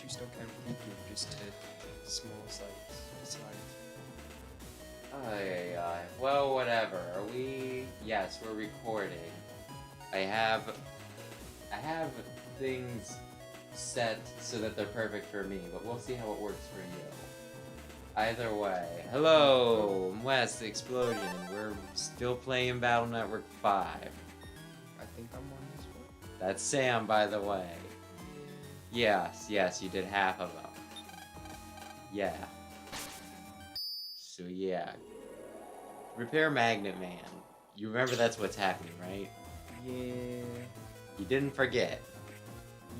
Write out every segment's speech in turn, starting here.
you still can't peek it just to small sites besides. Well, whatever. Are we? Yes, we're recording. I have things set so that they're perfect for me, but we'll see how it works for you. Either way, hello, I'm Wes, the Explosion. We're still playing Battle Network 5. I think I'm on this one. That's Sam, by the way. Yes, you did half of them. Yeah. So yeah. Repair Magnet Man. You remember that's what's happening, right? Yeah. You didn't forget.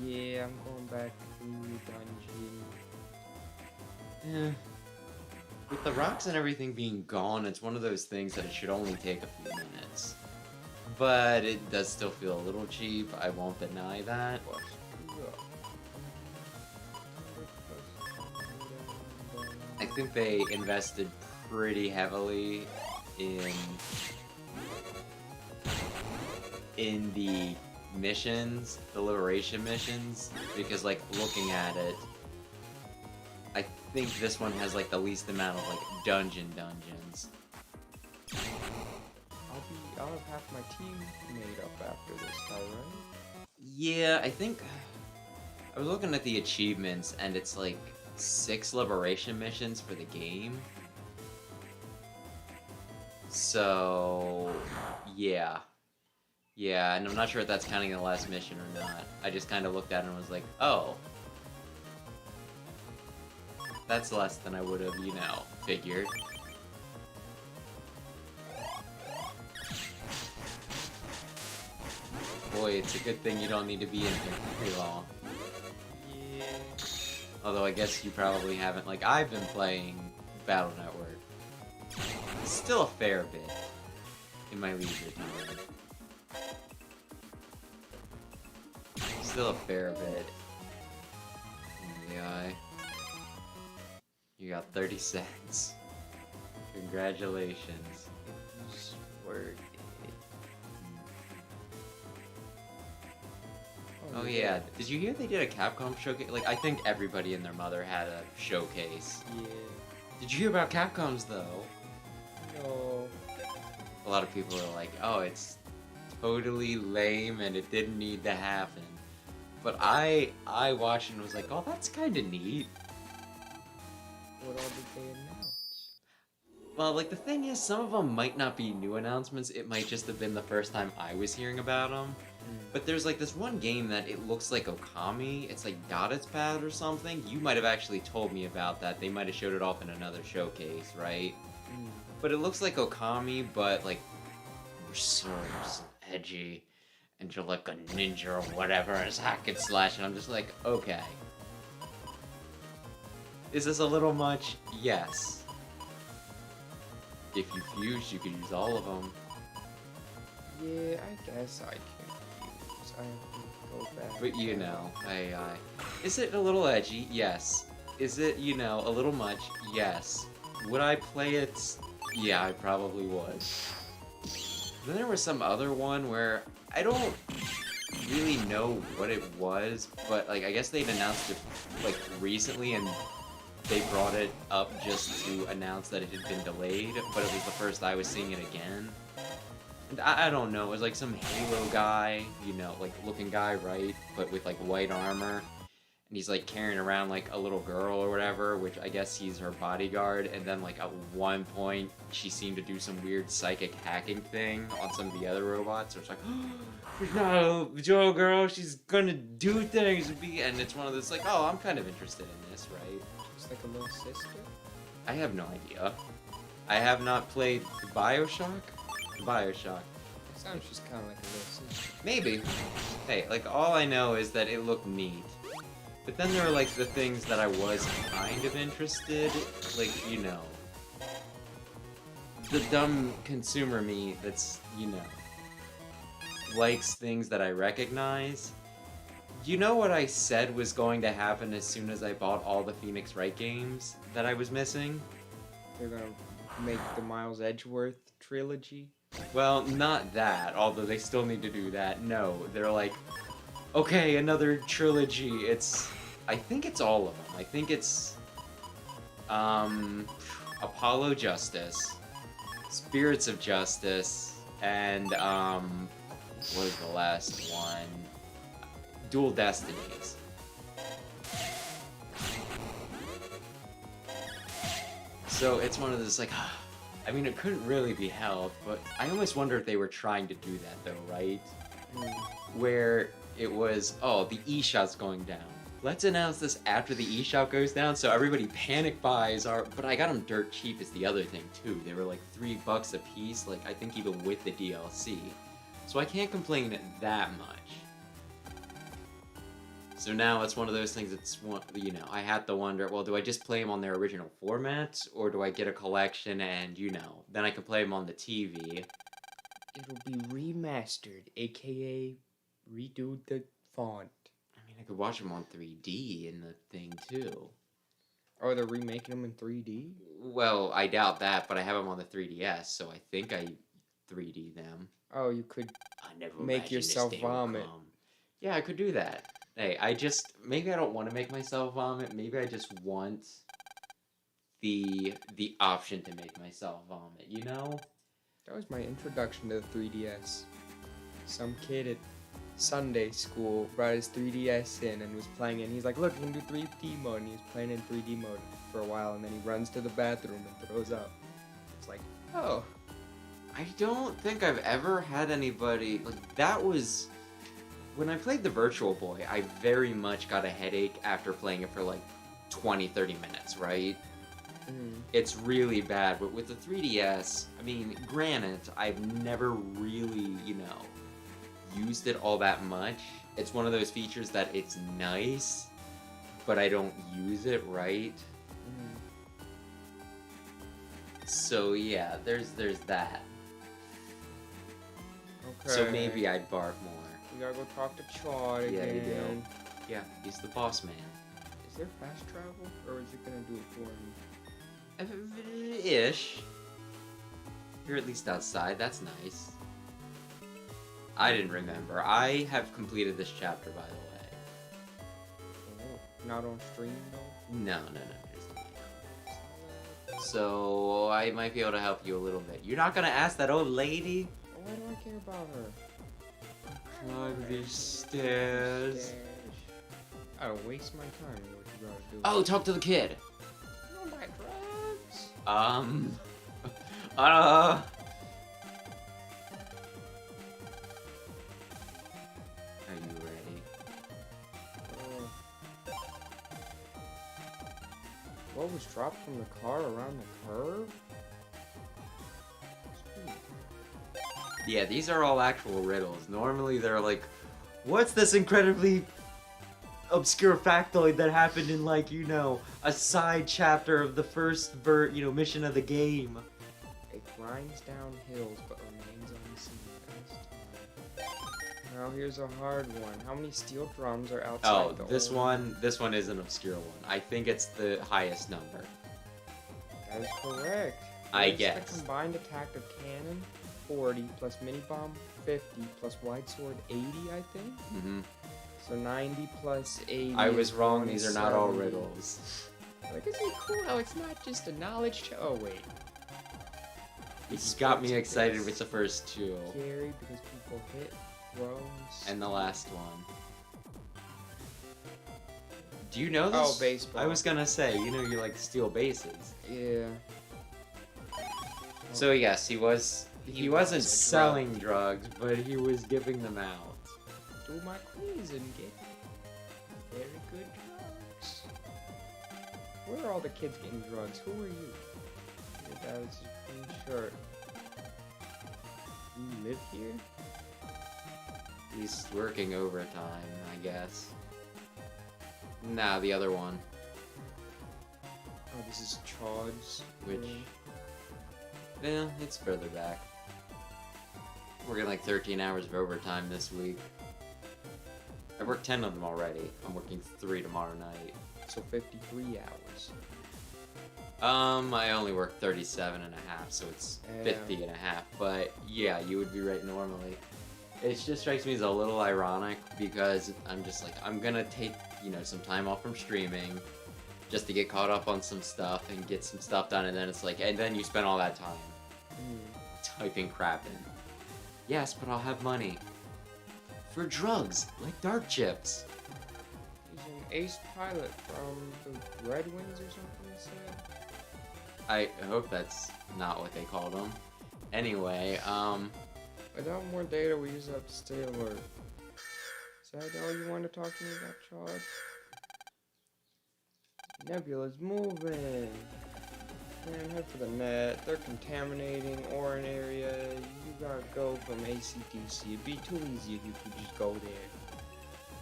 Yeah, I'm going back to the dungeon. Yeah. With the rocks and everything being gone, it's one of those things that it should only take a few minutes. But it does still feel a little cheap, I won't deny that. I think they invested pretty heavily in the missions, the liberation missions, because like looking at it, I think this one has like the least amount of like dungeons. I'll have half my team made up after this guy, right? Yeah, I think I was looking at the achievements and it's like 6 liberation missions for the game. So yeah, and I'm not sure if that's counting the last mission or not. I just kind of looked at it and was like, oh, that's less than I would have, figured. Boy, it's a good thing you don't need to be in here very long. Yeah. Although I guess you probably haven't, like I've been playing Battle Network. Still a fair bit in my leisure time. Still a fair bit. Yeah, you got 30 cents. Congratulations. It's worth it. Oh yeah, did you hear they did a Capcom showcase? Like, I think everybody and their mother had a showcase. Yeah. Did you hear about Capcom's though? No. A lot of people are like, oh, it's totally lame and it didn't need to happen. But I watched and was like, oh, that's kind of neat. What all did they announce? Well, like, the thing is, some of them might not be new announcements. It might just have been the first time I was hearing about them. But there's, like, this one game that it looks like Okami. It's, like, God's Pad or something. You might have actually told me about that. They might have showed it off in another showcase, right? But it looks like Okami, but, like, your swords edgy. And you're like a ninja or whatever, and it's hack and slash, and I'm just like, okay. Is this a little much? Yes. If you fuse, you can use all of them. Yeah, I guess I can use. I have to go back. But is it a little edgy? Yes. Is it, a little much? Yes. Would I play it? Yeah, I probably would. Then there was some other one where I don't really know what it was, but like I guess they'd announced it like recently and they brought it up just to announce that it had been delayed, but it was the first I was seeing it again. And I don't know, it was like some Halo guy, like looking guy, right? But with like white armor. And he's like carrying around like a little girl or whatever, which I guess he's her bodyguard. And then like at one point, she seemed to do some weird psychic hacking thing on some of the other robots. So it's like, oh, she's not a Joe girl, she's gonna do things. And it's one of those like, oh, I'm kind of interested in this, right? It's like a little sister? I have no idea. I have not played Bioshock. Bioshock. It sounds just kind of like a little sister. Maybe. Hey, like all I know is that it looked neat. But then there are like the things that I was kind of interested, like, the dumb consumer me that's, likes things that I recognize. You know what I said was going to happen as soon as I bought all the Phoenix Wright games that I was missing? They're gonna make the Miles Edgeworth trilogy? Well, not that, although they still need to do that. No, they're like, okay, another trilogy. It's I think it's all of them. I think it's Apollo Justice, Spirits of Justice, and what was the last one? Dual Destinies. So it's one of those like, I mean, it couldn't really be helped, but I almost wonder if they were trying to do that though, right? Where it was, oh, the eShot's going down. Let's announce this after the eShot goes down, so everybody panic buys our. But I got them dirt cheap is the other thing too. They were like $3 a piece, like I think even with the DLC. So I can't complain that much. So now it's one of those things that's, you know, I had to wonder, well, do I just play them on their original formats, or do I get a collection and, you know, then I can play them on the TV? It'll be remastered, aka redo the font. I mean, I could watch them on 3D in the thing too. Oh, they're remaking them in 3D? Well, I doubt that, but I have them on the 3DS, so I think I 3D them. Oh, you could I never make yourself vomit. Yeah, I could do that. Hey, maybe I don't want to make myself vomit. Maybe I just want the option to make myself vomit, you know? That was my introduction to the 3DS. Some kid at Sunday school brought his 3DS in and was playing it, and he's like, look, you can do 3D mode, and he was playing in 3D mode for a while, and then he runs to the bathroom and throws up. It's like, oh. I don't think I've ever had anybody, like, that was... When I played the Virtual Boy, I very much got a headache after playing it for like 20, 30 minutes, right? It's really bad, but with the 3DS, I mean, granted, I've never really, you know, used it all that much. It's one of those features that it's nice, but I don't use it, right? So yeah, there's that. Okay. So maybe I'd bark more. We gotta go talk to Chad again. Yeah, you do. Yeah, he's the boss man. Is there fast travel, or is it gonna do it for me? Ish. You're at least outside, that's nice. I didn't remember. I have completed this chapter, by the way. Oh, not on stream, though? No. So, I might be able to help you a little bit. You're not gonna ask that old lady? Why do I care about her? Climb these stairs. I don't waste my time. What you gotta do? Oh, talk to the kid. You don't buy drugs? Are you ready? What was dropped from the car around the curve? Yeah, these are all actual riddles. Normally they're like, what's this incredibly obscure factoid that happened in, like, you know, a side chapter of the first mission of the game? It grinds down hills but remains unseen past time. Now here's a hard one. How many steel drums are outside the this one is an obscure one. I think it's the highest number. That is correct. I There's guess. The combined attack of cannon, 40, plus mini bomb, 50, plus wide sword, 80, I think? Mm-hmm. So 90 plus 80. I was wrong, these are not all 170. riddles. Like, isn't it cool how it's not just a knowledge oh, wait. You got me excited with the first two. Scary because people hit, throw, And the last one. Do you know this? Oh, baseball. I was gonna say, you know you like to steal bases. Yeah. So yes, he wasn't was a selling drugs, but he was giving them out. Do my quiz and get very good drugs. Where are all the kids getting drugs? Who are you? Your dad's clean shirt. You live here? He's working overtime, I guess. Nah, the other one. Oh, this is Chod's. Which... Yeah, it's further back. Working like 13 hours of overtime this week. I worked 10 of them already. I'm working 3 tomorrow night. So 53 hours. I only work 37 and a half, so it's 50 and a half. But yeah, you would be right normally. It just strikes me as a little ironic because I'm just like, I'm gonna take, some time off from streaming just to get caught up on some stuff and get some stuff done, and then it's like, and then you spend all that time typing crap in. Yes, but I'll have money for drugs, like dark chips. He's an ace pilot from the Red Wings or something, he said. I hope that's not what they called him. Anyway, Without more data, we just have to stay alert. Is that all you want to talk to me about, Chad? Nebula's moving. Man, head for the net. They're contaminating Orin area. You gotta go from ACDC. It'd be too easy if you could just go there.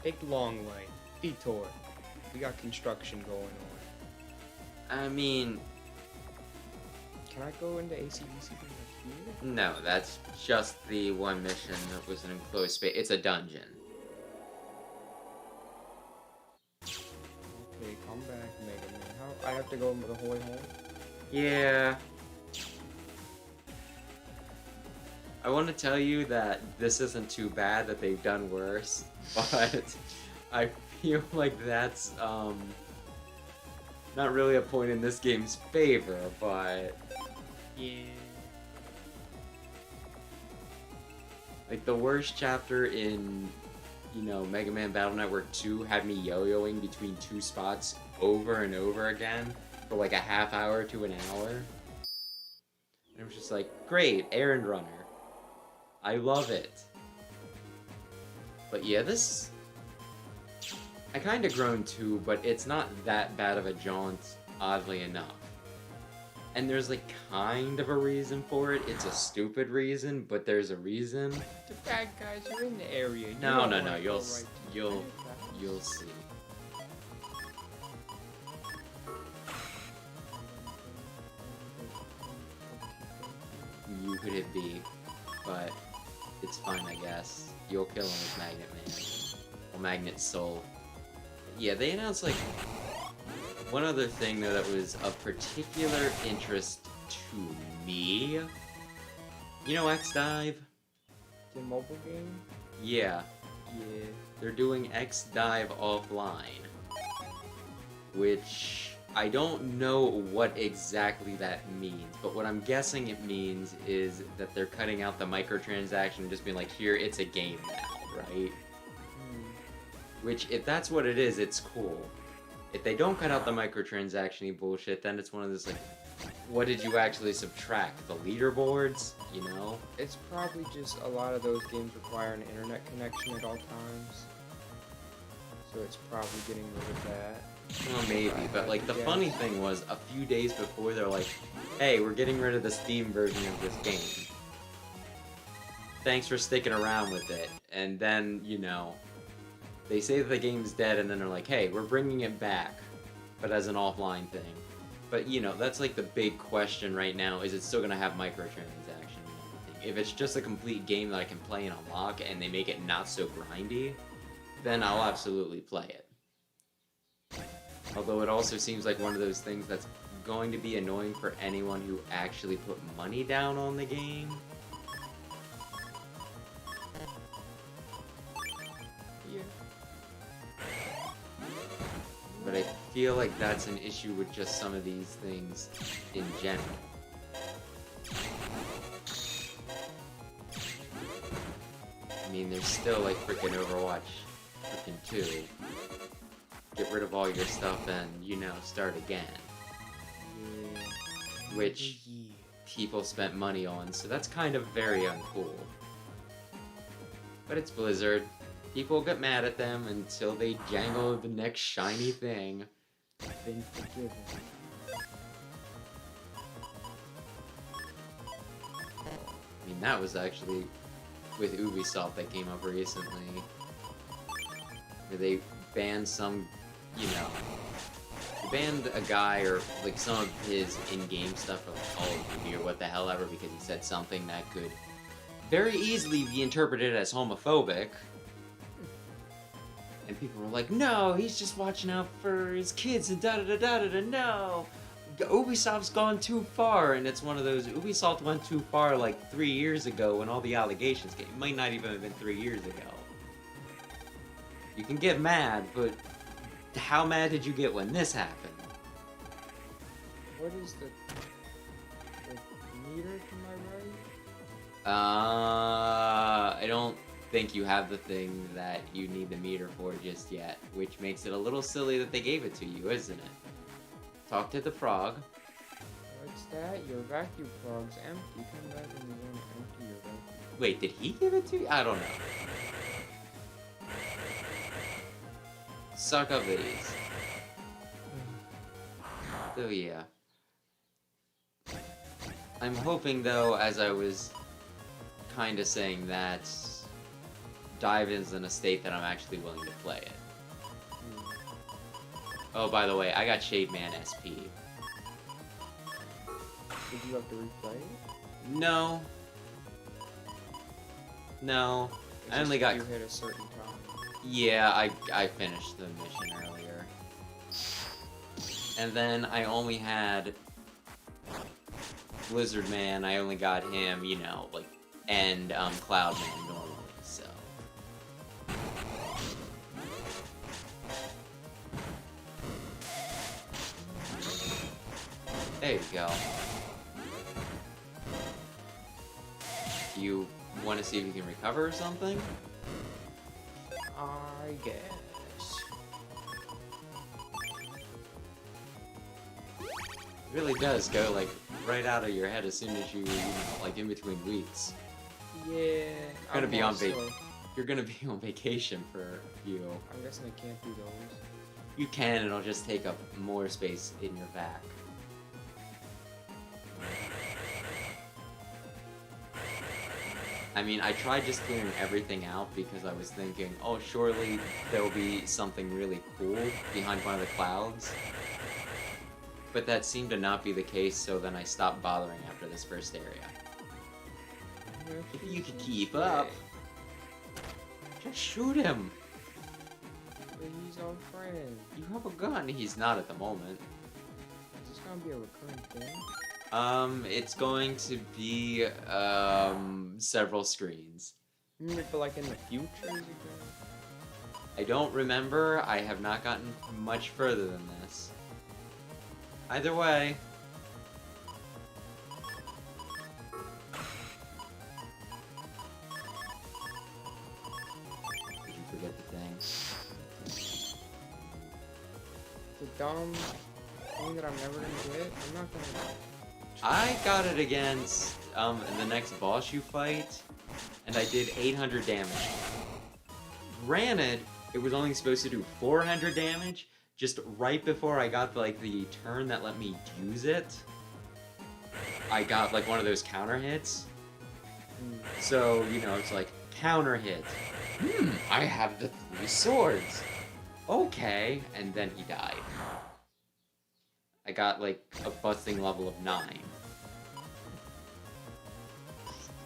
Take the long way. Detour. We got construction going on. I mean, Can I go into ACDC from here? no, that's just the one mission that was an enclosed space. It's a dungeon. Okay, come back, Mega Man. How? I have to go into the holy hole? Yeah. I want to tell you that this isn't too bad, that they've done worse, but I feel like that's, not really a point in this game's favor, but... Yeah. Like, the worst chapter in, Mega Man Battle Network 2 had me yo-yoing between two spots over and over again for like a half hour to an hour. And it was just like, great, errand runner. I love it. But yeah, this... I kinda groaned too, but it's not that bad of a jaunt, oddly enough. And there's like kind of a reason for it. It's a stupid reason, but there's a reason. The bad guys are in the area. No, you'll see. You could hit B, but it's fine, I guess. You'll kill him with Magnet Man. Or Magnet Soul. Yeah, they announced, like, one other thing, though, that was of particular interest to me. You know X-Dive? The mobile game? Yeah. Yeah. They're doing X-Dive offline. Which... I don't know what exactly that means, but what I'm guessing it means is that they're cutting out the microtransaction and just being like, here, it's a game now, right? Which, if that's what it is, it's cool. If they don't cut out the microtransaction-y bullshit, then it's one of those, like, what did you actually subtract? The leaderboards? You know? It's probably just a lot of those games require an internet connection at all times. So it's probably getting rid of that. Well, maybe, but like the funny thing was, a few days before, they're like, hey, we're getting rid of the Steam version of this game. Thanks for sticking around with it. And then, they say that the game's dead, and then they're like, hey, we're bringing it back, but as an offline thing. But, that's like the big question right now, is it still going to have microtransactions and everything? If it's just a complete game that I can play and unlock, and they make it not so grindy, then I'll absolutely play it. Although it also seems like one of those things that's going to be annoying for anyone who actually put money down on the game. Yeah. But I feel like that's an issue with just some of these things in general. I mean, there's still like freaking Overwatch freaking 2. Get rid of all your stuff and, start again. Yeah. Which people spent money on, so that's kind of very uncool. But it's Blizzard. People get mad at them until they jangle the next shiny thing. Been forgiven. I mean, that was actually with Ubisoft that came up recently. Where they banned some, they banned a guy or like some of his in-game stuff for like Call of Duty or what the hell ever because he said something that could very easily be interpreted as homophobic. And people were like, no, he's just watching out for his kids and da-da-da-da-da-da, no! Ubisoft's gone too far, and it's one of those, Ubisoft went too far like 3 years ago when all the allegations came. It might not even have been 3 years ago. You can get mad, but how mad did you get when this happened? What is the meter to my right? I don't think you have the thing that you need the meter for just yet, which makes it a little silly that they gave it to you, isn't it? Talk to the frog. What's that? Your vacuum plug's empty. Come back when you want to empty your vacuum. Wait, did he give it to you? I don't know. Suck up these. So yeah. I'm hoping though, as I was kinda saying that, Dive is in a state that I'm actually willing to play it. Oh, by the way, I got Shade Man SP. Did you have to replay it? No. No. I only got... You hit a certain time. Yeah, I finished the mission earlier. And then I only had Blizzard Man. I only got him, you know, like, and Cloud Man normally, so. There you go. Do you want to see if you can recover or something? I guess. It really does go, like, right out of your head as soon as you know, like, in between weeks. Yeah. You're gonna be on You're gonna be on vacation for a few. I'm guessing I can't do those. You can, and it'll just take up more space in your vac. I mean, I tried just clearing everything out because I was thinking, oh, surely there'll be something really cool behind one of the clouds. But that seemed to not be the case, so then I stopped bothering after this first area. If you could keep up, just shoot him. But he's our friend. You have a gun. He's not at the moment. Is this gonna be a recurring thing? It's going to be, several screens. But like in the future, is it gonna... I don't remember. I have not gotten much further than this. Either way. Did you forget the thing? The dumb thing that I'm never gonna get? I'm not gonna... I got it against, the next boss you fight, and I did 800 damage. Granted, it was only supposed to do 400 damage, just right before I got, like, the turn that let me use it. I got, like, one of those counter hits. So, you know, it's like, counter hit. I have the 3 swords. Okay, and then he died. I got, like, a busting level of 9.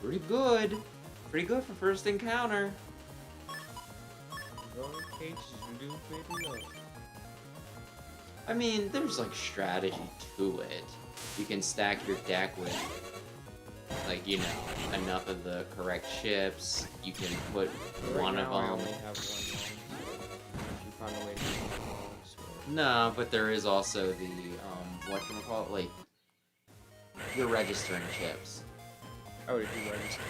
Pretty good. Pretty good for first encounter. I mean, there's, like, strategy to it. You can stack your deck with, like, you know, enough of the correct ships. You can put one of them... I only have one long sword. You found a way to get one long sword. No, but there is also the, whatchamacallit, like, you're registering chips. Oh, did you register?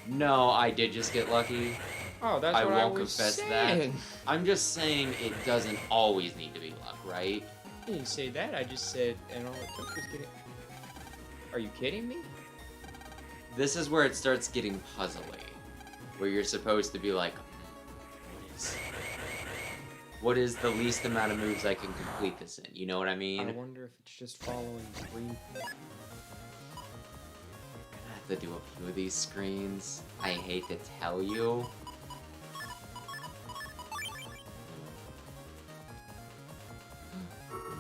No, I did just get lucky. Oh, that's what I won't was confess saying. that. I'm just saying it doesn't always need to be luck, right? I didn't say that, I just said, and all it took was getting... Are you kidding me? This is where it starts getting puzzly. Where you're supposed to be like, what is the least amount of moves I can complete this in? You know what I mean? I wonder if it's just following the green thing. I have to do a few of these screens. I hate to tell you.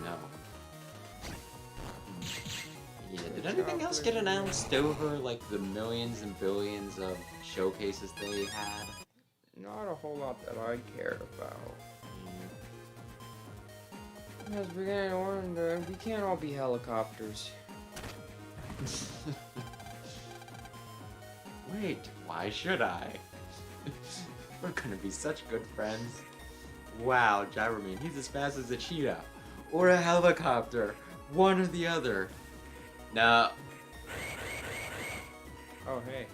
No. Yeah, did anything else get announced over, like, the millions and billions of showcases they had? Not a whole lot that I cared about. Yes, we can't all be helicopters. Wait, why should I? We're gonna be such good friends. Wow, Gyro Man, he's as fast as a cheetah. Or a helicopter. One or the other. No. Oh, hey.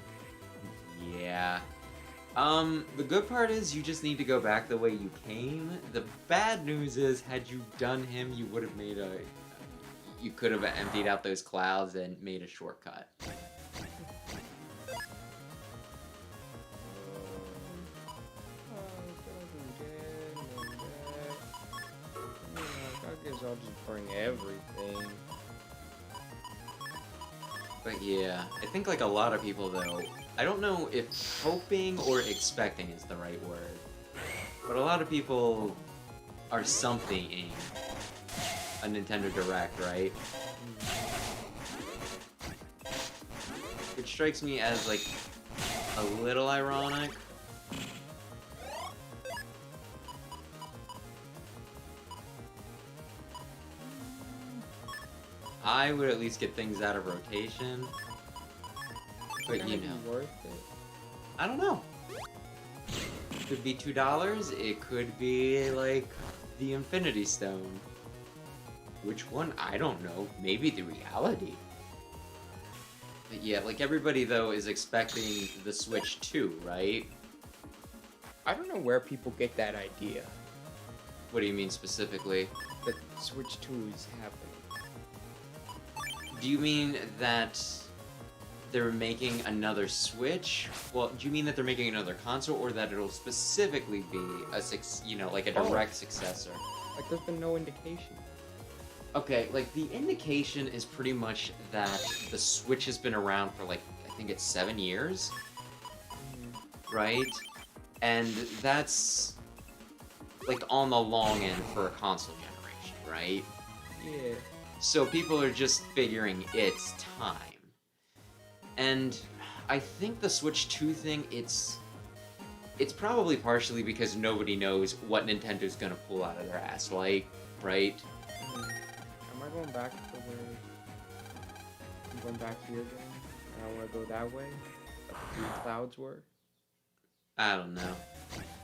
Yeah. The good part is you just need to go back the way you came. The bad news is, had you done him, you would have made a... You could have emptied out those clouds and made a shortcut. I guess I'll just bring everything. But yeah, I think like a lot of people though, I don't know if hoping or expecting is the right word, but a lot of people are something-ing a Nintendo Direct, right? Which strikes me as like a little ironic. I would at least get things out of rotation. But you know, Worth it. I don't know. Could be $2. It could be like the Infinity Stone. Which one? I don't know. Maybe the reality. But yeah, like everybody though is expecting the Switch 2, right? I don't know where people get that idea. What do you mean specifically? That Switch 2 is happening. Do you mean that they're making another Switch? Well, do you mean that they're making another console, or that it'll specifically be a like a direct successor? Like, there's been no indication. Okay, like the indication is pretty much that the Switch has been around for like, I think it's 7 years, right? And that's like on the long end for a console generation, right? Yeah. So people are just figuring it's time. And I think the Switch 2 thing, it's probably partially because nobody knows what Nintendo's gonna pull out of their ass, like, right? Am I going back the way... I'm going back here again? And I want to go that way? Like the three clouds were? I don't know.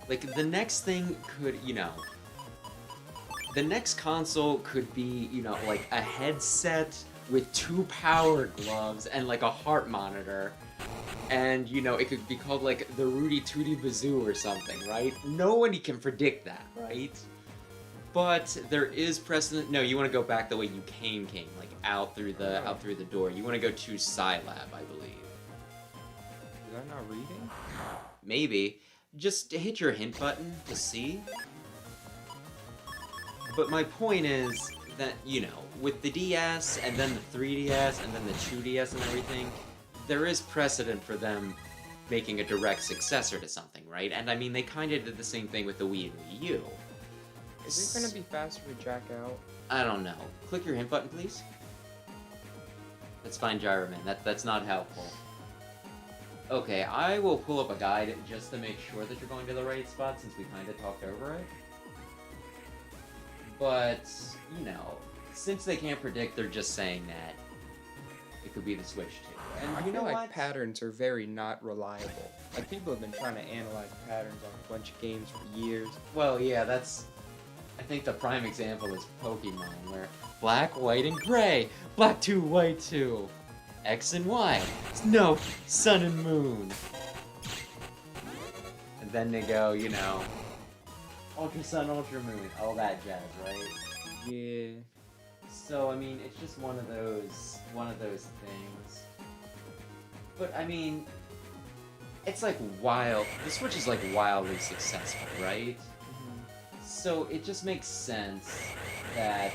Like, the next thing could, the next console could be, like a headset with 2 power gloves and like a heart monitor. And, it could be called like the Rudy Tooty Bazoo or something, right? Nobody can predict that, right? But there is precedent. No, you want to go back the way you came, like out through the door. You want to go to Scilab, I believe. Was I not reading? Maybe. Just hit your hint button to see. But my point is that, with the DS, and then the 3DS, and then the 2DS and everything, there is precedent for them making a direct successor to something, right? And I mean, they kind of did the same thing with the Wii and Wii U. Is it gonna be faster to jack out? I don't know. Click your hint button, please. That's fine, Gyro Man. That's not helpful. Okay, I will pull up a guide just to make sure that you're going to the right spot, since we kind of talked over it. But, since they can't predict, they're just saying that it could be the Switch 2. And I you know feel what? like patterns are very not reliable. Like, people have been trying to analyze patterns on a bunch of games for years. Well, yeah, I think the prime example is Pokemon, where black, white, and gray. Black 2, white 2. X and Y. No, sun and moon. And then they go, Ultra Sun, Ultra Moon, all that jazz, right? Yeah. So, I mean, it's just one of those things. But, I mean, it's like the Switch is like wildly successful, right? So it just makes sense that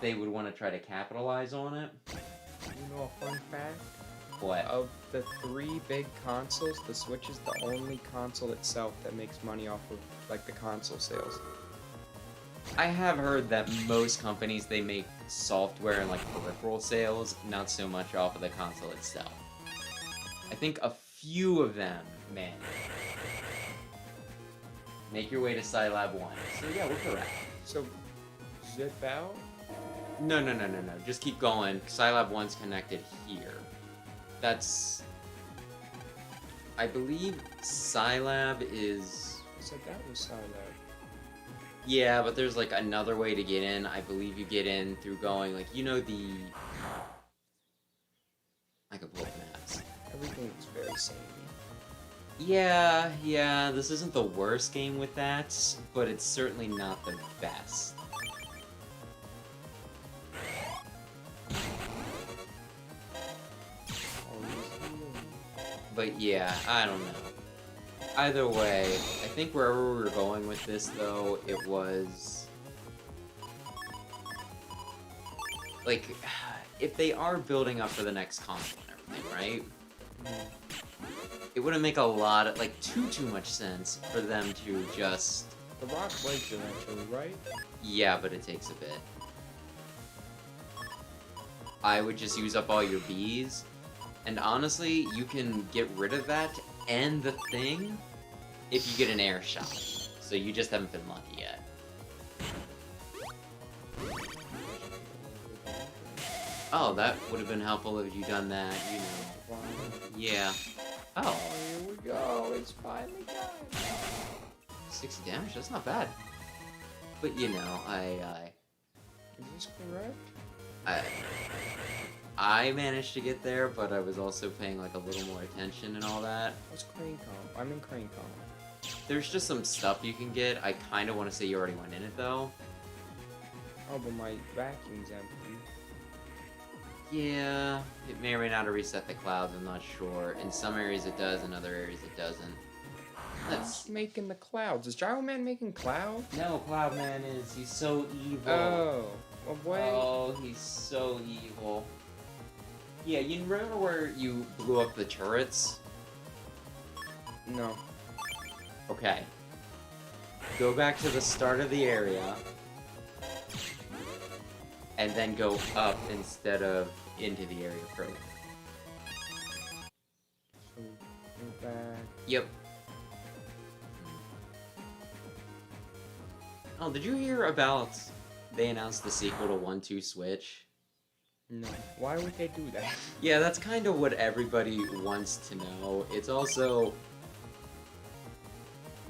they would want to try to capitalize on it. You know a fun fact? What? Of the 3 big consoles, the Switch is the only console itself that makes money off of, like, the console sales. I have heard that most companies, they make software and, like, peripheral sales, not so much off of the console itself. I think a few of them manage. Make your way to Scilab 1. So yeah, we're correct. So, zip out? No. Just keep going. Scilab 1's connected here. That's... I believe Scilab is... I said that was Scilab. Yeah, but there's like another way to get in. I believe you get in through going, like, you know the... I could pull up maps. Everything's very samey. Yeah, this isn't the worst game with that, but it's certainly not the best. But yeah, I don't know. Either way, I think wherever we were going with this, though, it was... like, if they are building up for the next console and everything, right? It wouldn't make a lot of, like, too much sense for them to just... The rock breaks eventually, right? Yeah, but it takes a bit. I would just use up all your bees. And honestly, you can get rid of that and the thing if you get an air shot. So you just haven't been lucky yet. Oh, that would have been helpful if you done that, you know. Yeah. Oh. Here we go, it's finally done. 60 damage, that's not bad. But you know, Is this correct? I managed to get there, but I was also paying like a little more attention and all that. What's Crane Comp? I'm in Crane Comp. There's just some stuff you can get. I kind of want to say you already went in it though. Oh, but my vacuum's empty. Yeah, it may or may not have reset the clouds, I'm not sure. In some areas it does, in other areas it doesn't. Who's making the clouds? Is Gyro Man making clouds? No, Cloud Man is. He's so evil. Oh. Well, wait. Oh, he's so evil. Yeah, you remember where you blew up the turrets? No. Okay. Go back to the start of the area. And then go up instead of into the area further. So, go back. Yep. Oh, did you hear about... they announced the sequel to 1-2 Switch? No. Why would they do that? Yeah, that's kind of what everybody wants to know. It's also...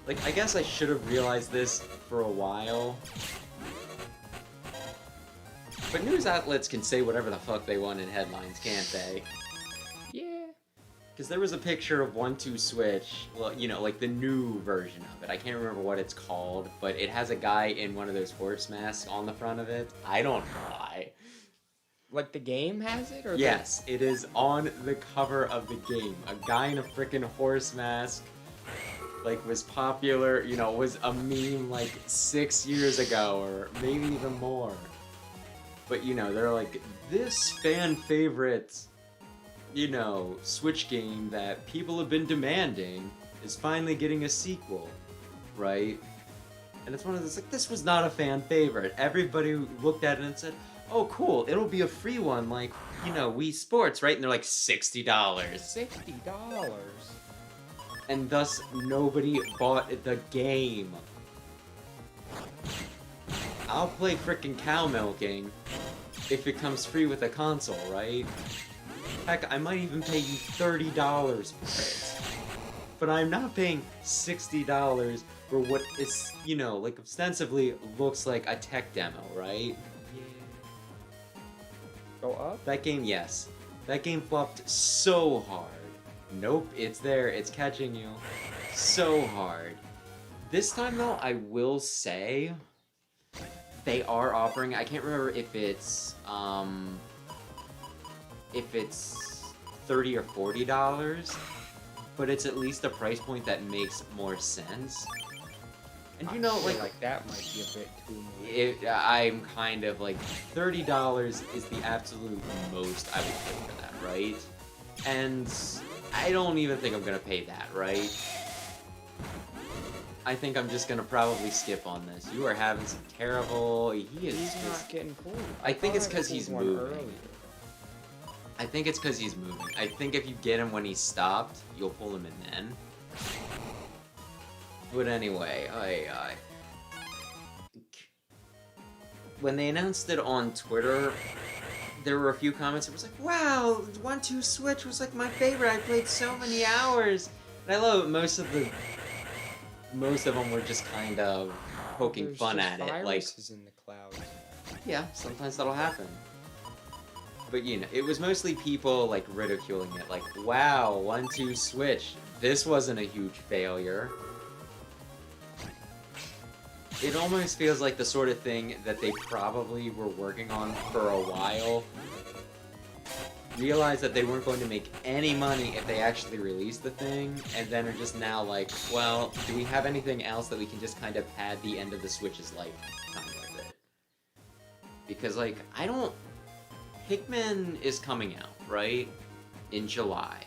like, I guess I should have realized this for a while. But news outlets can say whatever the fuck they want in headlines, can't they? Yeah. Because there was a picture of 1-2 Switch, well, you know, like the new version of it. I can't remember what it's called, but it has a guy in one of those horse masks on the front of it. I don't know why. Like the game has it? Or Yes, it is on the cover of the game. A guy in a frickin' horse mask, like, was popular, you know, was a meme like 6 years ago, or maybe even more. But, you know, they're like, this fan favorite, you know, Switch game that people have been demanding is finally getting a sequel, right? And it's one of those, like, this was not a fan favorite. Everybody looked at it and said, oh, cool, it'll be a free one, like, you know, Wii Sports, right? And they're like, $60. $60. And thus, nobody bought the game. I'll play frickin' cow milking if it comes free with a console, right? Heck, I might even pay you $30 for it. But I'm not paying $60 for what is, you know, like, ostensibly looks like a tech demo, right? Yeah. Go up? That game, yes. That game flopped so hard. Nope, it's there, it's catching you. So hard. This time, though, I will say... they are offering, I can't remember if it's $30 or $40, but it's at least a price point that makes more sense. And you know, like that might be a bit too much. I'm kind of like, $30 is the absolute most I would pay for that, right? And I don't even think I'm gonna pay that, right? I think I'm just gonna probably skip on this. You are having some terrible... He's not getting pulled. I think it's because he's moving. Earlier. I think it's because he's moving. I think if you get him when he's stopped, you'll pull him in then. But anyway, when they announced it on Twitter, there were a few comments that was like, wow, 1-2 Switch was like my favorite. I played so many hours. And I love it. Most of them were just kind of poking fun at it. Like, viruses in the clouds. yeah, sometimes that'll happen. But, you know, it was mostly people, like, ridiculing it. Like, wow, 1-2 Switch. This wasn't a huge failure. It almost feels like the sort of thing that they probably were working on for a while. Realized that they weren't going to make any money if they actually released the thing, and then are just now like, well, do we have anything else that we can just kind of pad the end of the Switch's life time with it? Because, like, Pikmin is coming out, right? In July.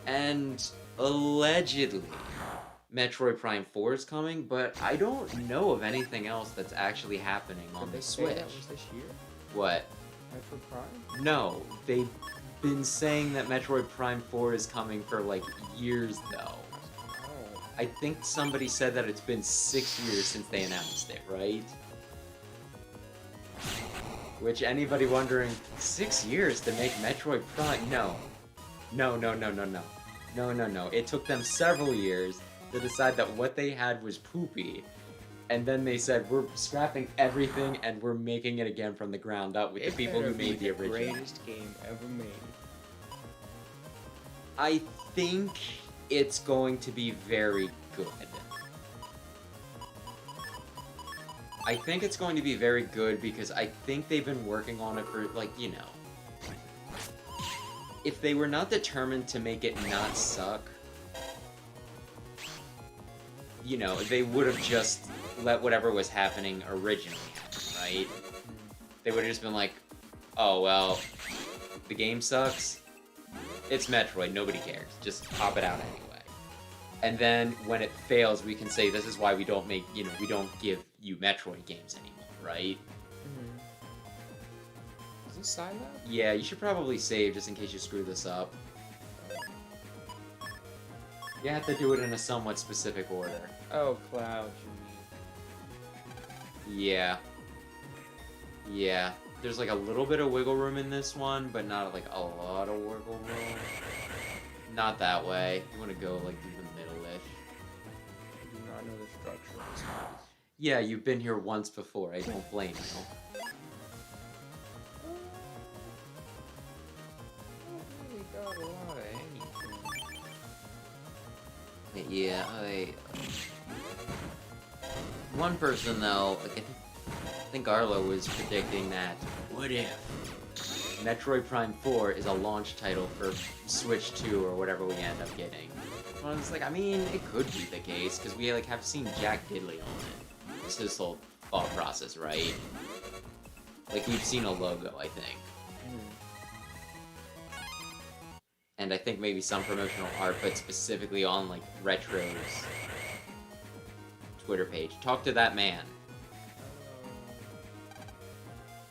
And allegedly, Metroid Prime 4 is coming, but I don't know of anything else that's actually happening on the Switch. Did they say that was this year? What? Metroid Prime? No, they've been saying that Metroid Prime 4 is coming for, like, years, though. Oh. I think somebody said that it's been 6 years since they announced it, right? Which, anybody wondering, 6 years to make Metroid Prime? No. No. It took them several years to decide that what they had was poopy, and then they said, we're scrapping everything and we're making it again from the ground up with the people who made the original. Greatest game ever made. I think it's going to be very good. I think it's going to be very good because I think they've been working on it for, like, you know. If they were not determined to make it not suck, you know, they would have just let whatever was happening originally happen, right? They would have just been like, oh, well, the game sucks. It's Metroid, nobody cares. Just pop it out anyway. And then when it fails, we can say this is why we don't make, you know, we don't give you Metroid games anymore, right? Is this Scilab? Yeah, you should probably save just in case you screw this up. You have to do it in a somewhat specific order. Oh, Cloud, you mean. Yeah. Yeah. There's like a little bit of wiggle room in this one, but not like a lot of wiggle room. Not that way. You want to go like through the middle-ish. I do not know the structure of this place. Yeah, you've been here once before. I don't blame you. I don't really got a lot of anything. Yeah, one person though, like, I think Arlo was predicting that, what if Metroid Prime 4 is a launch title for Switch 2 or whatever we end up getting? Well, it's like, I mean, it could be the case, because we, like, have seen Jack Diddley on it. It's his whole thought process, right? Like, we've seen a logo, I think. And I think maybe some promotional art, but specifically on, like, Retro's Twitter page. Talk to that man.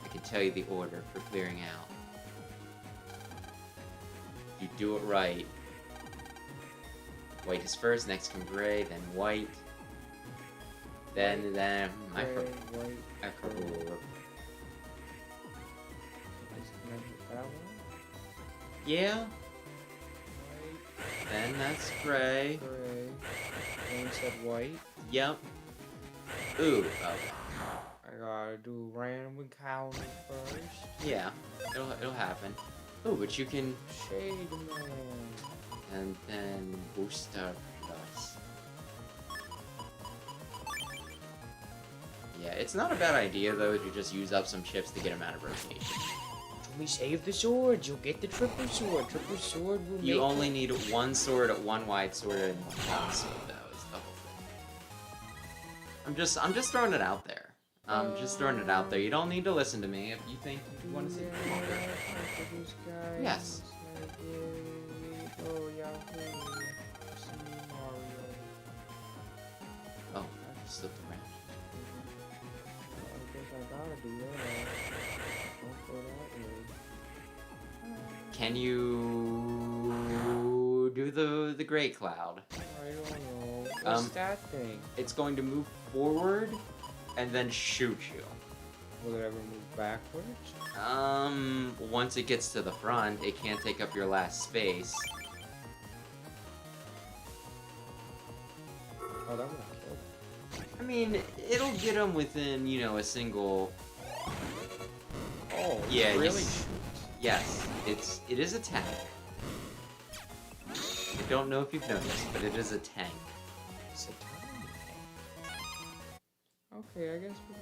I can tell you the order for clearing out. If you do it right. White is first, next come gray, then white. Then, Gray, white, I gray. forgot. Disconnect that one. Yeah, White, then that's gray. gray. Then we said white. Yep. Ooh, okay. I gotta do random encounter first. Yeah, it'll happen. Oh, but you can, Shade Man. and then booster plus. Yeah, it's not a bad idea though to just use up some chips to get them out of rotation. When we save the swords, you'll get the triple sword. Triple sword will You make only need one sword, one wide sword, and one long sword though, is the whole thing. I'm just throwing it out there. I'm just throwing it out there. You don't need to listen to me if you think you want to see it longer. Yes. Oh, Yahoo. See Mario. Oh, I just slipped around. I guess I gotta do that. Don't go that way. Can you do the gray cloud? I don't know. What's that thing? It's going to move forward and then shoot you. Will it ever move backwards? Once it gets to the front, it can't take up your last space. Oh, that won't kill him. I mean, it'll get him within, you know, a single... Oh, yeah, really? Yes, it is a tank. I don't know if you've noticed, but it is a tank. It's a tiny tank. Okay, I guess we...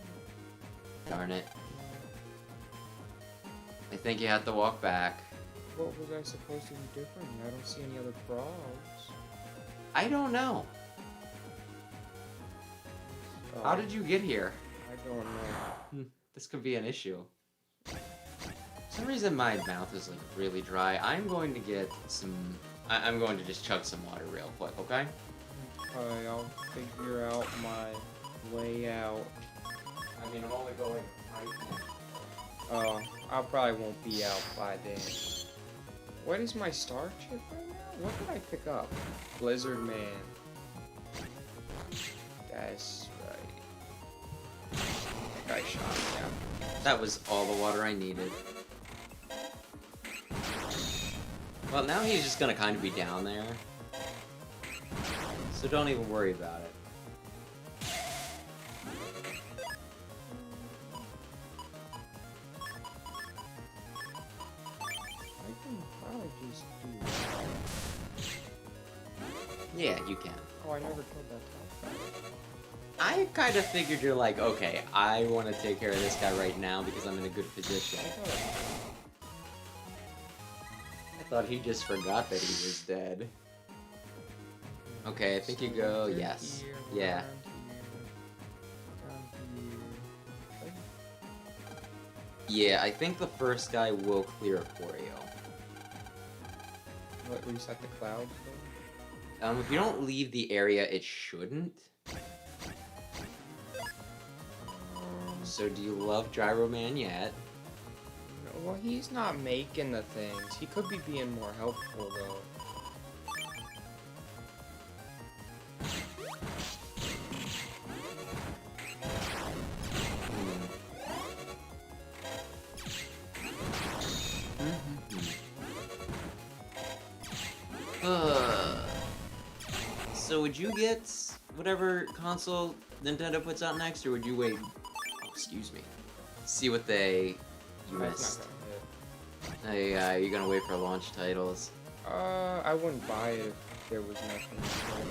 Darn it. I think you have to walk back. What was I supposed to do different? I don't see any other frogs. I don't know. Oh, How did you get here? I don't know. This could be an issue. For some reason my mouth is like really dry. I'm going to get some... I'm going to just chug some water real quick, okay? Okay, I'll figure out my way out. I mean, I'm only going right now. Oh, I probably won't be out by then. What is my star chip right now? What did I pick up? Blizzard Man. That's right. That guy shot me out. That was all the water I needed. Well, now he's just gonna kind of be down there. So don't even worry about it. I can probably just do that. Yeah, you can. Oh, I never killed that top guy. I kind of figured you're like, okay, I want to take care of this guy right now because I'm in a good position. I thought he just forgot that he was dead. Okay, I think you go, yes. Yeah. Yeah, I think the first guy will clear it for you. What, reset the clouds? If you don't leave the area, it shouldn't. So do you love Gyro Man yet? No, well, he's not making the things. He could be being more helpful, though. So would you get whatever console Nintendo puts out next, or would you wait? Oh, excuse me. See what you That's missed. not gonna Hey, you gonna wait for launch titles? hit. I wouldn't buy it if there was nothing.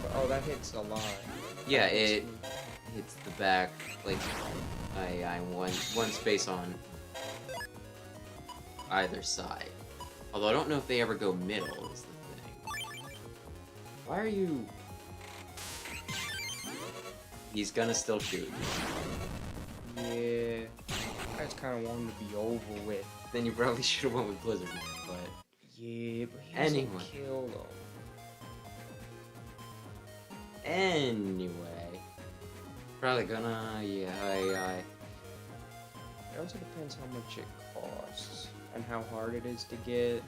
But, oh, that hits a lot. Yeah, it hits the back, like, one space on either side. Although I don't know if they ever go middle, is the thing. Why are you... He's gonna still shoot. Yeah. I just kind of want him to be over with. Then you probably should have went with Blizzard Man, but... Yeah, but he doesn't Anyway. kill them. Anyway. Probably gonna... Yeah, It also depends how much it costs and how hard it is to get.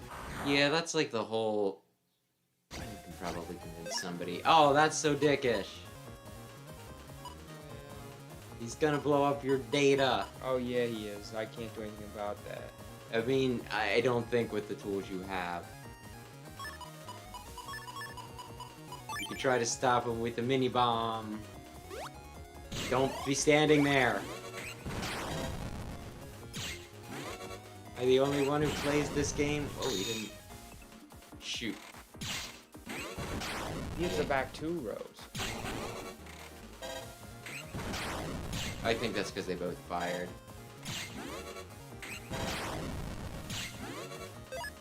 Yeah, that's like the whole... You can probably convince somebody. Oh, that's so dickish. He's gonna blow up your data. Oh yeah, he is. I can't do anything about that. I mean, I don't think with the tools you have. You can try to stop him with a mini bomb. Don't be standing there. Am I the only one who plays this game? Oh, he didn't shoot. He has the back 2 rows. I think that's because they both fired.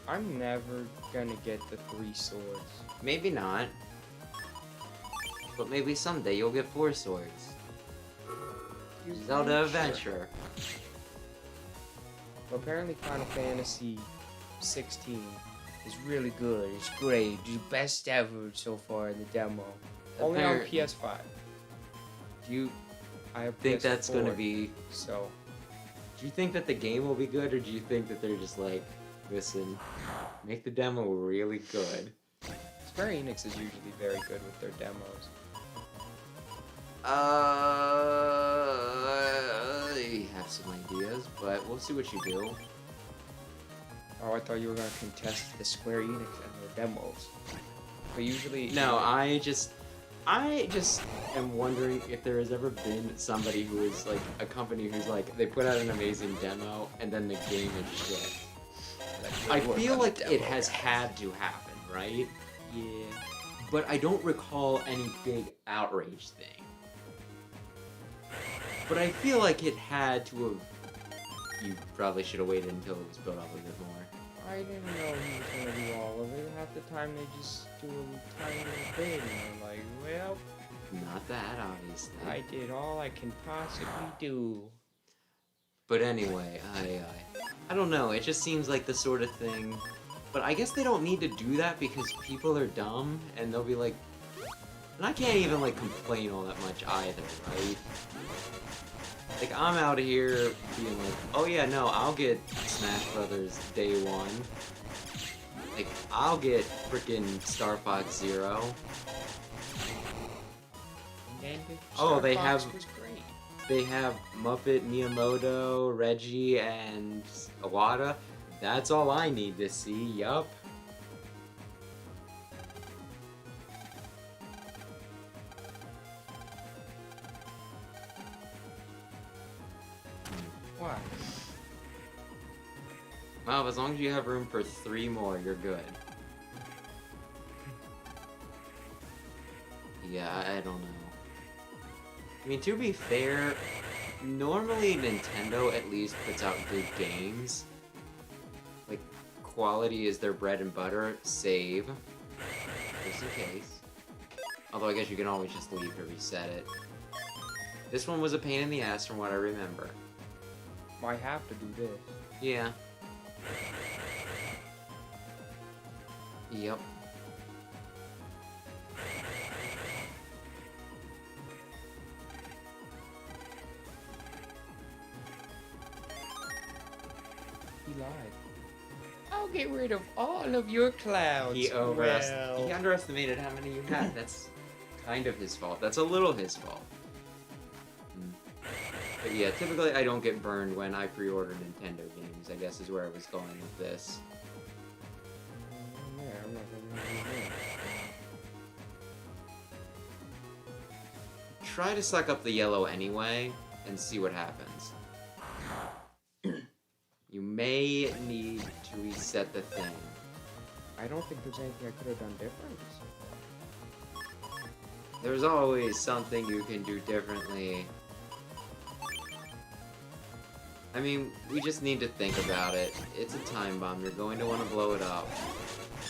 I'm never gonna get the 3 swords. Maybe not. But maybe someday you'll get 4 swords. Zelda Adventure. Well, apparently Final Fantasy 16 is really good. It's great. It's the best ever so far in the demo. Only on PS5. Do you I have think that's PS4, gonna be... So, Do you think that the game will be good, or do you think that they're just like, listen, make the demo really good? Square Enix is usually very good with their demos. some ideas, but we'll see what you do. Oh, I thought you were gonna contest the Square Enix and their demos. But usually... No, I just am wondering if there has ever been somebody who is like a company who's like, they put out an amazing demo and then the game is shit. I feel like it has had to happen, right? Yeah. But I don't recall any big outrage thing. But I feel like it had to have... You probably should have waited until it was built up a bit more. I didn't know he was gonna do all of it. Half the time they just do a tiny little thing, and I'm like, well... Not that, obviously. I did all I can possibly do. But anyway, I don't know, it just seems like the sort of thing... But I guess they don't need to do that because people are dumb, and they'll be like... And I can't even, like, complain all that much either, right? Like, I'm out here being like, oh yeah, no, I'll get Smash Brothers day one. Like, I'll get frickin' Star Fox Zero. And Oh, they Fox have... was great. They have Muppet, Miyamoto, Reggie, and Iwata. That's all I need to see, yup. What? Well, as long as you have room for 3 more, you're good. Yeah, I don't know. I mean, to be fair, normally Nintendo at least puts out good games. Like, quality is their bread and butter. Save. Just in case. Although I guess you can always just leave to reset it. This one was a pain in the ass from what I remember. I have to do this. Yeah. Yep. He lied. I'll get rid of all of your clouds. He underestimated how many you had. That's kind of his fault. That's a little his fault. But yeah, typically I don't get burned when I pre-order Nintendo games, I guess is where I was going with this. Yeah, I'm not gonna do that. Try to suck up the yellow anyway, and see what happens. You may need to reset the thing. I don't think there's anything I could have done different. There's always something you can do differently. I mean, we just need to think about it. It's a time bomb. You're going to want to blow it up.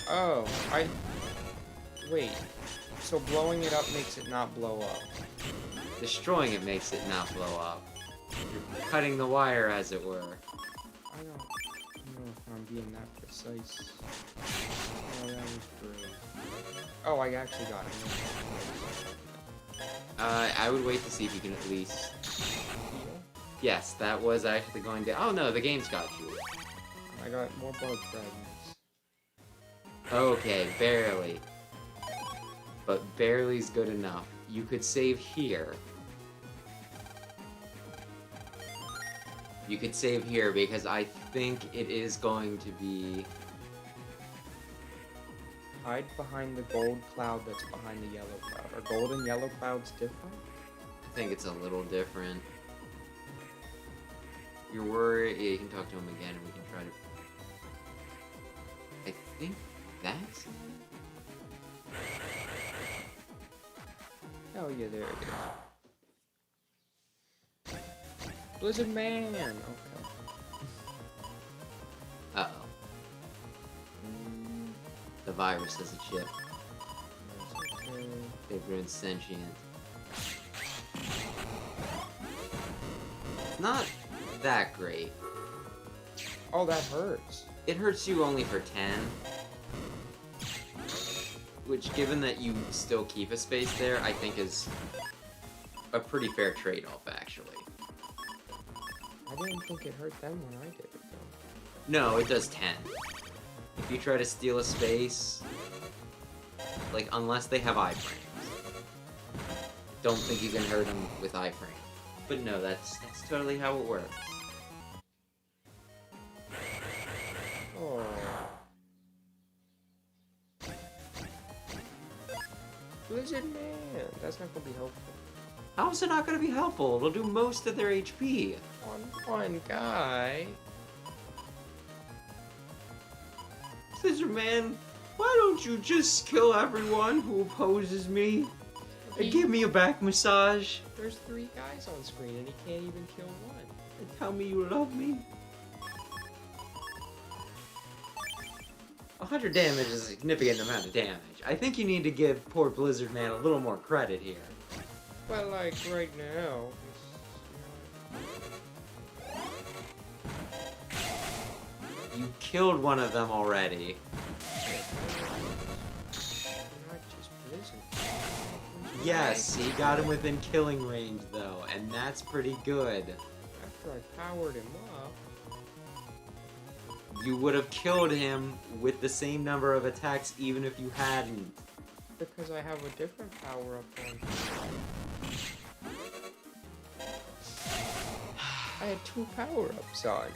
Oh, wait. So blowing it up makes it not blow up. Destroying it makes it not blow up. You're cutting the wire, as it were. I don't know if I'm being that precise. Oh, that was great. Oh, I actually got it. I would wait to see if you can at least... Yes, that was actually going to... Oh no, the game's got you. I got more bug fragments. Okay, barely. But barely's good enough. You could save here. You could save here because I think it is going to be... Hide behind the gold cloud that's behind the yellow cloud. Are gold and yellow clouds different? I think it's a little different. If you're worried, yeah, you can talk to him again and we can try to... I think that's it? Oh yeah, there it is. Blizzard Man! Okay. Uh-oh. The virus doesn't ship. Okay. They've grown sentient. Not that great. Oh, that hurts. It hurts you only for 10. Which, given that you still keep a space there, I think is a pretty fair trade-off, actually. I didn't think it hurt them when I did it, though. No, it does 10. If you try to steal a space, like, unless they have iframes. Don't think you can hurt them with iframes. But no, that's totally how it works. Oh. Blizzard Man! That's not gonna be helpful. How's it not gonna be helpful? It'll do most of their HP. One guy. Blizzard Man, why don't you just kill everyone who opposes me? And give me a back massage? There's 3 guys on screen and he can't even kill one. And tell me you love me? 100 damage is a significant amount of damage. I think you need to give poor Blizzard Man a little more credit here. Well, like, right now... You killed one of them already. Not just Blizzard. Yes, he got him within killing range, though, and that's pretty good. After I powered him up... You would have killed him with the same number of attacks even if you hadn't. Because I have a different power-up on. I had 2 power-ups on.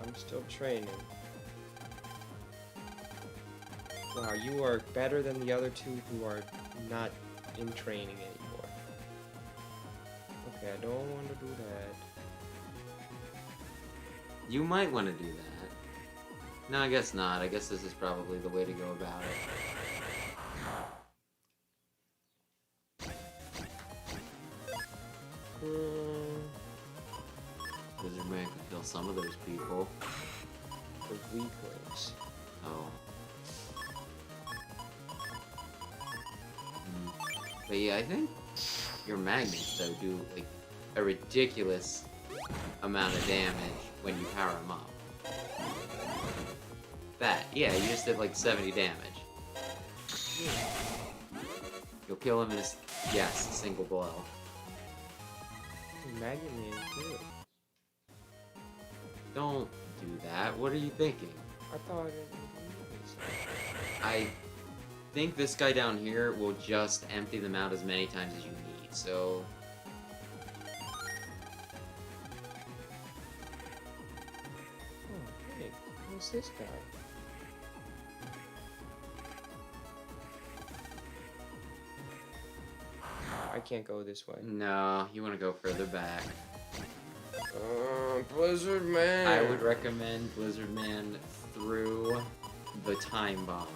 I'm still training. Wow, you are better than the other 2 who are not in training anymore. Okay, I don't want to do that. You might want to do that. No, I guess not. I guess this is probably the way to go about it. Blizzard Man could kill some of those people. The weaklings. Oh. But yeah, I think your magnets, though, do, like, a ridiculous amount of damage when you power them up. That, yeah, you just did, like, 70 damage. You'll kill him in a, yes, a single blow. Magnet Man too. Don't do that. What are you thinking? I thought it was I think this guy down here will just empty them out as many times as you need, so... Oh, hey, who's this guy? I can't go this way. No, you want to go further back. Blizzard Man! I would recommend Blizzard Man through the time bomb.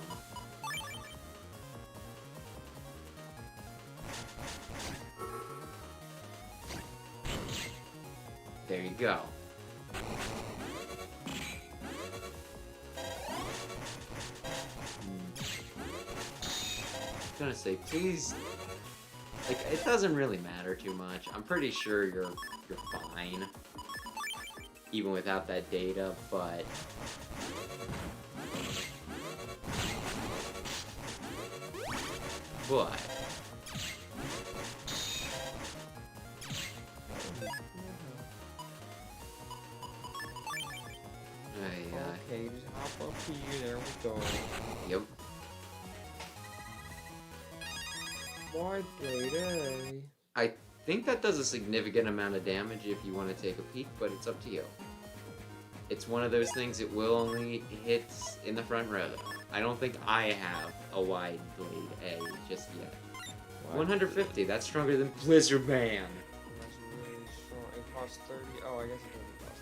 There you go. I was gonna say, please, like, it doesn't really matter too much. I'm pretty sure you're fine, even without that data, but Okay, just hop up here, there we go. Yep. Wide blade, eh? I think that does a significant amount of damage if you want to take a peek, but it's up to you. It's one of those things, it will only hit in the front row. I don't think I have a wide blade A just yet. 150, that's stronger than Blizzard Man. That's really strong. It costs 30. Oh, I guess it doesn't cost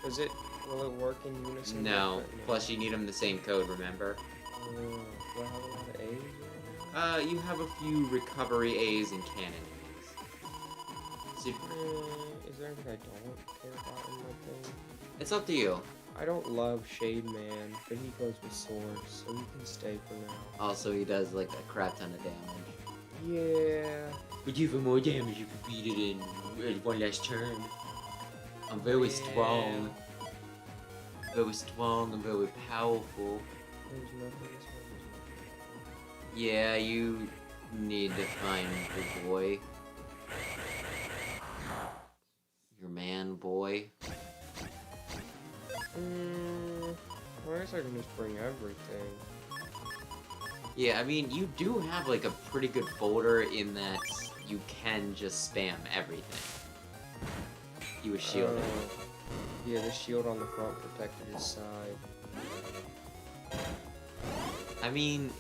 30. Does it? Will it work in unison? No, plus you need them the same code, remember? Do I have a lot of A's? You have a few recovery A's and cannon A's. So, Is there anything I don't care about in my thing? it's up to you. I don't love Shade Man, but he goes with swords, so he can stay for now. Also, he does like a crap ton of damage. Yeah. But even more damage if you beat it in one last turn. I'm very strong. Very strong and very powerful. There's nothing this one. Yeah, you need to find your boy. Your man boy. Well, I guess I can just bring everything. Yeah, I mean, you do have like a pretty good folder in that you can just spam everything. He was shielded. Yeah, the shield on the front protected his side. I mean,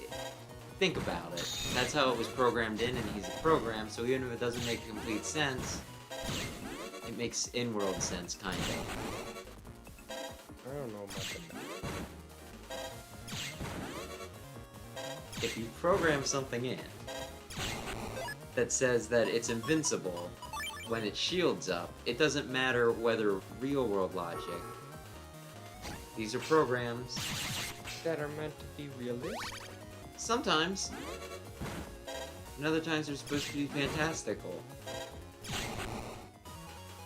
think about it. That's how it was programmed in, and he's a program, so even if it doesn't make complete sense, it makes in-world sense, kind of. I don't know about that. If you program something in that says that it's invincible when it shields up, it doesn't matter whether real-world logic. These are programs That are meant to be realistic. sometimes, and other times they're supposed to be fantastical.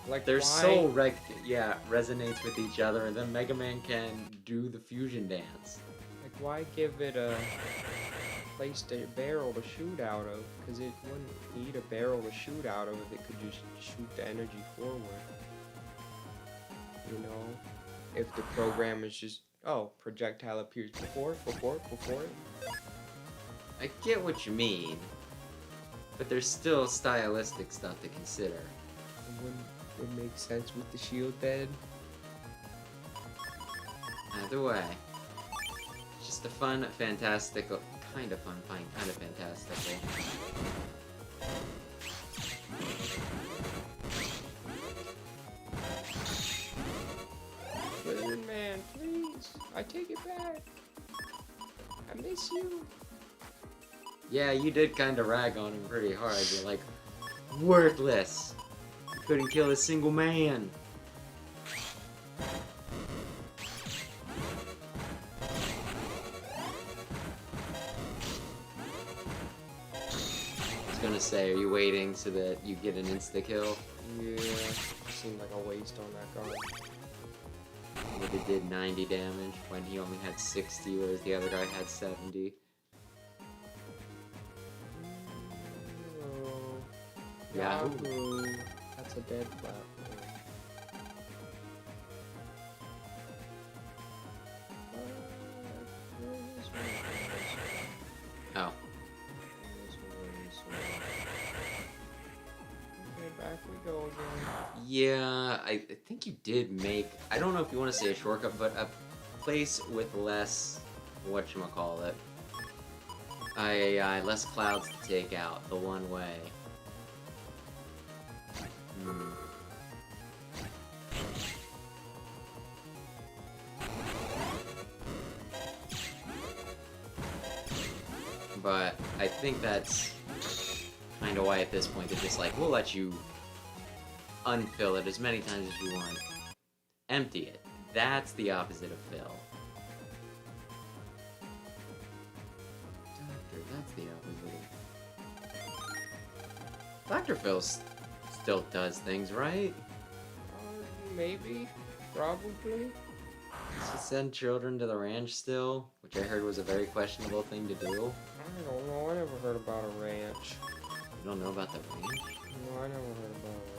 Like Their why? soul resonates with each other, and then Mega Man can do the fusion dance. Like why give it a place to barrel to shoot out of? Because it wouldn't need a barrel to shoot out of if it could just shoot the energy forward. You know, if the program is just projectile appears before it. I get what you mean, but there's still stylistic stuff to consider. It wouldn't make sense with the shield then. Either way, it's just a fun, fantastical, kind of fantastical. Lizard Man, please, I take it back. I miss you. Yeah, you did kind of rag on him pretty hard. You're like, worthless. You couldn't kill a single man. I was gonna say, are you waiting so that you get an insta-kill? Yeah, seemed like a waste on that guy. Would it did 90 damage when he only had 60, whereas the other guy had 70. Yahoo. Yahoo. That's a dead platform. Oh. Okay, back we go again. Yeah, I think you did make, I don't know if you want to say a shortcut, but a place with less, whatchamacallit, less clouds to take out, the one way. But I think that's kind of why at this point they're just like, we'll let you unfill it as many times as you want. Empty it. That's the opposite of fill. Doctor, that's the opposite. Dr. Phil still does things, right? Maybe. Probably. Does he send children to the ranch still? Which I heard was a very questionable thing to do. I don't know. I never heard about a ranch. You don't know about the ranch? No, I never heard about a ranch.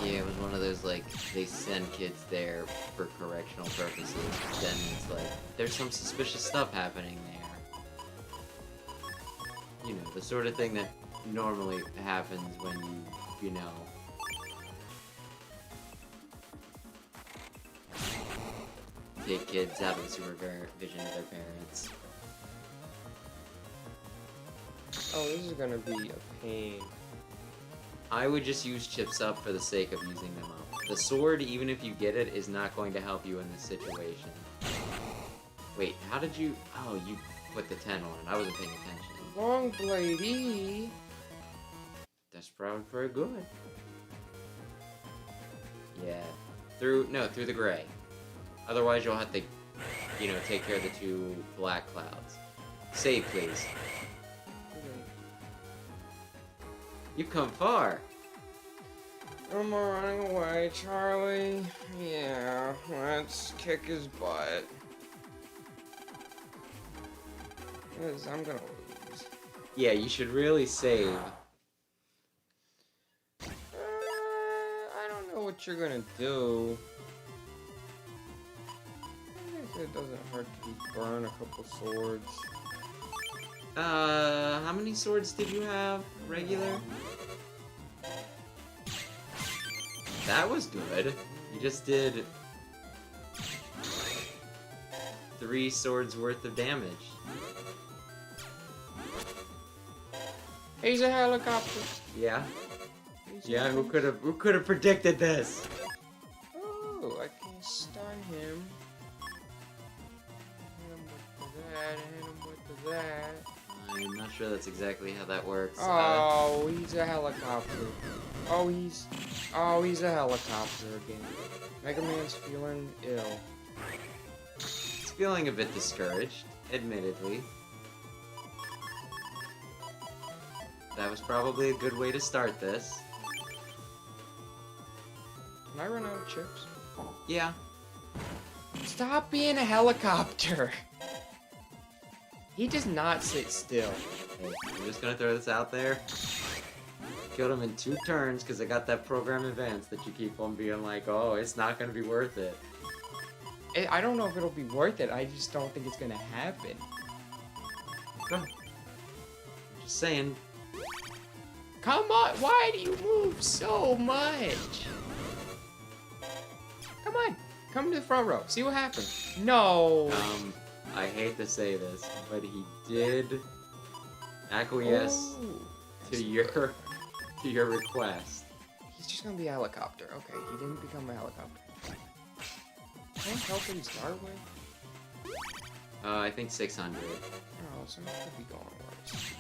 Yeah, it was one of those, like, they send kids there for correctional purposes. Then it's like, there's some suspicious stuff happening there. You know, the sort of thing that normally happens when you know, take kids out of the supervision of their parents. Oh, this is gonna be a pain. I would just use chips up for the sake of using them up. The sword, even if you get it, is not going to help you in this situation. Wait, how did you... Oh, you put the 10 on it. I wasn't paying attention. Long bladey. That's probably very good. Yeah. Through the gray. Otherwise, you'll have to, you know, take care of the two black clouds. Save, please. You've come far. I'm running away, Charlie. Yeah, let's kick his butt. Because I'm gonna lose. Yeah, you should really save. I don't know what you're gonna do. It doesn't hurt to burn a couple swords. How many swords did you have? Regular? That was good. You just did 3 swords worth of damage. He's a helicopter. Yeah. He's Yeah, a- who could have predicted this? Oh, I can stun him. Hit him with that, hit him with that. I'm not sure that's exactly how that works. Oh, he's a helicopter. Oh, he's a helicopter again. Mega Man's feeling ill. It's feeling a bit discouraged, admittedly. That was probably a good way to start this. Can I run out of chips? Yeah. Stop being a helicopter. He does not sit still. Hey, I'm just gonna throw this out there. Killed him in 2 turns because I got that program advance that you keep on being like, oh, it's not gonna be worth it. I don't know if it'll be worth it. I just don't think it's gonna happen. I'm just saying. Come on, why do you move so much? Come on, come to the front row. See what happens. No. I hate to say this, but he did acquiesce Oh, to your request. He's just gonna be a helicopter. Okay, he didn't become a helicopter. How much health did he start with? I think 600. Oh, so it could be going worse.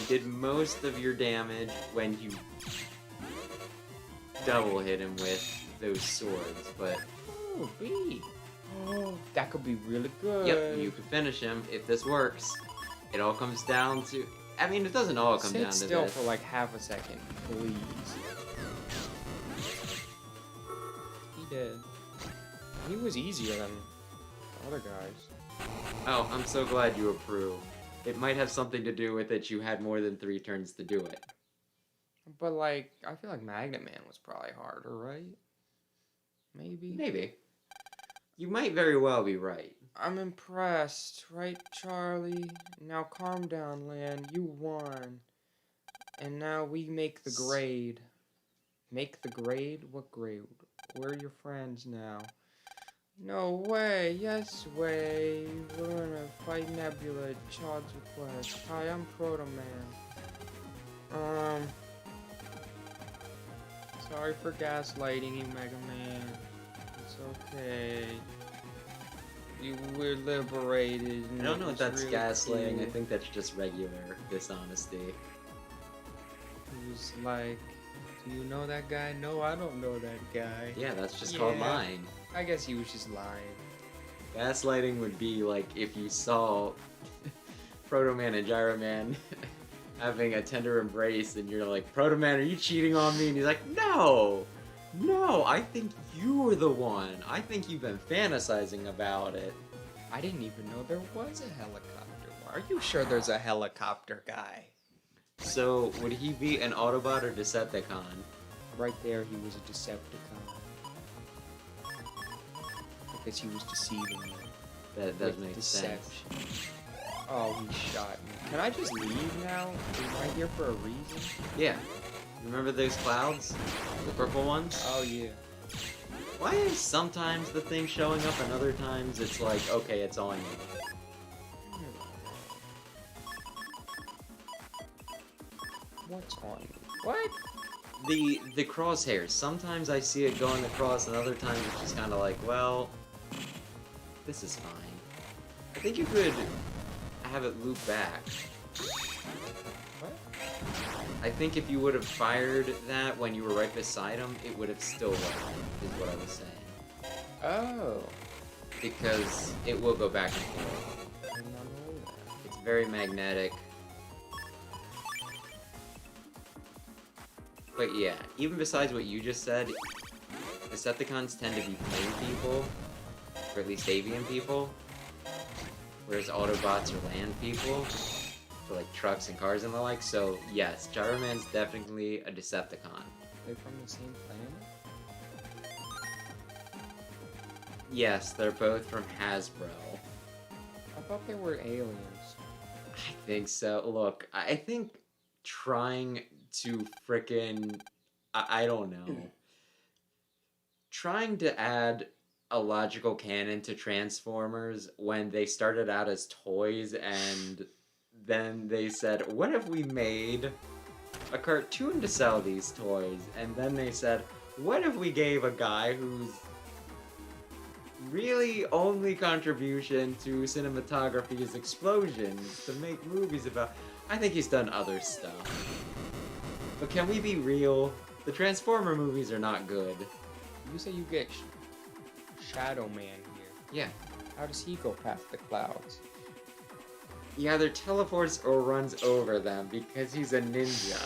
You did most of your damage when you double hit him with those swords, but Oh, B. Oh, that could be really good. yep, you could finish him if this works. It all comes down to... I mean, it doesn't all come down to Sit still this. for like half a second, please. He did. He was easier than the other guys. Oh, I'm so glad you approve. It might have something to do with it you had more than 3 turns to do it. But like, I feel like Magnet Man was probably harder, right? Maybe? Maybe. You might very well be right. I'm impressed, right, Charlie? Now calm down, Lan. You won. And now we make the grade. Make the grade? What grade? We're your friends now. No way. Yes way. We're gonna fight Nebula at Chad's request. Hi, I'm Proto Man. Sorry for gaslighting you, Mega Man. It's okay. We're liberated. I don't know if that's really gaslighting. cool. I think that's just regular dishonesty. He was like, do you know that guy? No, I don't know that guy. Yeah, that's just called Yeah. lying. I guess he was just lying. Gaslighting would be like if you saw Proto Man and Gyro Man having a tender embrace and you're like, Proto Man, are you cheating on me? And he's like, no! No, I think you were the one. I think you've been fantasizing about it. I didn't even know there was a helicopter. Are you sure there's a helicopter guy? So, would he be an Autobot or Decepticon? Right there, he was a Decepticon. Because he was deceiving me. That does With make deception. sense. Oh, he shot me. Can I just leave now? Am I here for a reason? Yeah. Remember those clouds? The purple ones? Oh, yeah. Why is sometimes the thing showing up and other times it's like, okay, it's on you? What's on me? What? The crosshairs. Sometimes I see it going across and other times it's just kind of like, well, this is fine. I think you could have it loop back. What? I think if you would have fired that when you were right beside him, it would have still worked, is what I was saying. Oh. Because it will go back and forth. I did not know that. It's very magnetic. But yeah, even besides what you just said, Decepticons tend to be plane people, or at least avian people, whereas Autobots are land people, for like trucks and cars and the like. So yes, Gyro Man's definitely a Decepticon. They from the same planet? Yes, they're both from Hasbro. I thought they were aliens. I think so. Look, I think trying to frickin' I don't know. Trying to add a logical canon to Transformers when they started out as toys and then they said, what if we made a cartoon to sell these toys? And then they said, what if we gave a guy whose really only contribution to cinematography is explosions to make movies about? I think he's done other stuff. But can we be real? The Transformer movies are not good. You say you get Shadow Man here. Yeah. How does he go past the clouds? He either teleports or runs over them because he's a ninja.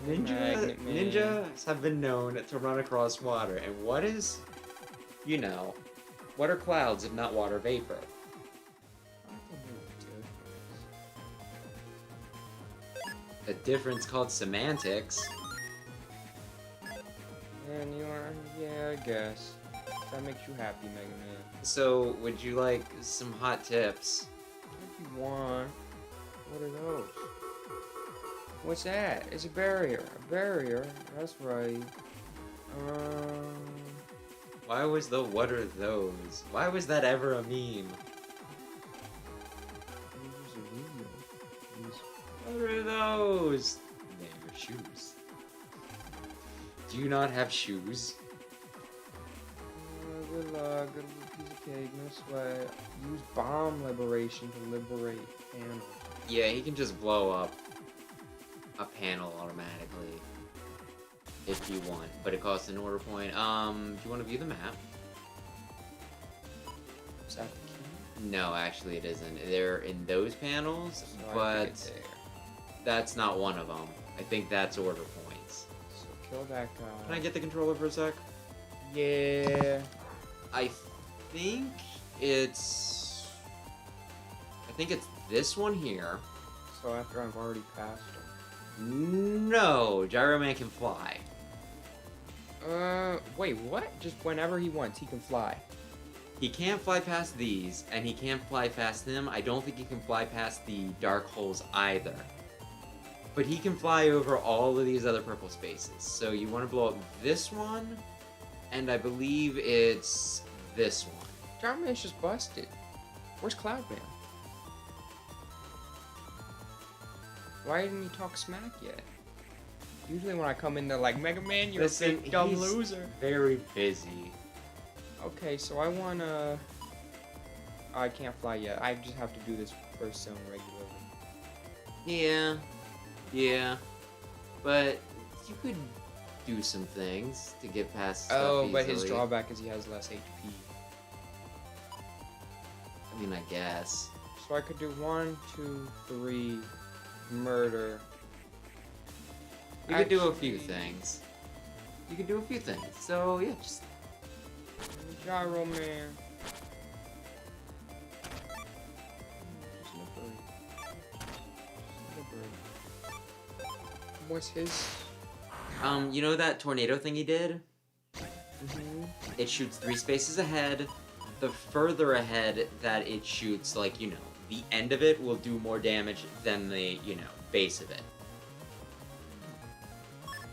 Magnet Man. Ninjas have been known to run across water, and what is, you know, what are clouds if not water vapor? I think it A difference called semantics. And you are, yeah, I guess. That makes you happy, Mega Man. So, would you like some hot tips? If you want. What are those? What's that? It's a barrier. A barrier. That's right. Why was the what are those? Why was that ever a meme? What are those? They're your shoes. Do you not have shoes? Good luck. Good piece of cake. No sweat. Use bomb liberation to liberate panels. Yeah, he can just blow up a panel automatically if you want, but it costs an order point. Do you want to view the map? Is that the key? No, actually it isn't. They're in those panels, So I but think it's there. that's not one of them. I think that's order points. So kill that guy. Can I get the controller for a sec? Yeah. I think it's this one here. So after I've already passed him. No, Gyro Man can fly. Wait, what? Just whenever he wants, he can fly. He can't fly past these, and he can't fly past them. I don't think he can fly past the dark holes either. But he can fly over all of these other purple spaces. So you want to blow up this one, and I believe it's this one. Gyro Man's just busted. Where's Cloud Man? Why didn't he talk smack yet? Usually when I come in, they're like, Mega Man, you're Listen, a big dumb he's loser. very busy. Okay, so I wanna... I can't fly yet. I just have to do this first zone regularly. Yeah. But you could do some things to get past stuff Oh, but his easily. drawback is he has less HP. I mean, I guess. So I could do 1, 2, 3, murder. You could do a few Actually- things. You could do a few things. So, yeah, just... Gyro Man. Slippery. What's his? You know that tornado thing he did? Mm-hmm. It shoots 3 spaces ahead. The further ahead that it shoots, like, you know, the end of it will do more damage than the, you know, base of it.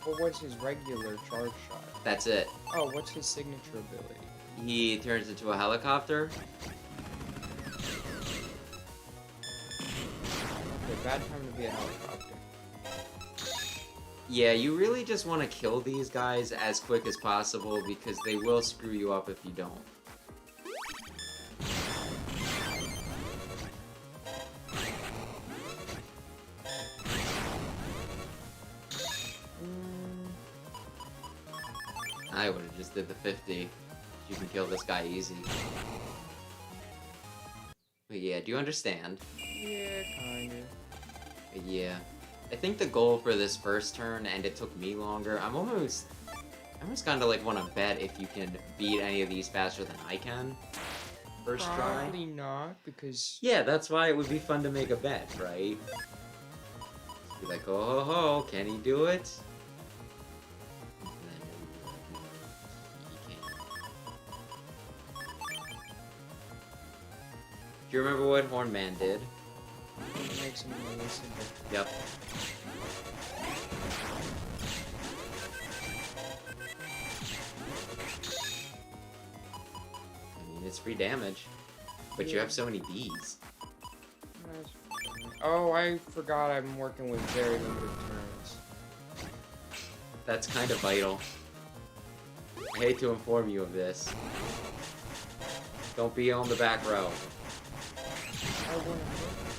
But what's his regular charge shot? That's it. Oh, what's his signature ability? He turns into a helicopter. Okay, bad time to be a helicopter. Yeah, you really just want to kill these guys as quick as possible because they will screw you up if you don't. I would have just did the 50. You can kill this guy easy. But yeah, do you understand? Yeah, kinda. But yeah. I think the goal for this first turn, and it took me longer, I almost kind of like want to bet if you can beat any of these faster than I can. First try. Probably not, because... Yeah, that's why it would be fun to make a bet, right? Be like, oh ho ho, can he do it? Do you remember what Horn Man did? It makes him listen. Yep. I mean, it's free damage. But you have so many bees. Oh, I forgot I'm working with very limited turns. That's kind of vital. I hate to inform you of this. Don't be on the back row.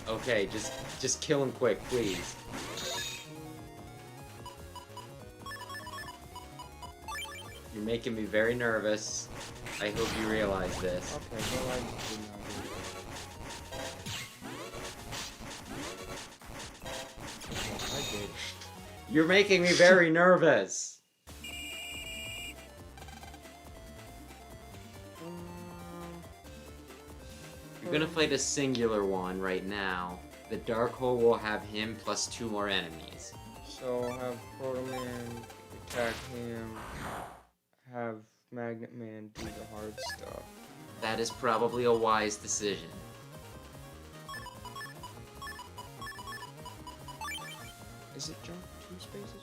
Okay, just kill him quick, please. You're making me very nervous. I hope you realize this. Okay, well, I just did not do that. I did. You're making me very nervous. You're gonna fight a singular one right now. The Dark Hole will have him plus 2 more enemies. So I'll have Proto Man attack him, have Magnet Man do the hard stuff. That is probably a wise decision. Is it jump 2 spaces?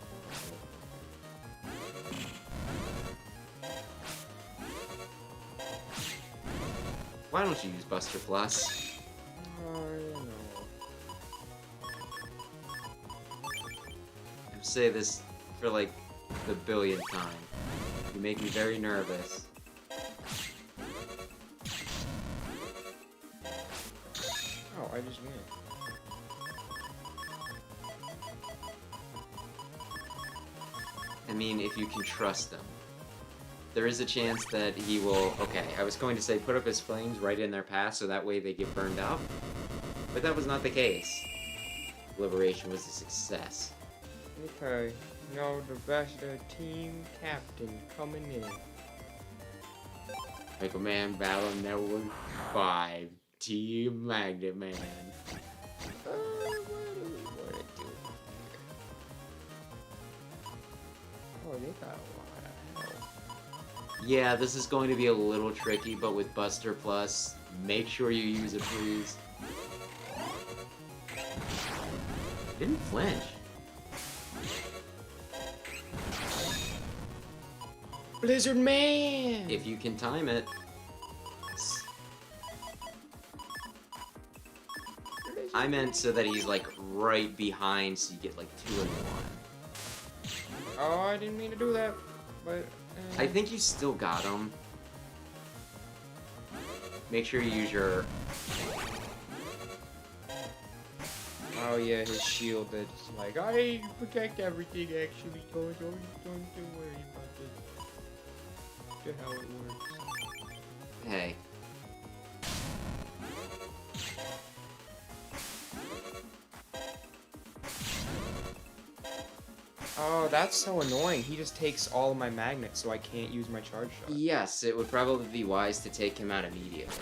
Why don't you use Buster Plus? I don't know. I say this for like the billionth time. You make me very nervous. Oh, I just win. I mean, if you can trust him. There is a chance that he will... Okay, I was going to say put up his flames right in their path so that way they get burned up. But that was not the case. Liberation was a success. Okay, no, the best team captain coming in. Mega Man Battle Network 5. Team Magnet Man. What do we want to do here? Oh, they got a lot of help. Yeah, this is going to be a little tricky, but with Buster Plus, make sure you use it, please. Didn't flinch. Blizzard Man! If you can time it. I meant so that he's like right behind, so you get like 2 in 1. Oh, I didn't mean to do that, but... I think you still got him. Make sure you use your... Oh yeah, his shield that's like, I protect everything actually, don't worry about it. To how it works. Hey. Oh, that's so annoying. He just takes all of my magnets, so I can't use my charge shot. Yes, it would probably be wise to take him out immediately.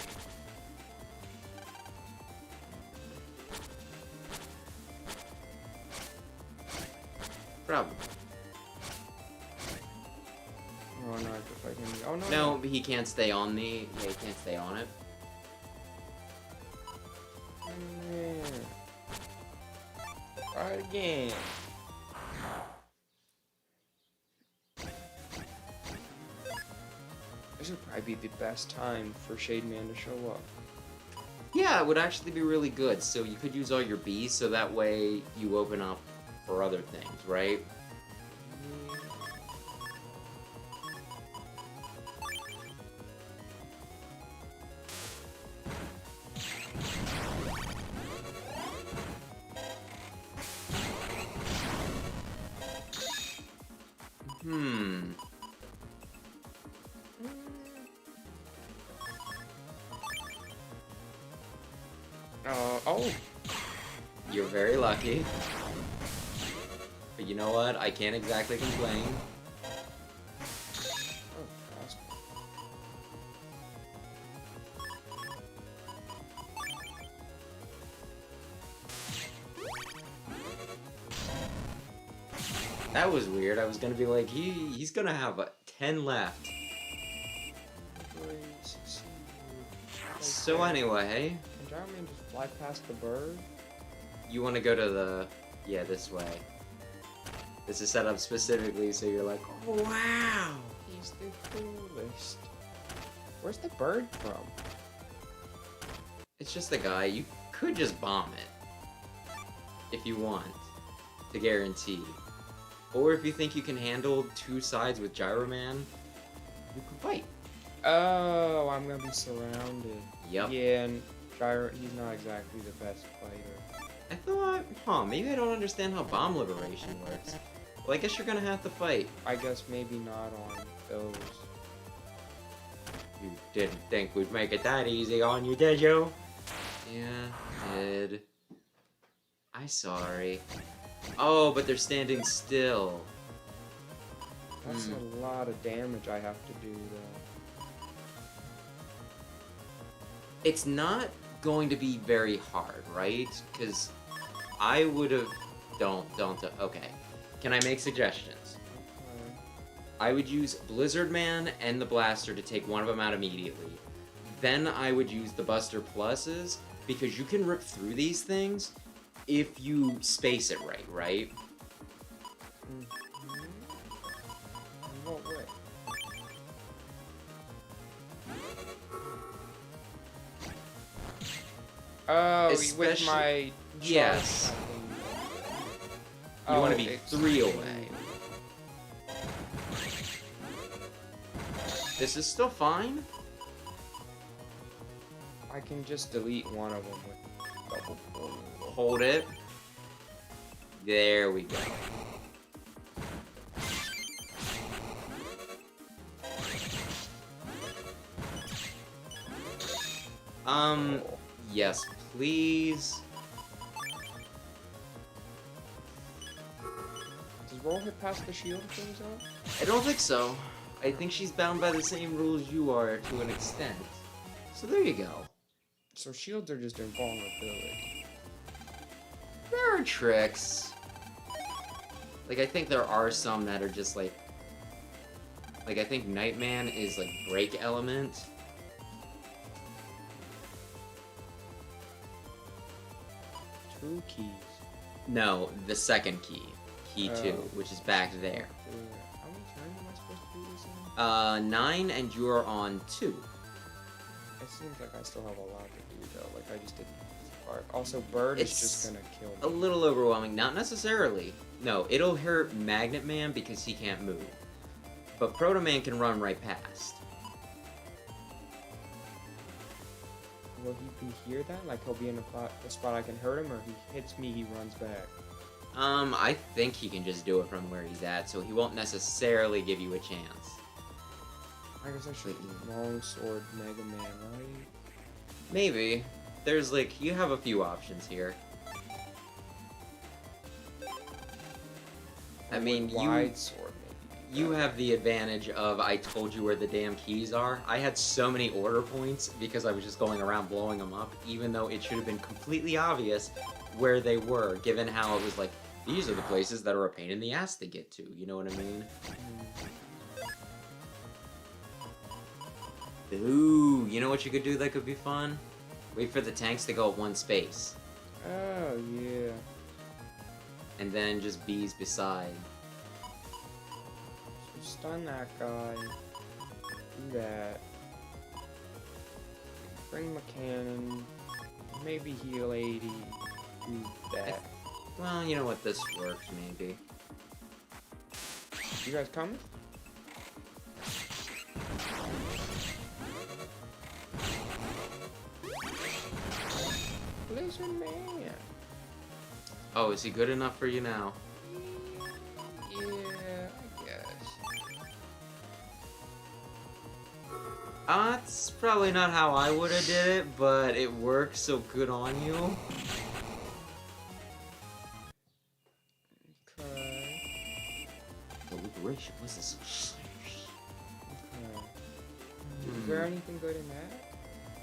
Probably. Oh no, I have to fight him. Oh no. No, he can't stay on me. Yeah, he can't stay on it. Man. Try it again. This would probably be the best time for Shade Man to show up. Yeah, it would actually be really good. So you could use all your Bs, so that way you open up for other things, right? Oh. You're very lucky. But you know what? I can't exactly complain. That was weird. I was gonna be like, he's gonna have 10 left. So anyway, Can Gyro Man just fly past the bird? You want to go to the... Yeah, this way. This is set up specifically so you're like, oh, wow! He's the coolest. Where's the bird from? It's just a guy. You could just bomb it. If you want. To guarantee. Or if you think you can handle two sides with Gyro Man, you can fight. Oh, I'm gonna be surrounded. Yep. Yeah, and Gyro, he's not exactly the best fighter. I thought, maybe I don't understand how bomb liberation works. Well, I guess you're gonna have to fight. I guess maybe not on those. You didn't think we'd make it that easy on you, did you? Yeah, did. I'm sorry. Oh, but they're standing still. That's a lot of damage I have to do, though. It's not going to be very hard, right? Because I would have... Don't. Okay. Can I make suggestions? Okay. I would use Blizzard Man and the Blaster to take one of them out immediately. Then I would use the Buster Pluses, because you can rip through these things if you space it right? Mm-hmm. In what way? Oh, with my... Yes. You want to be 3 away. This is still fine. I can just delete one of them with double pull. Hold it. There we go. Yes, please. Does roll hit past the shield things out? I don't think so. I think she's bound by the same rules you are to an extent. So there you go. So shields are just invulnerability. There are tricks. Like, I think there are some that are just like... Like, I think Nightman is like break element. Two keys. No, the second key. Key 2, which is back there. How many turns am I supposed to do this in? 9, and you're on 2. It seems like I still have a lot to do, though. Like, I just didn't spark. Also, Bird is just gonna kill me. A little overwhelming. Not necessarily. No, it'll hurt Magnet Man because he can't move. But Proto Man can run right past. Will he be here then? Like, he'll be in a spot I can hurt him, or he hits me, he runs back? I think he can just do it from where he's at, so he won't necessarily give you a chance. I guess I should Longsword Mega Man, right? Maybe. There's like, you have a few options here. I mean, Wide sword, maybe. You have the advantage of I told you where the damn keys are. I had so many order points because I was just going around blowing them up, even though it should have been completely obvious where they were, given how it was like, these are the places that are a pain in the ass to get to, you know what I mean? Ooh, you know what you could do that could be fun? Wait for the tanks to go at one space. Oh, yeah. And then just bees beside. So stun that guy. Do that. Bring my cannon. Maybe heal 80. Do that. Well, you know what, this works, maybe. You guys coming? Blizzard Man. Oh, is he good enough for you now? Yeah, I guess. That's probably not how I would have did it, but it works, so good on you. Okay. The liberation was this. Okay. Is there anything good in that?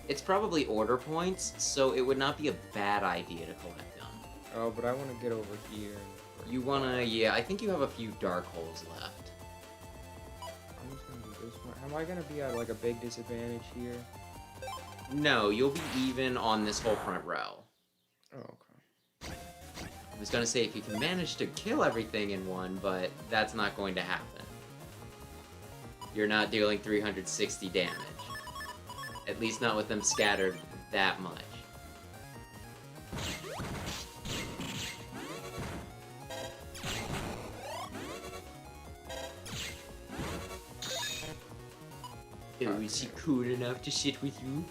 It's probably order points, so it would not be a bad idea to collect them. Oh, but I want to get over here. You wanna, yeah, I think you have a few dark holes left. I'm just gonna do this one. Am I gonna be at like a big disadvantage here? No, you'll be even on this whole front row. Oh, okay. I was gonna say if you can manage to kill everything in one, but that's not going to happen. You're not dealing 360 damage. At least not with them scattered that much. Oh, is he cool enough to sit with you?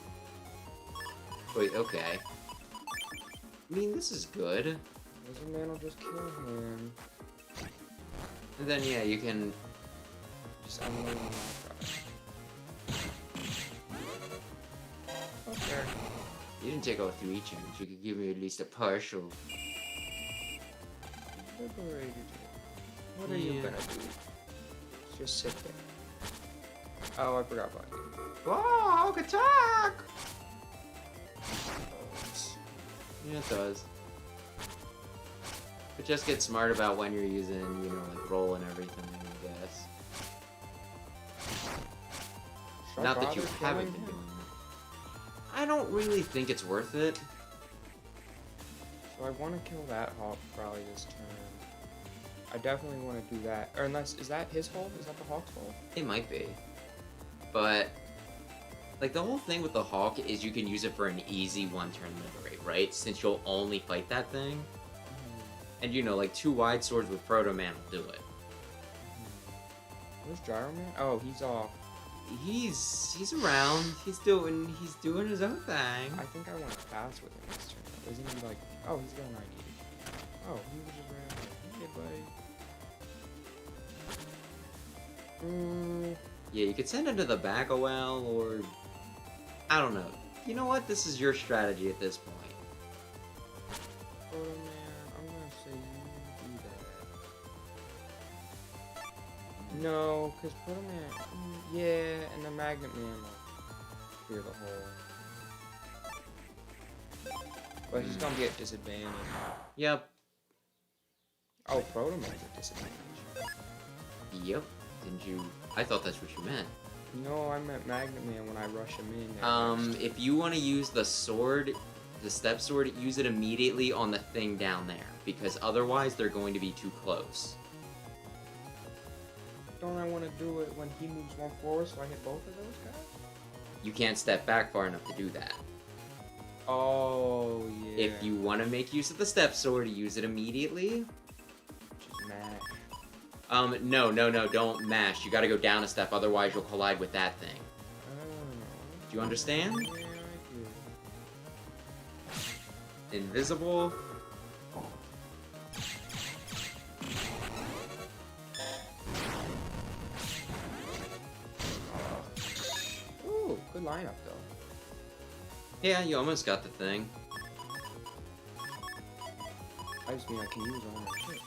Wait, okay. I mean, this is good. Lizard Man will just kill him. And then, yeah, you can... Just unload him. Okay. You didn't take all 3 turns. You could give me at least a partial. Liberated him. What are you gonna do? Just sit there. Oh, I forgot about you. Oh, attack! Yeah, it does. But just get smart about when you're using, you know, like roll and everything, I guess. Not that you haven't been doing it. I don't really think it's worth it. So I want to kill that hawk probably this turn. I definitely want to do that. Or unless, is that his hole? Is that the hawk's hole? It might be. But, like, the whole thing with the hawk is you can use it for an easy one-turn liberate, right? Since you'll only fight that thing. And, you know, like, 2 wide swords with Proto Man will do it. Where's Gyro Man? Oh, he's off. He's around. He's doing his own thing. I think I want to pass with him this turn. Isn't he like... Oh, he's got 90 HP. Oh, he was just right there. Hey, buddy. Yeah, you could send him to the back a while, or... I don't know. You know what? This is your strategy at this point. Proto Man, I'm gonna say you do that. No, because Proto Man... yeah, and the Magnet Man will clear the hole. But he's gonna get disadvantage. Yep. Oh, Proto Man's at disadvantage. Yep. Didn't you... I thought that's what you meant. No, I meant Magnet Man when I rush him in. If you want to use the sword, the step sword, use it immediately on the thing down there. Because otherwise, they're going to be too close. Don't I want to do it when he moves one forward so I hit both of those guys? You can't step back far enough to do that. Oh, yeah. If you want to make use of the step sword, use it immediately. Just mash. No, don't mash. You gotta go down a step, otherwise you'll collide with that thing. Oh. Do you understand? Yeah, I do. Invisible. Ooh, good lineup, though. Yeah, you almost got the thing. I just mean I can use all my shit.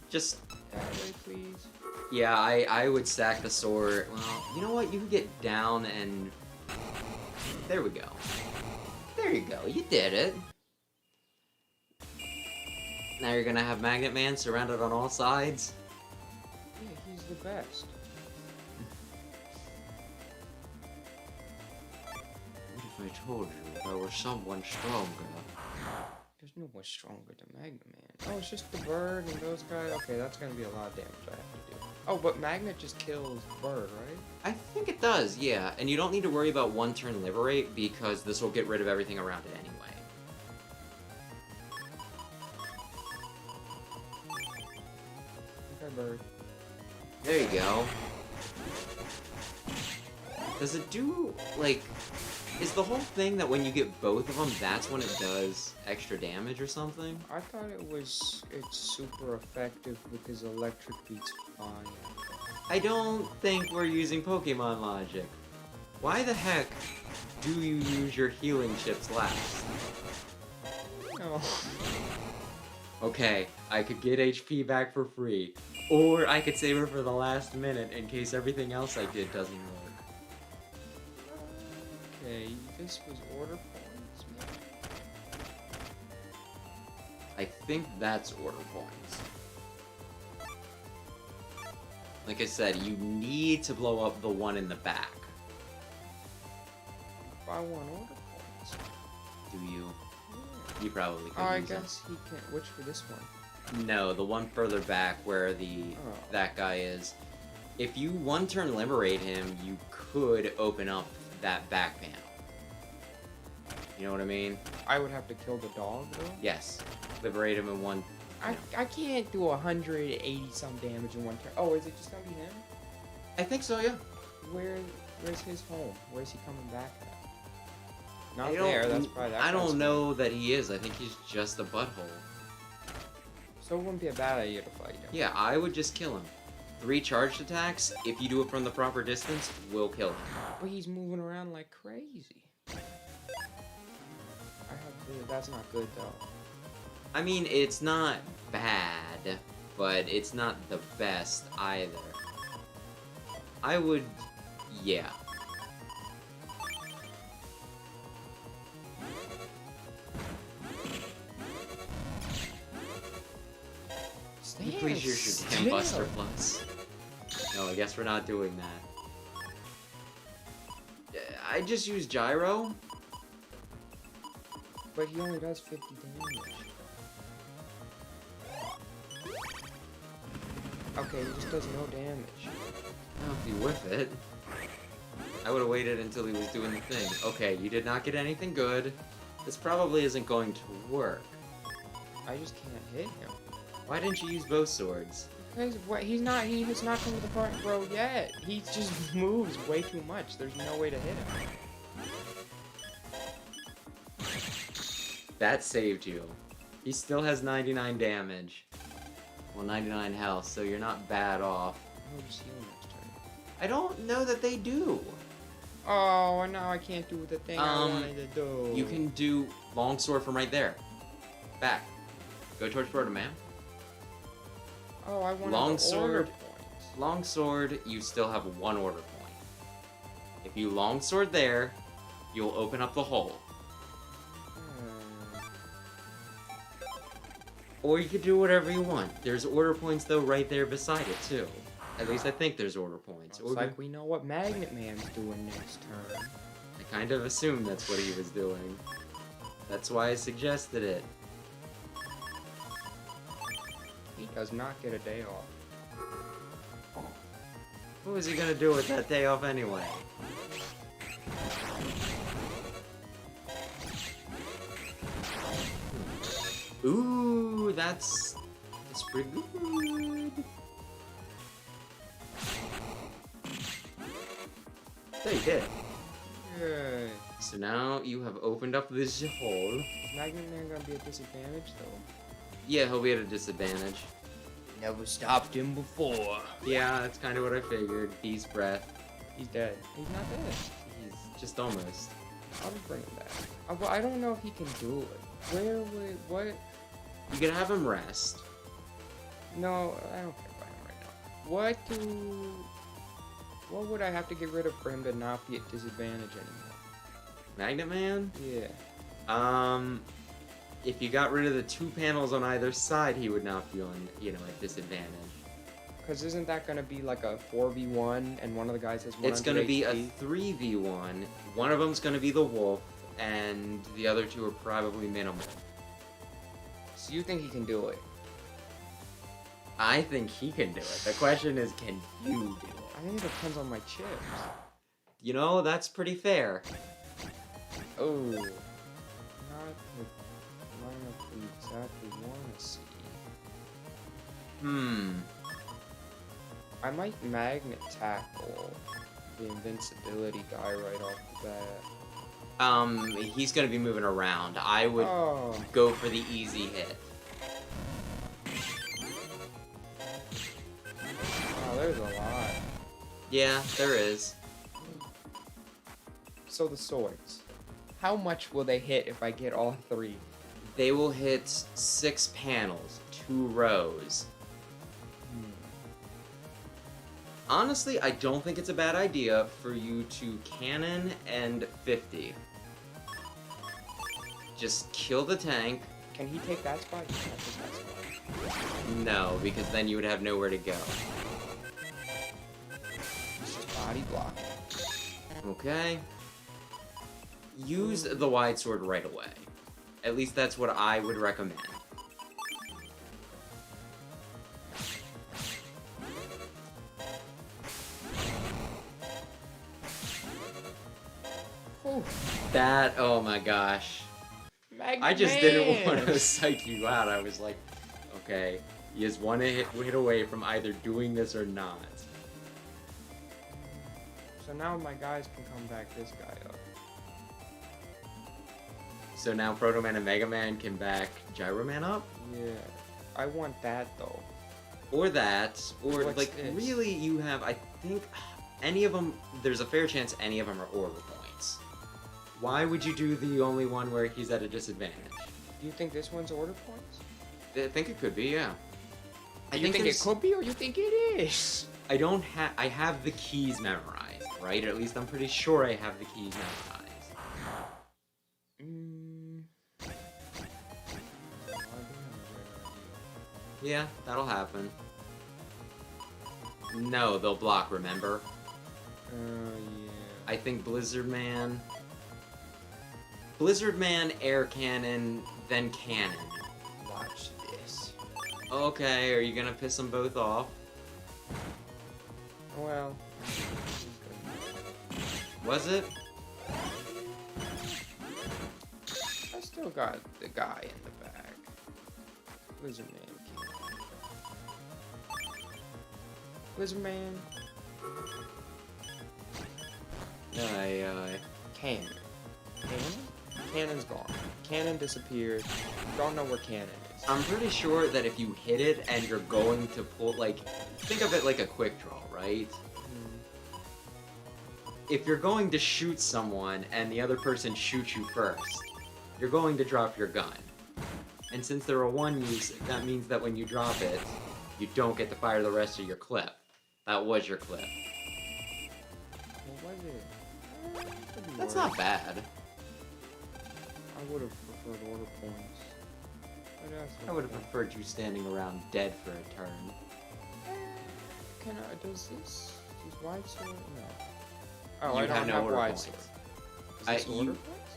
Just... that way, please. Yeah, I would stack the sword. Well, you know what? You can get down and... There we go. There you go. You did it. Now you're gonna have Magnet Man surrounded on all sides. Yeah, he's the best. What if I told you there was someone stronger? There's no one stronger than Magnet Man. Oh, it's just the bird and those guys. Okay, that's gonna be a lot of damage I have to do. Oh, but Magnet just kills bird, right? I think it does, yeah. And you don't need to worry about one turn liberate because this will get rid of everything around it anyway. Okay, bird. There you go. Does it do, like... Is the whole thing that when you get both of them, that's when it does extra damage or something? I thought it's super effective because electric beats fire. I don't think we're using Pokemon logic. Why the heck do you use your healing chips last? No. Okay, I could get HP back for free. Or I could save it for the last minute in case everything else I did doesn't work. Okay, this was order points, man. I think that's order points. Like I said, you need to blow up the one in the back. I want order points. Do you? Yeah. You probably could Oh, I use them. guess he can't. Which for this one? No, the one further back where that guy is. If you one turn liberate him, you could open up that back panel. You know what I mean? I would have to kill the dog though. Yes. Liberate him in one. I can't do 180 some damage in one turn. Oh, is it just gonna be him? I think so, yeah. Where's his home? Where's he coming back at? Not I don't- there. That's probably that. I guy's don't home. know that he is. I think he's just a butthole. So it wouldn't be a bad idea to fight him. Yeah, I would just kill him. 3 charged attacks, if you do it from the proper distance, will kill him. But he's moving around like crazy. That's not good though. I mean, it's not bad, but it's not the best either. I would... yeah. Stand Please use your still. Buster Plus. No, I guess we're not doing that. I just use Gyro. But he only does 50 damage. Okay, he just does no damage. I'll be with it. I would have waited until he was doing the thing. Okay, you did not get anything good. This probably isn't going to work. I just can't hit him. Why didn't you use both swords? Because what he has not come to the front row yet. He just moves way too much. There's no way to hit him. That saved you. He still has 99 damage. Well, 99 health, so you're not bad off. He'll just heal next turn. I don't know that they do. Oh, and now I can't do the thing I wanted to do. You can do longsword from right there. Back. Go towards Furthur, man. Oh, I want Longsword. order points. Longsword, you still have 1 order point. If you longsword there, you'll open up the hole. Or you could do whatever you want. There's order points, though, right there beside it, too. At least I think there's order points. It's like we know what Magnet Man's doing next turn. I kind of assumed that's what he was doing. That's why I suggested it. He does not get a day off. What was he gonna do with that day off anyway? Ooh, that's pretty good. There you did. Yay. So now you have opened up this hole. Is Magnet Man gonna be at disadvantage though? Yeah, he'll be at a disadvantage. Never stopped him before. Yeah, that's kind of what I figured. Beast breath. He's dead. He's not dead. He's just almost. I'll just bring him back. But I don't know if he can do it. What? You could have him rest. No, I don't care about him right now. What would I have to get rid of for him to not be at disadvantage anymore? Magnet Man? Yeah. If you got rid of the 2 panels on either side, he would not be on, at disadvantage. Because isn't that going to be like a 4v1 and one of the guys has 100 It's going to be a HP? 3v1. One of them's going to be the wolf, and the other 2 are probably minimal. So you think he can do it? I think he can do it. The question is, can you do it? I think it depends on my chips. That's pretty fair. Oh. Not the lineup we exactly want to see. I might magnet tackle the invincibility guy right off the bat. He's going to be moving around. I would Oh. go for the easy hit. Oh, there's a lot. Yeah, there is. So the swords. How much will they hit if I get all 3? They will hit 6 panels, 2 rows. Honestly, I don't think it's a bad idea for you to cannon and 50. Just kill the tank. Can he take that spot? He can't take that spot. No, because then you would have nowhere to go. It's just body blocking. Okay. use the wide sword right away. At least that's what I would recommend. Ooh. That, oh my gosh. Mega I just Man. didn't want to psych you out. I was like, okay, he is one hit away from either doing this or not. So now my guys can come back this guy up. So now Proto Man and Mega Man can back Gyro Man up? Yeah. I want that though. Or that, or What's like this? really you have, I think, any of them, there's a fair chance any of them are order points. Why would you do the only one where he's at a disadvantage? Do you think this one's order points? I think it could be, yeah. Do you think it there's- could be or you think it is? I don't have, I have the keys memorized, right? Or at least I'm pretty sure I have the keys memorized. Yeah, that'll happen. No, they'll block, remember? Yeah. I think Blizzard Man, Air Cannon, then Cannon. Watch this. Okay, are you gonna piss them both off? Well. Was it? I still got the guy in the back. Lizard Man. Lizard Man. Aye. Cannon. Cannon's gone. Cannon disappeared. Don't know where Cannon is. I'm pretty sure that if you hit it and you're going to pull, like, think of it like a quick draw, right? If you're going to shoot someone and the other person shoots you first, you're going to drop your gun. And since they're a one use, that means that when you drop it, you don't get to fire the rest of your clip. That was your clip. What was it? Could be That's worse. not bad. I would have preferred order points. But that's I would have okay. preferred you standing around dead for a turn. Can I? Does this wide sword? No. Oh, You I don't have no have order wide points. sword. Is this order points?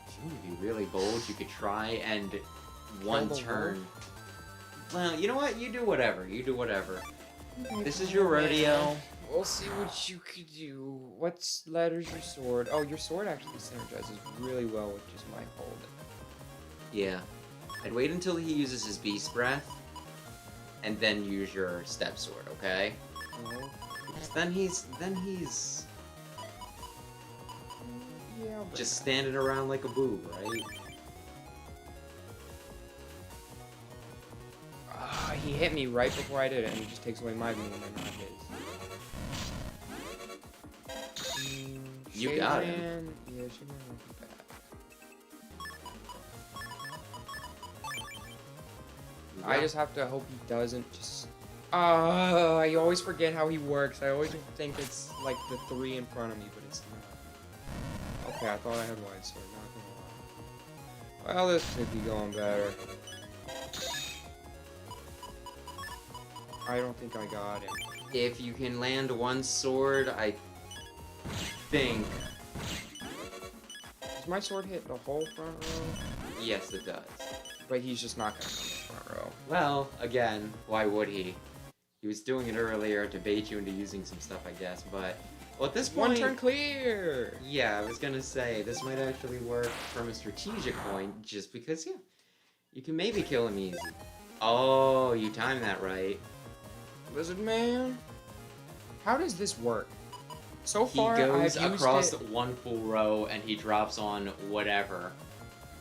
If you want to be really bold, you could try and one Kill the turn. Well, you know what? You do whatever. You do whatever. This is Oh, your man. rodeo. We'll see what you could do. What's letters your sword? Oh, your sword actually synergizes really well with just my holding. Yeah. I'd wait until he uses his beast breath, and then use your step sword, okay? Oh. Because then he's Yeah, I'll bring just that. standing around like a boob, right? Ah, he hit me right before I did it, and he just takes away my movement, not his. You Shade got Man. him. Yeah, Shade Man won't be bad. I just have to hope he doesn't just. I always forget how he works. I always think it's like the 3 in front of me, but it's not. Okay, I thought I had wide sword. Not gonna lie. Well, this could be going better. I don't think I got him. If you can land one sword, I think. Does my sword hit the whole front row? Yes, it does. But he's just not gonna come in the front row. Well, again, why would he? He was doing it earlier to bait you into using some stuff, I guess, but... Well, at this point... One turn clear! Yeah, I was gonna say, this might actually work from a strategic point, just because, yeah, you can maybe kill him easy. Oh, you timed that right. Lizard Man? How does this work? So He far, goes I've used across it... one full row, and he drops on whatever.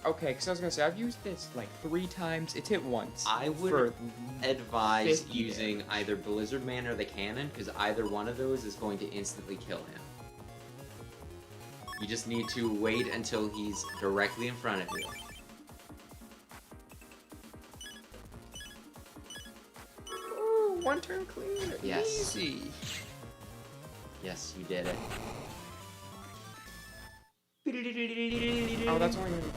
Okay, because I was gonna say, I've used this like 3 times. It's hit once. I would for advise 50 using damage. either Blizzard Man or the Cannon, because either one of those is going to instantly kill him. You just need to wait until he's directly in front of you. Ooh, 1 turn clear. Yes. Easy. Yes, you did it. Oh, that's only gonna be 2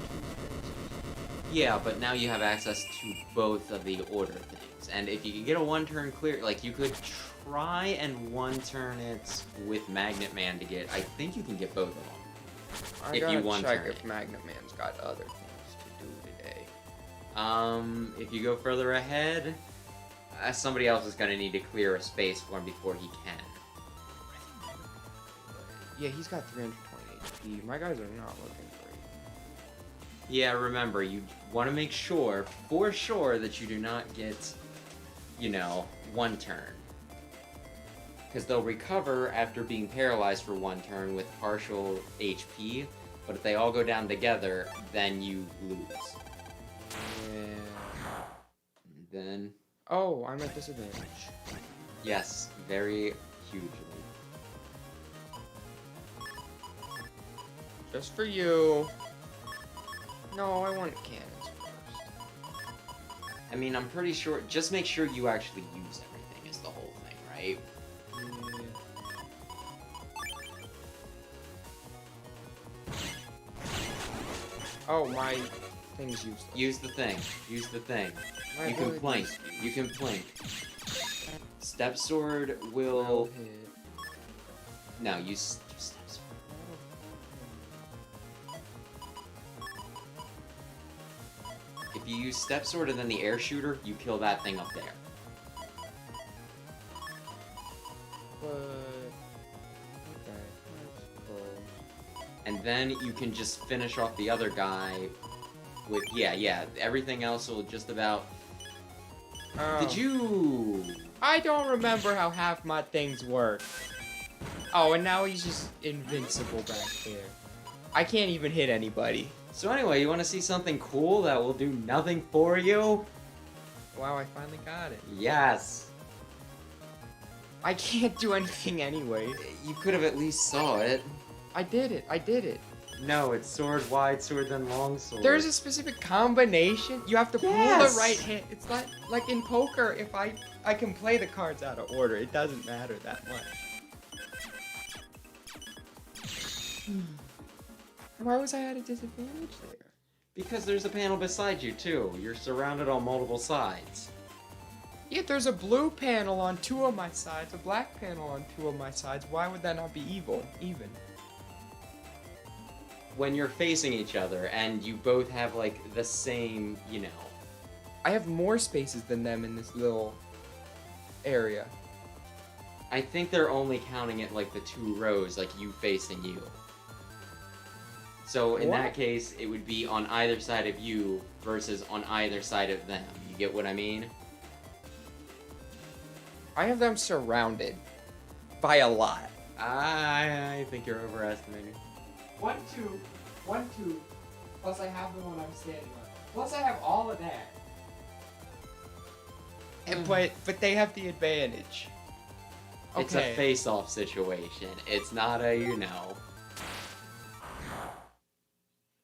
Yeah, but now you have access to both of the order things. And if you can get a one-turn clear, like, you could try and one-turn it with Magnet Man to get... I think you can get both of them. I If gotta you one-turn check it. if Magnet Man's got other things to do today. If you go further ahead, somebody else is going to need to clear a space for him before he can. Yeah, he's got 320 HP. My guys are not looking great. Yeah, remember, you want to make sure, for sure, that you do not get, you know, one turn. Because they'll recover after being paralyzed for one turn with partial HP, but if they all go down together, then you lose. Yeah. Then, Oh, I'm at disadvantage. yes, very hugely. Just for you. No, I want cannons first. I mean, I'm pretty sure, just make sure you actually use everything is the whole thing, right? Oh, my thing's useless. Use the thing. Use the thing. My You can ability plank. is You can plank. Step sword no will... hit. No, use step sword. If you use step sword and then the air shooter, you kill that thing up there. But... Okay, let's go. And then you can just finish off the other guy with... Yeah, everything else will just about... Oh. Did you... I don't remember how half my things work. Oh, and now he's just invincible back there. I can't even hit anybody. So anyway, you want to see something cool that will do nothing for you? Wow, I finally got it. Yes. I can't do anything anyway. You could have at least saw it. I did it. I did it. No, it's sword, wide sword, then long sword. There's a specific combination. You have to pull Yes! the right hand. It's like in poker. If I can play the cards out of order, it doesn't matter that much. Why was I at a disadvantage there? Because there's a panel beside you, too. You're surrounded on multiple sides. Yeah, there's a blue panel on 2 of my sides, a black panel on 2 of my sides. Why would that not be even? When you're facing each other and you both have, like, the same, you know... I have more spaces than them in this little area. I think they're only counting it, like, the 2 rows, like, you facing you. So, in What? that case, it would be on either side of you versus on either side of them. You get what I mean? I have them surrounded by a lot. I think you're overestimating. 1, 2, 1, 2. Plus I have the one I'm standing on. Plus I have all of that. And, but they have the advantage. It's a face-off situation. It's not a, you know...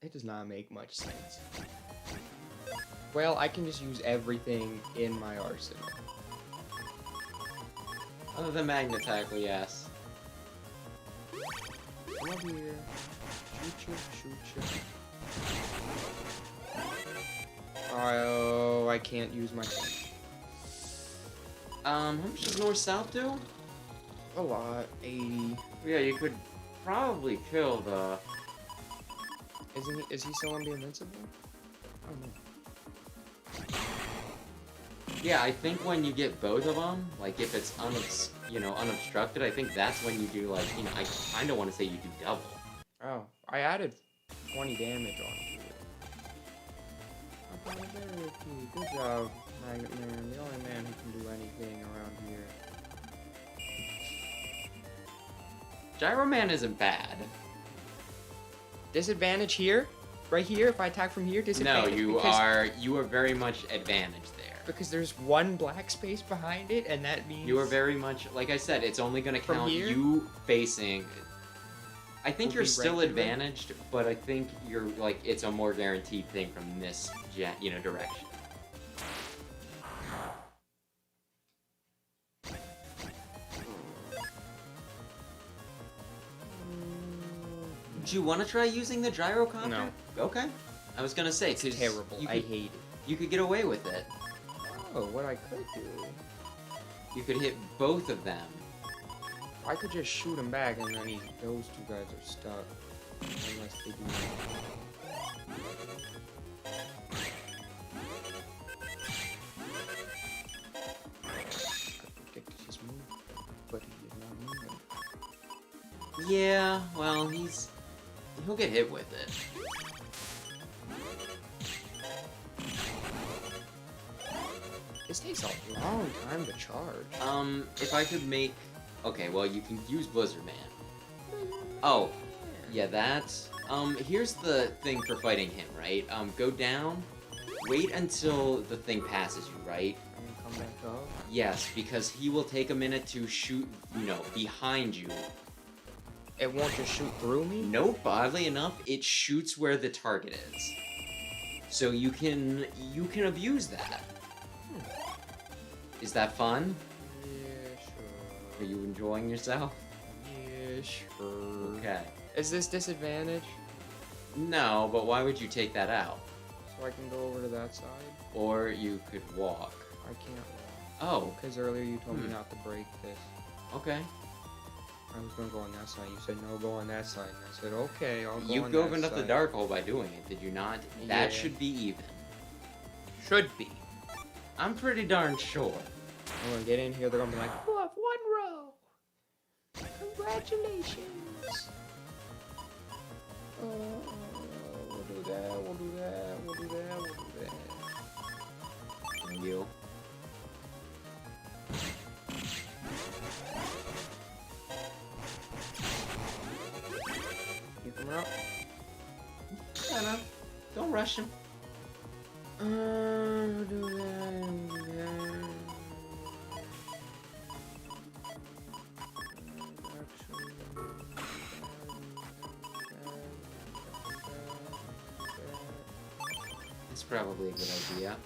It does not make much sense. Well, I can just use everything in my arsenal. Other than magnet tackle, yes. Come over here. Shoot you. Oh, I can't use my... How much does north-south do? A lot. 80. Yeah, you could probably kill the... Is he still gonna be invincible? Oh no. Yeah, I think when you get both of them, like if it's unobstructed, I think that's when you do like, you know, I kind of want to say you do double. Oh, I added 20 damage onto it. Good job, Magnet Man. The only man who can do anything around here. Gyro Man isn't bad. Disadvantage here? Right here? If I attack from here, No, disadvantage? you are very much advantaged there. Because there's one black space behind it, and that means... You are very much, like I said, it's only going to From count here? you facing... I think Will you're be still right here? advantaged, but I think you're, like, it's a more guaranteed thing from this, direction. Do you want to try using the gyrocopter? No. Okay. I was gonna say, It's 'cause terrible. You I could, hate it. you could get away with it. Oh, what I could do... You could hit both of them. I could just shoot him back, and then those two guys are stuck. Unless they do that. I predicted his move, but he did not move it. Yeah, well, he'll get hit with it. This takes a long time to charge. If I could make... Okay, well, you can use Blizzard Man. Oh, yeah, that's... here's the thing for fighting him, right? Go down, wait until the thing passes you, right? And then come back up. Yes, because he will take a minute to shoot, behind you. It won't just shoot through me? Nope, oddly enough, it shoots where the target is. So you can abuse that. Is that fun? Yeah, sure. Are you enjoying yourself? Yeah, sure. Okay. Is this disadvantage? No, but why would you take that out? So I can go over to that side? Or you could walk. I can't walk. Oh, Because earlier you told me not to break this. okay. I was gonna go on that side. You said no, go on that side. And I said okay, I'll go You on that opened up the side. dark hole by doing it, did you not? Yeah. That should be even. Should be. I'm pretty darn sure. I'm gonna get in here. They're gonna be like, "Oh, I've one row. Congratulations." We'll do that. We'll do that. We'll do that. We'll do that. And you. You coming up? Kinda. Don't rush him. We'll do that. We'll do that. It's probably a good idea.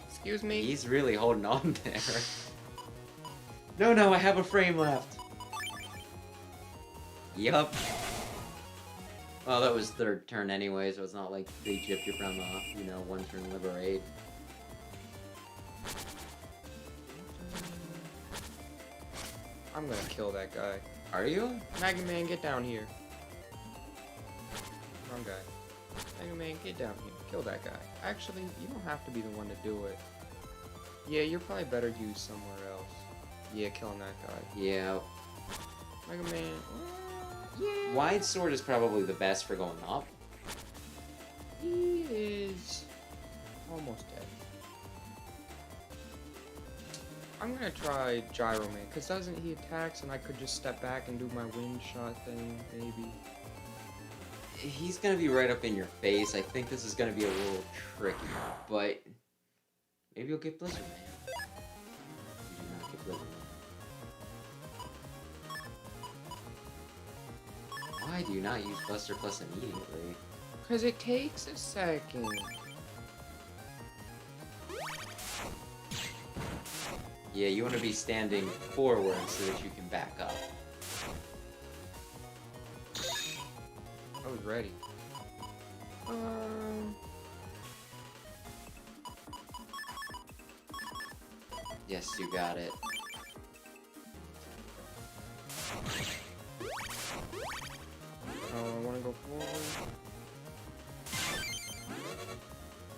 Excuse me? He's really holding on there. No, I have a frame left. Yup. Well, that was third turn anyway, so it's not like they gypped you from a, one turn liberate. I'm gonna kill that guy. Are you? Mega Man, get down here. Wrong guy. Mega Man, get down here. Kill that guy. Actually, you don't have to be the one to do it. Yeah, you're probably better used somewhere else. Yeah, killing that guy. Yeah. Mega Man. Yeah. Wide sword is probably the best for going up. He is almost dead. I'm gonna try Gyro Man, cause doesn't he attacks and I could just step back and do my wind shot thing, maybe? He's gonna be right up in your face. I think this is gonna be a little tricky, but maybe you'll get Blizzard Man. You do not get Blizzard Man. Why do you not use Buster Plus immediately? Cause it takes a second. Yeah, you want to be standing forward so that you can back up. I was ready. Yes, you got it. Oh, I wanna go forward.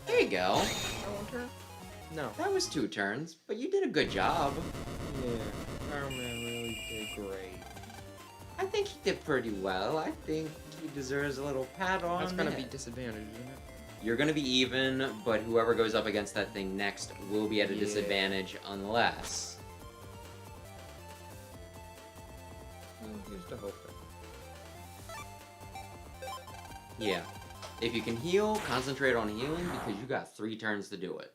There you go. I want turn? No. That was 2 turns, but you did a good job. Yeah, Gyro Man really did great. I think he did pretty well. I think he deserves a little pat on That's the gonna head. be disadvantage, isn't it? You're gonna be even, but whoever goes up against that thing next will be at a Yeah. disadvantage unless... Well, here's the hope. Yeah. If you can heal, concentrate on healing because you got 3 turns to do it.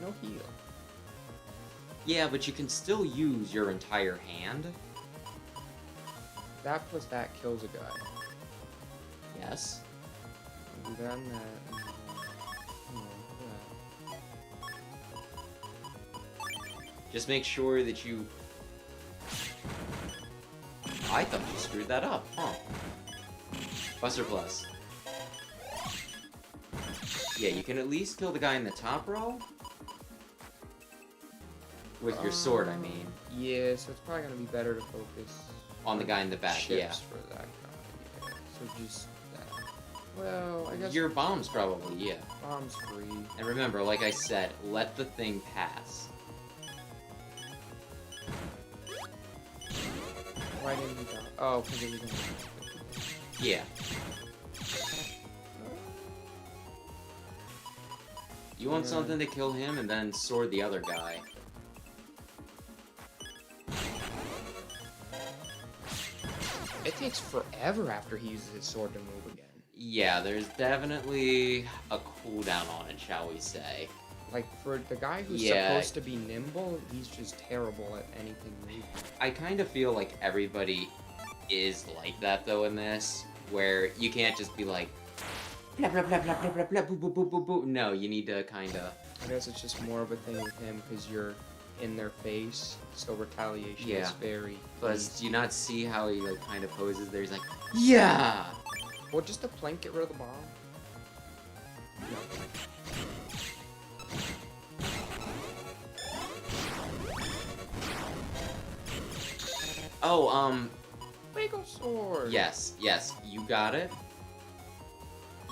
No heal. Yeah, but you can still use your entire hand. That plus that kills a guy. Yes. Do that and that. And that. Just make sure that you... I thought you screwed that up, huh? Buster Plus. Yeah, you can at least kill the guy in the top row. With your sword, I mean. Yeah, so it's probably gonna be better to focus on the guy in the back, chips yeah. for that guy. Yeah. So just that. Well, I guess Your bombs probably, yeah. bomb's free. And remember, like I said, let the thing pass. Why didn't he die? Oh, because it was in Yeah. You want something to kill him and then sword the other guy. It takes forever after he uses his sword to move again. Yeah, there's definitely a cooldown on it, shall we say. Like, for the guy who's supposed to be nimble, he's just terrible at anything moving. I kind of feel like everybody is like that, though, in this, where you can't just be like, blah, blah, blah, blah, blah, blah, blah, boo, boo, boo, boo, boo. No, you need to kind of... I guess it's just more of a thing with him, because you're in their face, so retaliation is very... Plus, do you not see how he, like, kind of poses there? He's like, yeah! Well, just a plank, get rid of the bomb. No. Oh, Lego sword! yes, yes, you got it.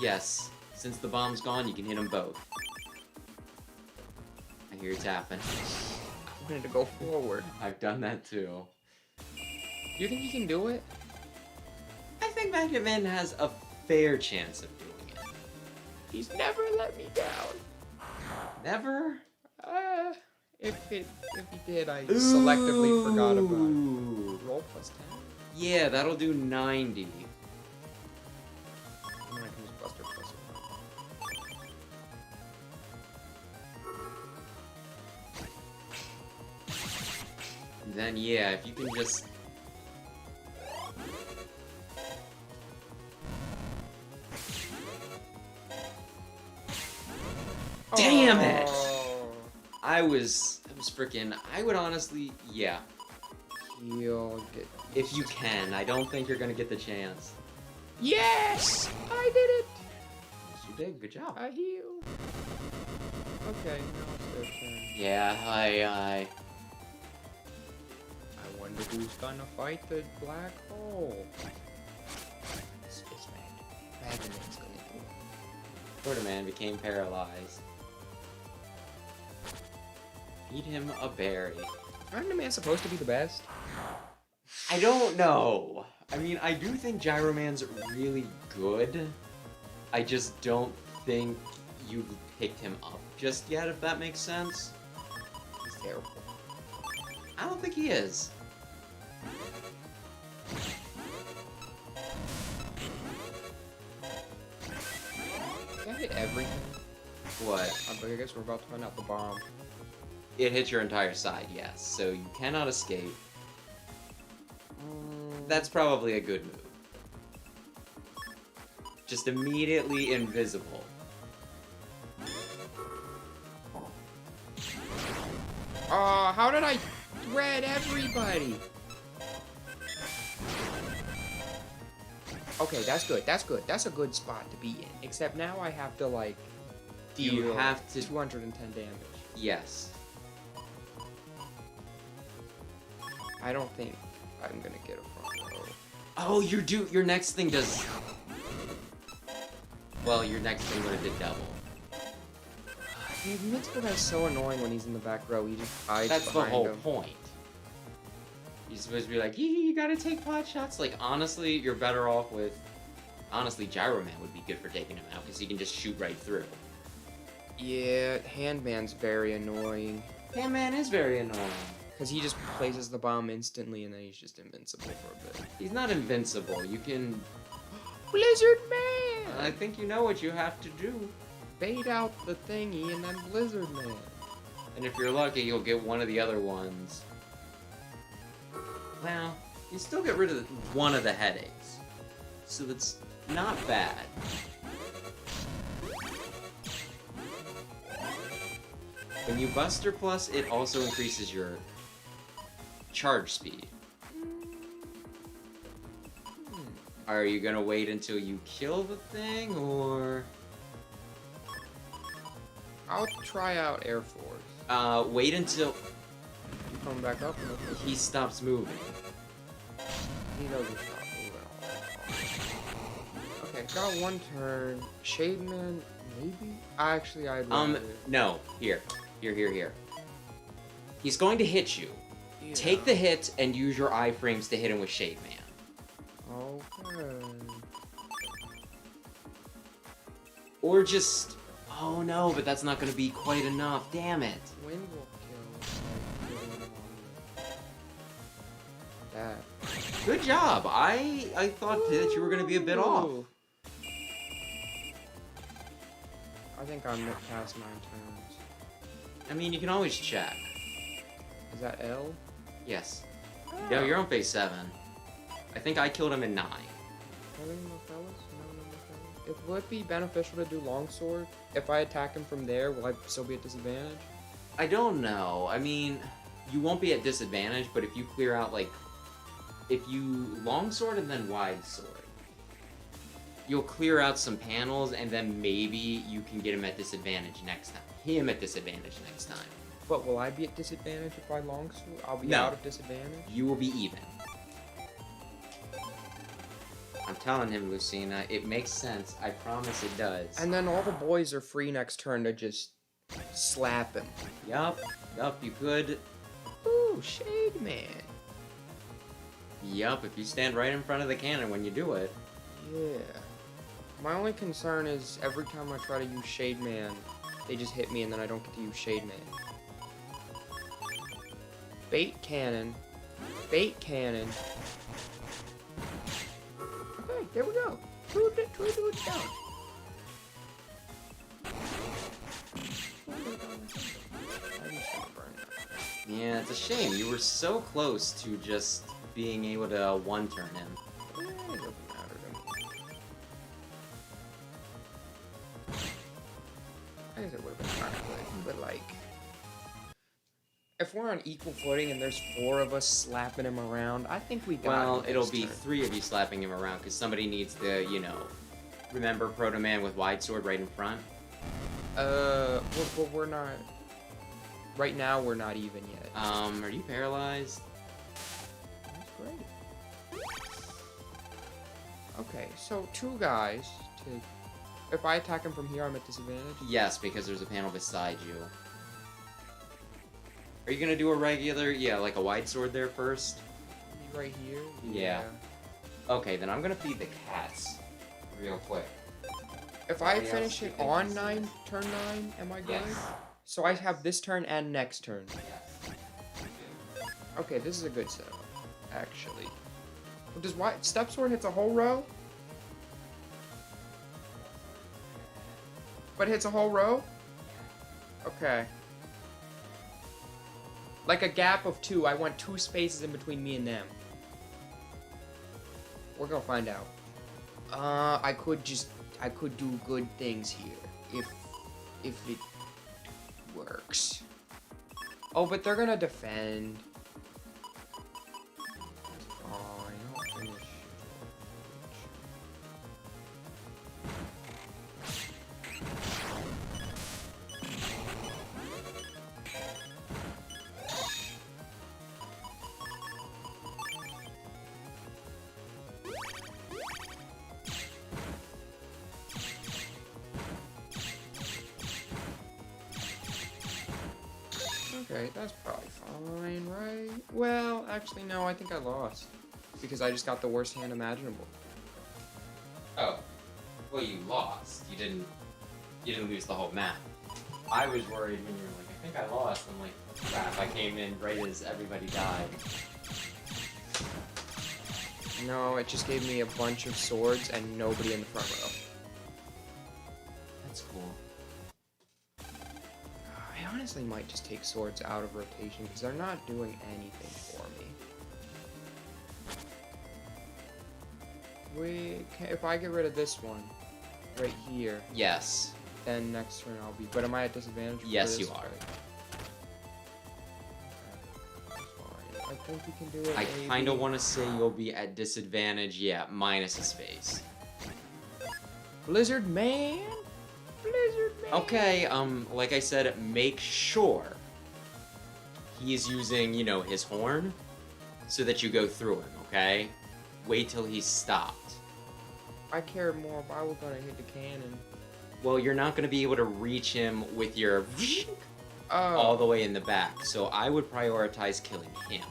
Yes, since the bomb's gone, you can hit them both. I hear it tapping. I wanted to go forward. I've done that too. You think you can do it? I think Magnet Man has a fair chance of doing it. He's never let me down. Never? If he did, I selectively forgot about it. Roll plus 10? Yeah, that'll do 90. I'm gonna use Buster plus 1. Then yeah, if you can just... Damn it! I was freaking... I would honestly... Yeah. Heal, get... If you can. I don't think you're gonna get the chance. Yes! I did it! Yes, you did. Good job. I healed. Okay, now it's their turn. Yeah, I wonder who's gonna fight the black hole. It's Magnet-Man's gonna do it. Furthur Man became paralyzed. Feed him a berry. Magnet-Man's supposed to be the best. I don't know. I mean, I do think Gyro Man's really good. I just don't think you picked him up just yet, if that makes sense. He's terrible. I don't think he is. Can I hit everything? What? I guess we're about to find out the bomb. It hits your entire side, yes. So you cannot escape. That's probably a good move. Just immediately invisible. How did I thread everybody? Okay, that's good. That's good. That's a good spot to be in. Except now I have to, like, deal You have to... 210 damage. Yes. I don't think I'm gonna get a front row. Oh, your next thing does... Well, your next thing would have did double. The Invincible guy's so annoying when he's in the back row. He just hides That's the behind whole him. point. You're supposed to be like, you gotta take pot shots. Like, honestly, you're better off with... Honestly, Gyro Man would be good for taking him out, because he can just shoot right through. Yeah, Handman's very annoying. Handman is very annoying. Because he just places the bomb instantly and then he's just invincible for a bit. He's not invincible. You can... Blizzard Man! I think you know what you have to do. Bait out the thingy and then Blizzard Man. And if you're lucky, you'll get one of the other ones. Well, you still get rid of one of the headaches. So that's not bad. When you Buster Plus, it also increases your charge speed. Are you gonna wait until you kill the thing, or...? I'll try out Air Force. Wait until You coming back up? he stops moving. He doesn't stop moving. Okay, got one turn. Shade Man, maybe? Actually, I'd rather... No. Here. He's going to hit you. Yeah. Take the hit and use your iframes to hit him with Shade Man. Okay. Or just... Oh no, but that's not gonna be quite enough. Damn it. Wind will kill. That. Good job. I thought that you were gonna be a bit off. Ooh. I think I'm past 9 turns. I mean, you can always check. Is that L? Yes. No, you're on phase 7. I think I killed him in 9. Will it be beneficial to do longsword? If I attack him from there, will I still be at disadvantage? I don't know. I mean, you won't be at disadvantage, but if you clear out, like... If you longsword and then wide sword, you'll clear out some panels, and then maybe you can get him at disadvantage next time. Him at disadvantage next time. But will I be at disadvantage if I longsword? I'll be No. out of disadvantage? You will be even. I'm telling him, Lucina, it makes sense. I promise it does. And then all the boys are free next turn to just slap him. Yup, you could. Ooh, Shade Man. Yup, if you stand right in front of the cannon when you do it. Yeah. My only concern is every time I try to use Shade Man, they just hit me and then I don't get to use Shade Man. Bait cannon. Bait cannon. Okay, there we go. Two dudes down. Yeah, it's a shame. You were so close to just being able to one-turn him. Yeah, it doesn't matter to me. I guess it would have been kind of good, but like... If we're on equal footing and there's 4 of us slapping him around, I think we got Well, him it'll this be turn. 3 of you slapping him around, because somebody needs to, you know, remember Proto Man with wide sword right in front. We're not... Right now, we're not even yet. Are you paralyzed? That's great. Okay, so 2 guys to... If I attack him from here, I'm at disadvantage? Yes, because there's a panel beside you. Are you gonna do a regular, like a wide sword there first? Right here? Yeah. Okay, then I'm gonna feed the cats real quick. If I Anybody finish else it do on things? 9, turn 9, am I good? Yes. So I have this turn and next turn. Yes. Okay, this is a good setup, actually. Does Step Sword hits a whole row? But hits a whole row? Okay. Like a gap of 2. I want 2 spaces in between me and them. We're gonna find out. I could do good things here. If it works. Oh, but they're gonna defend. Fine, I'll finish. Okay, that's probably fine, right? Well, actually, no, I think I lost. Because I just got the worst hand imaginable. Oh. Well, you lost. You didn't lose the whole map. I was worried when you were like, I think I lost. I'm like, crap, I came in right as everybody died. No, it just gave me a bunch of swords and nobody in the front row. That's cool. I honestly might just take swords out of rotation because they're not doing anything for me. If I get rid of this one, right here, Yes. then next turn I'll be... But am I at disadvantage? for Yes, this you are. fight? I think we can do it. I maybe. kind of want to say you'll be at disadvantage, yeah, minus a space. Blizzard Man? Blizzard Man? Okay, like I said, make sure he's using, you know, his horn so that you go through him, okay? Wait till he's stopped. I care more if I was gonna hit the cannon. Well, you're not going to be able to reach him with your Oh. all the way in the back, so I would prioritize killing him.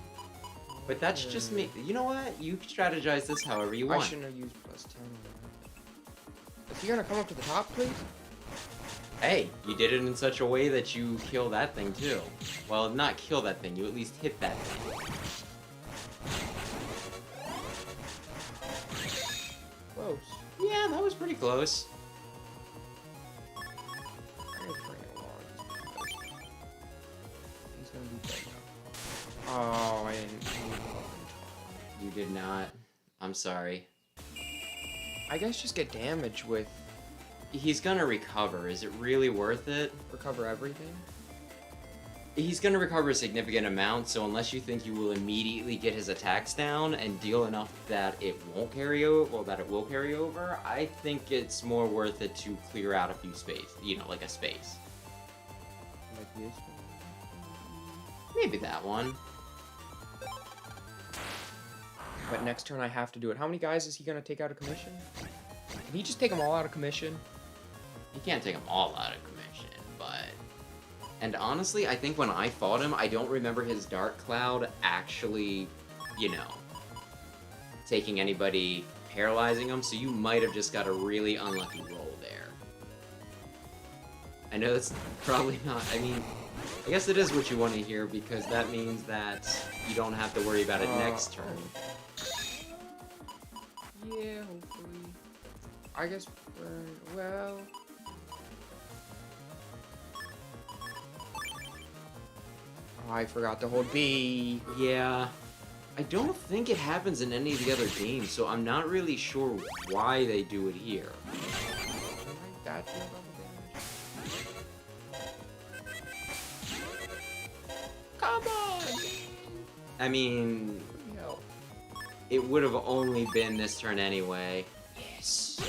But that's just me. You know what? You strategize this however you want. I shouldn't have used +10 on that. Is he gonna come up to the top, please? Hey, you did it in such a way that you kill that thing too. Well, not kill that thing, you at least hit that thing. Close. Yeah, that was pretty close. I'm gonna bring it along. He's gonna be dead now. Oh, I didn't. You did not. I'm sorry. I guess just get damage with He's gonna recover. Is it really worth it? recover everything. He's gonna recover a significant amount, so unless you think you will immediately get his attacks down and deal enough that it won't carry over, well, that it will carry over, I think it's more worth it to clear out a few space, you know, like a space. Like this one. Maybe that one. But next turn I have to do it. How many guys is he gonna take out of commission? Can he just take them all out of commission? You can't take them all out of commission, but... And honestly, I think when I fought him, I don't remember his Dark Cloud actually, you know, taking anybody, paralyzing them, so you might have just got a really unlucky roll there. I know that's probably not, I mean, I guess it is what you want to hear, because that means that you don't have to worry about it next turn. Yeah, hopefully. I guess, well... Oh, I forgot to hold B. Yeah, I don't think it happens in any of the other games, so I'm not really sure why they do it here. Like that do double damage? Come on! I mean, No. it would have only been this turn anyway. Yes.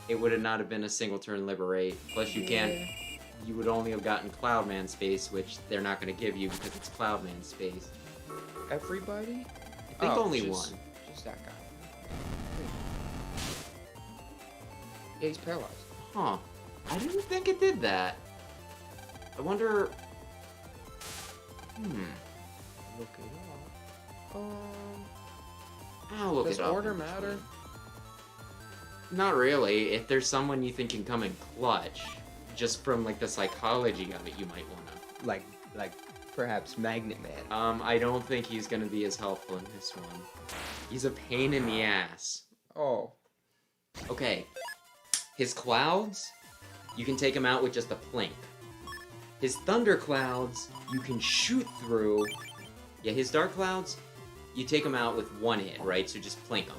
It would have not have been a single turn liberate. Plus you can't, you would only have gotten Cloud Man space, which they're not going to give you because it's Cloud Man space. Everybody? I think only one. Just that guy. Yeah, he's paralyzed. Huh. I didn't think it did that. I wonder... Look it up. I'll look Does it up. order matter? Not really. If there's someone you think can come in clutch, just from like the psychology of it, you might wanna. Like perhaps Magnet Man. I don't think he's gonna be as helpful in this one. He's a pain in the ass. Oh. Okay. His clouds, you can take him out with just a plink. His thunder clouds, you can shoot through. Yeah, his dark clouds, you take him out with one hit, right? So just plink him.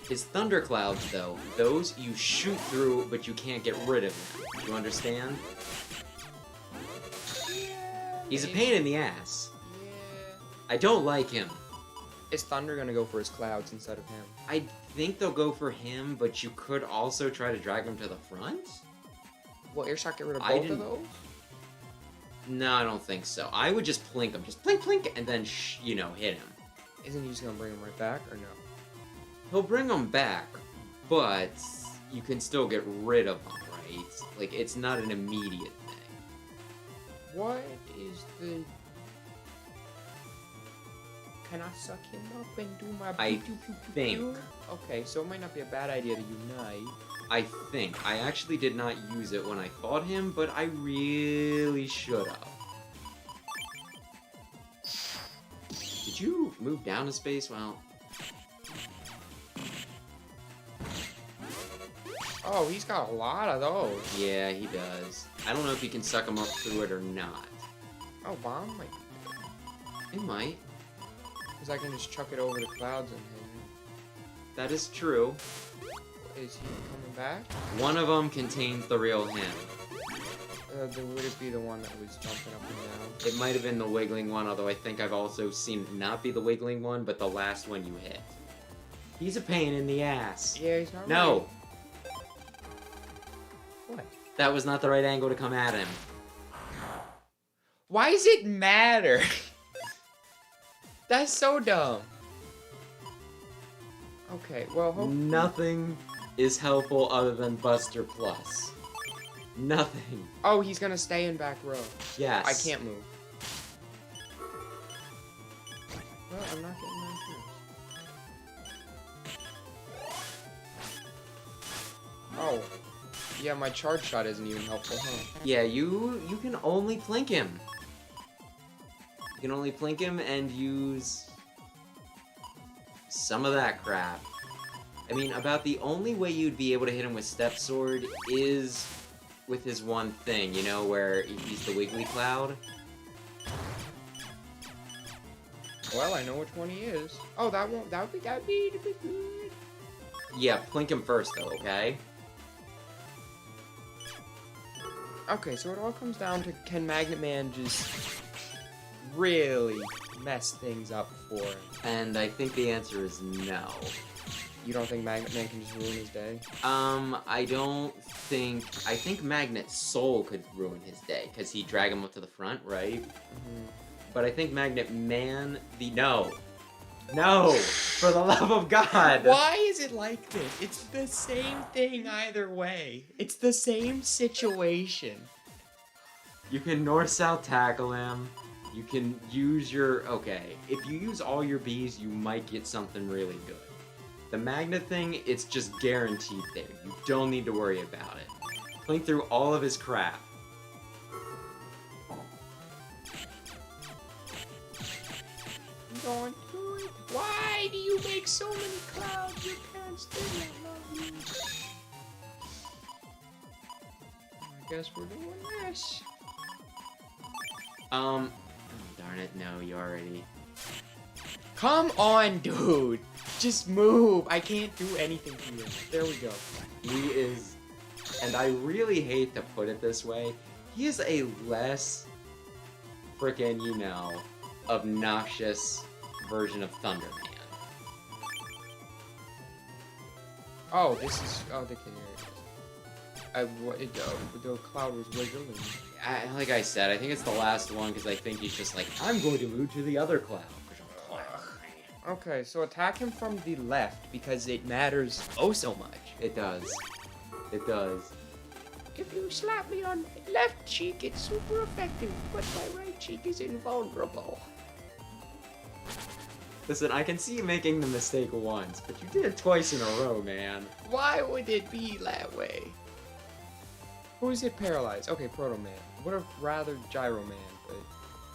His thunder clouds, though, those you shoot through, but you can't get rid of them. You understand? He's a pain in the ass. Yeah. I don't like him. Is Thunder gonna go for his clouds instead of him? I think they'll go for him, but you could also try to drag him to the front? Will Earshot get rid of I both of didn't- those? No, I don't think so. I would just plink him. Just plink, plink, and then, you know, hit him. Isn't he just gonna bring him right back, or no? He'll bring him back, but you can still get rid of him, right? Like, it's not an immediate thing. What is the... Can I suck him up and do my I pew, pew, pew, pew, think. pew? Okay, so it might not be a bad idea to unite. I think. I actually did not use it when I fought him, but I really should have. Did you move down a space? Well... Oh, he's got a lot of those. Yeah, he does. I don't know if he can suck him up through it or not. Oh, bomb might be It might. because I can just chuck it over the clouds and hit him. That is true. Is he coming back? One of them contains the real him. Would it be the one that was jumping up and down? It might have been the wiggling one, although I think I've also seen it not be the wiggling one, but the last one you hit. He's a pain in the ass. Yeah, he's not No! right. What? That was not the right angle to come at him. Why does it matter? That's so dumb. Okay, well, hopefully... Nothing is helpful other than Buster Plus. Nothing. Oh, he's gonna stay in back row. Yes. I can't move. Well, I'm not getting my shoes. Oh. Yeah, my charge shot isn't even helpful, huh? Yeah, you can only plink him. You can only plink him and use some of that crap. I mean, about the only way you'd be able to hit him with Step Sword is with his one thing, you know, where he's the Wiggly Cloud. Well, I know which one he is. Oh, that'd be good. Yeah, plink him first though, okay? Okay, so it all comes down to, can Magnet Man just really mess things up for him? And I think the answer is no. You don't think Magnet Man can just ruin his day? I don't think... I think Magnet's soul could ruin his day, because he'd drag him up to the front, right? Mm-hmm. But I think Magnet Man... No! No! For the love of God! Why is it like this? It's the same thing either way. It's the same situation. You can north-south tackle him. You can use your... Okay, if you use all your Bs, you might get something really good. The Magnet thing, it's just guaranteed there. You don't need to worry about it. Plink through all of his crap. I'm going through it. Why do you make so many clouds? Your parents did not love you. I guess we're doing this. Oh, darn it, no, you already... Come on, dude. Just move. I can't do anything to you. There we go. He is, and I really hate to put it this way, he is a less frickin', you know, obnoxious version of Thunder Man. Oh, this is... Oh, the the cloud was wiggling. Like I said, I think it's the last one because I think he's just like, I'm going to move to the other cloud. Okay, so attack him from the left because it matters oh so much. It does. It does. If you slap me on my left cheek, it's super effective, but my right cheek is invulnerable. Listen, I can see you making the mistake once, but you did it twice in a row, man. Why would it be that way? Who is it paralyzed? Okay, Proto Man. Would have rather Gyro Man, but...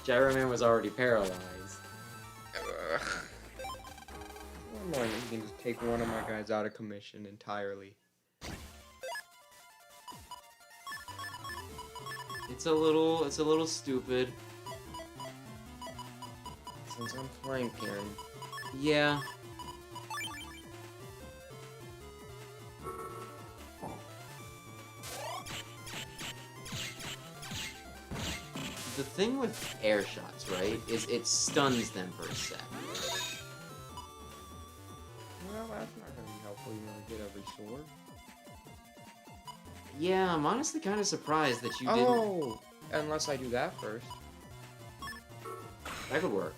Gyro Man was already paralyzed. One more, you can just take one of my guys out of commission entirely. It's a little stupid. Since I'm flanking. Yeah. The thing with air shots, right, is it stuns them for a sec. Well, that's not gonna be helpful. You never get every sword. Yeah, I'm honestly kind of surprised that you didn't. Oh, unless I do that first. That could work.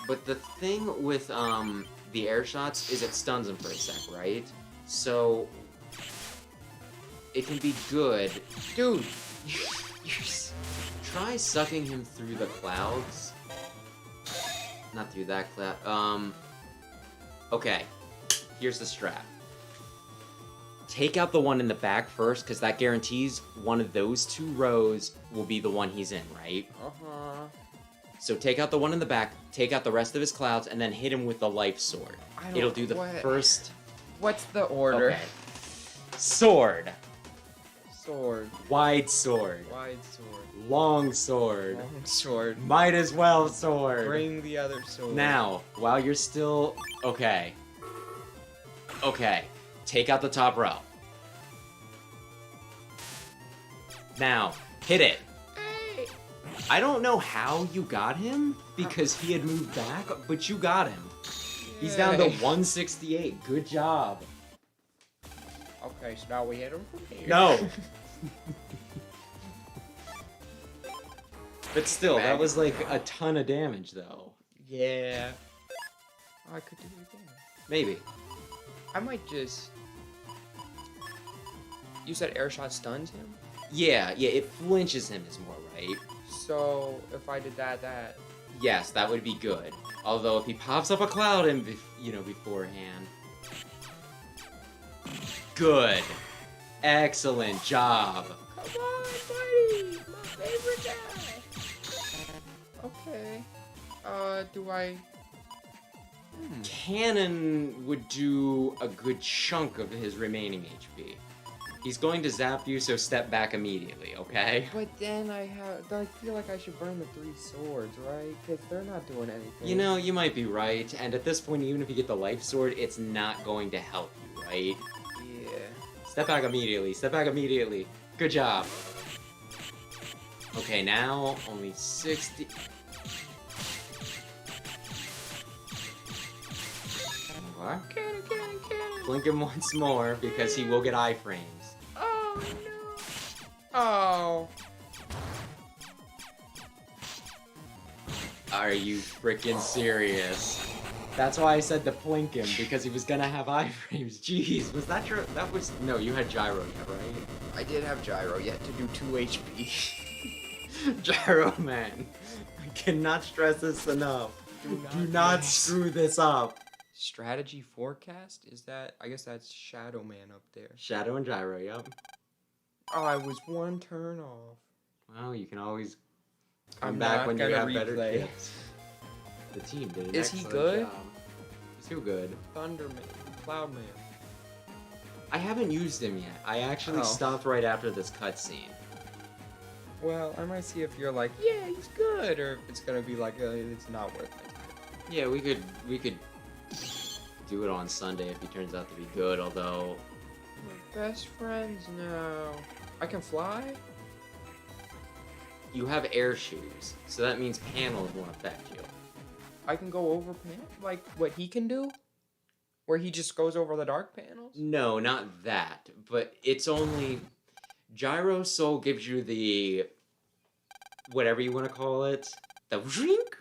But the thing with the air shots is it stuns them for a sec, right? So it can be good, dude. Try sucking him through the clouds. Not through that cloud. Okay. Here's the strat. Take out the one in the back first, because that guarantees one of those two rows will be the one he's in, right? Uh-huh. So take out the one in the back, take out the rest of his clouds, and then hit him with the life sword. It'll do the first... What's the order? Okay. Sword. Sword. Wide sword. Wide sword. Long sword. Long sword. Might as well sword. Bring the other sword. Now, while you're still... Okay. Okay. Take out the top row. Now, hit it. Hey. I don't know how you got him, because he had moved back, but you got him. He's down to Yay. 168. Good job. Okay, so now we hit him from here. No. But still, that was like a ton of damage, though. Yeah. Oh, I could do it again. Maybe. I might just... You said air shot stuns him? Yeah, it flinches him is more right. So, if I did that... Yes, that would be good. Although, if he pops up a cloud in, beforehand... Good. Excellent job. Come on, buddy! My favorite guy! Okay. Do I... Cannon would do a good chunk of his remaining HP. He's going to zap you, so step back immediately, okay? But then I feel like I should burn the 3 swords, right? Because they're not doing anything. You know, you might be right, and at this point, even if you get the life sword, it's not going to help you, right? Yeah. Step back immediately, step back immediately. Good job. Okay, now, only 60... What? Cannon. Blink him once more, because he will get iframes. Oh, no. Oh. Are you freaking serious? That's why I said to blink him, because he was gonna have iframes. Jeez, was that your... That was... No, you had Gyro yet, right? I did have Gyro yet to do 2 HP. Gyro Man. I cannot stress this enough. Do not screw this up. Strategy forecast? Is that... I guess that's Shadow Man up there. Shadow and Gyro, yep. Oh, I was 1 turn off. Well, you can always I'm come back not when you gonna have better replay. kits. The team did an Is he excellent good? job. He's too good. Thunder Man. Cloud Man. I haven't used him yet. I actually Oh. stopped right after this cutscene. Well, I might see if you're like, yeah, he's good, or if it's gonna be like, it's not worth it. Yeah, we could do it on Sunday if he turns out to be good, although... We're best friends now. I can fly? You have air shoes, so that means panels won't affect you. I can go over like what he can do? Where he just goes over the dark panels? No, not that, but it's only... Gyro Soul gives you the... whatever you want to call it. The shrink?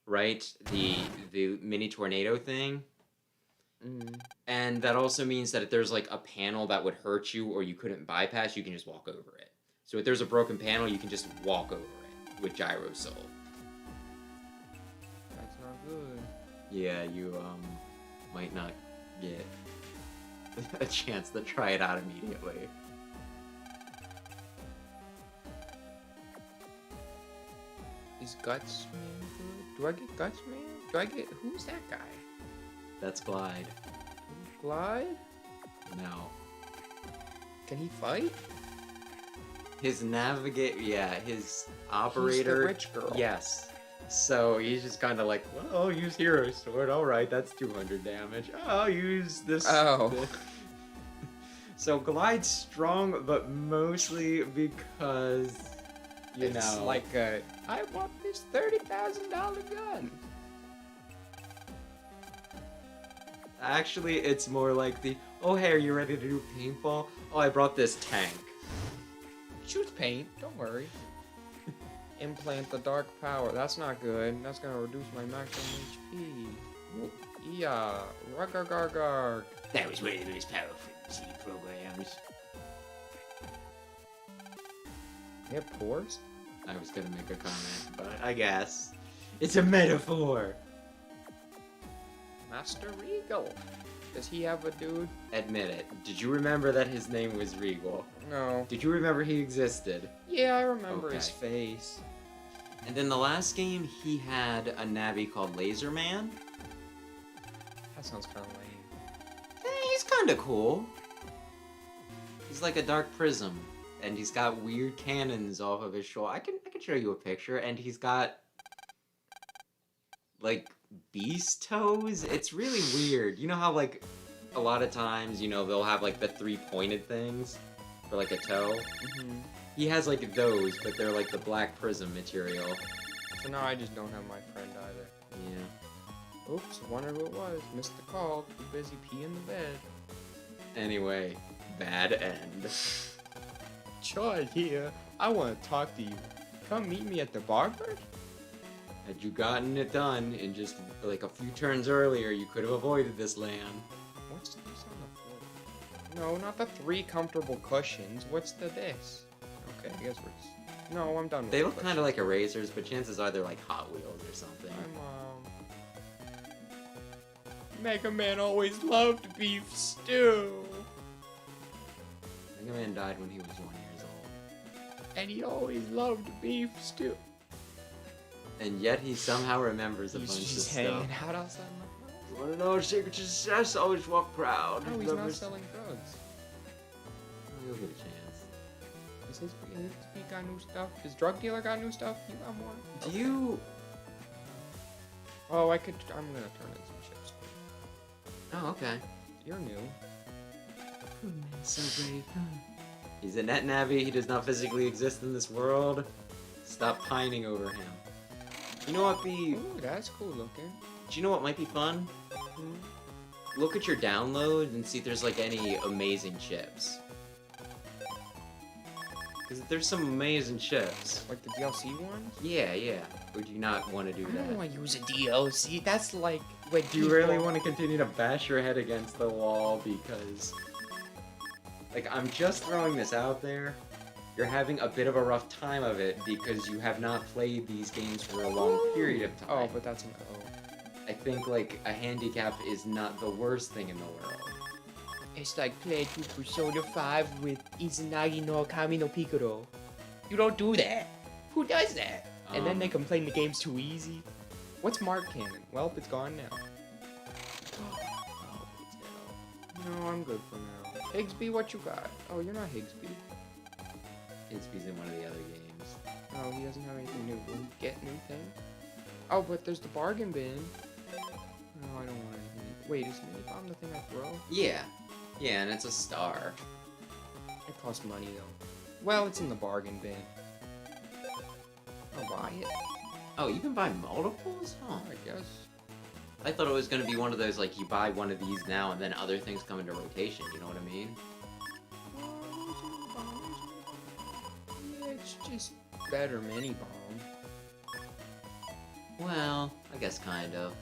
Right? The mini tornado thing. And that also means that if there's like a panel that would hurt you or you couldn't bypass, you can just walk over it. So if there's a broken panel, you can just walk over it with Gyro Soul. That's not good. Yeah, you might not get a chance to try it out immediately. Is Guts Man good? Do I get Guts Man? Do I get... Who's that guy? That's Glide. Glide? No. Can he fight? His his operator... He's the rich girl. Yes. So he's just kind of like, well, I'll use Hero Sword. Alright, that's 200 damage. I'll use this... Oh. So Glide's strong, but mostly because, It's like I want this $30,000 gun. Actually, it's more like the, oh, hey, are you ready to do paintball? Oh, I brought this tank. Shoots paint, don't worry. Implant the dark power. That's not good. That's gonna reduce my maximum HP. Yeah, ruggargargarg. That was one of the most powerful C programs. They have pores? I was gonna make a comment, but I guess. It's a metaphor! Master Regal. Does he have a dude? Admit it. Did you remember that his name was Regal? No. Did you remember he existed? Yeah, I remember his Okay. face. And in the last game, he had a Navi called Laser Man. That sounds kind of lame. He's kinda cool. He's like a dark prism. And he's got weird cannons off of his shoulder. I can show you a picture, and he's got like beast toes. It's really weird. You know how like a lot of times, you know, they'll have like the 3 pointed things for like a toe? Mm-hmm. He has like those, but they're like the black prism material. So now I just don't have my friend either. Yeah. Oops, wonder who it was. Missed the call. Too busy peeing the bed. Anyway, bad end. Chad here. I want to talk to you. Come meet me at the barber? Had you gotten it done in just like a few turns earlier, you could have avoided this land. What's this on the floor? No, not the 3 comfortable cushions. What's this? Okay, I guess we're just... No, I'm done with They the look kind of like erasers, but chances are they're like Hot Wheels or something. Mega Man always loved beef stew. Mega Man died when he was 1 year old. And he always loved beef stew. And yet he somehow remembers a bunch of He's stuff. hanging out outside my house. You wanna know secret to success? Always walk proud. No, he's not selling drugs. Oh, you'll get a chance. Does his speak got new stuff? Does drug dealer got new stuff? You got more? Do you... Oh, I'm gonna turn in some chips. Oh, okay. You're new. Oh, man, so brave. He's a net navvy. He does not physically exist in this world. Stop pining over him. You know what be... Ooh, that's cool looking. Do you know what might be fun? Look at your download and see if there's like any amazing chips. Because there's some amazing chips. Like the DLC ones? Yeah, yeah. Or do you not want to do I that? don't want to use a DLC. That's like... Wait, Do you really want to continue to bash your head against the wall because... Like, I'm just throwing this out there. You're having a bit of a rough time of it because you have not played these games for a long period of time. Oh, but that's an O. I think, like, a handicap is not the worst thing in the world. It's like playing through Persona 5 with Izanagi no Kami no Piccolo. You don't do that. Who does that? And then they complain the game's too easy. What's Mark Cannon? Well, it's gone now. Oh, No, I'm good for now. Higsby, what you got? Oh, you're not Higsby. Higsby's in one of the other games. Oh, he doesn't have anything new. Will he get new things? Oh, but there's the bargain bin. No, I don't want anything. Wait, is mini bomb the thing I throw? Yeah. Yeah, and it's a star. It costs money, though. Well, it's in the bargain bin. I'll buy it. Oh, you can buy multiples? Huh. I guess. I thought it was going to be one of those, like, you buy one of these now and then other things come into rotation, you know what I mean? Yeah, it's just better mini bomb. Well, I guess kind of.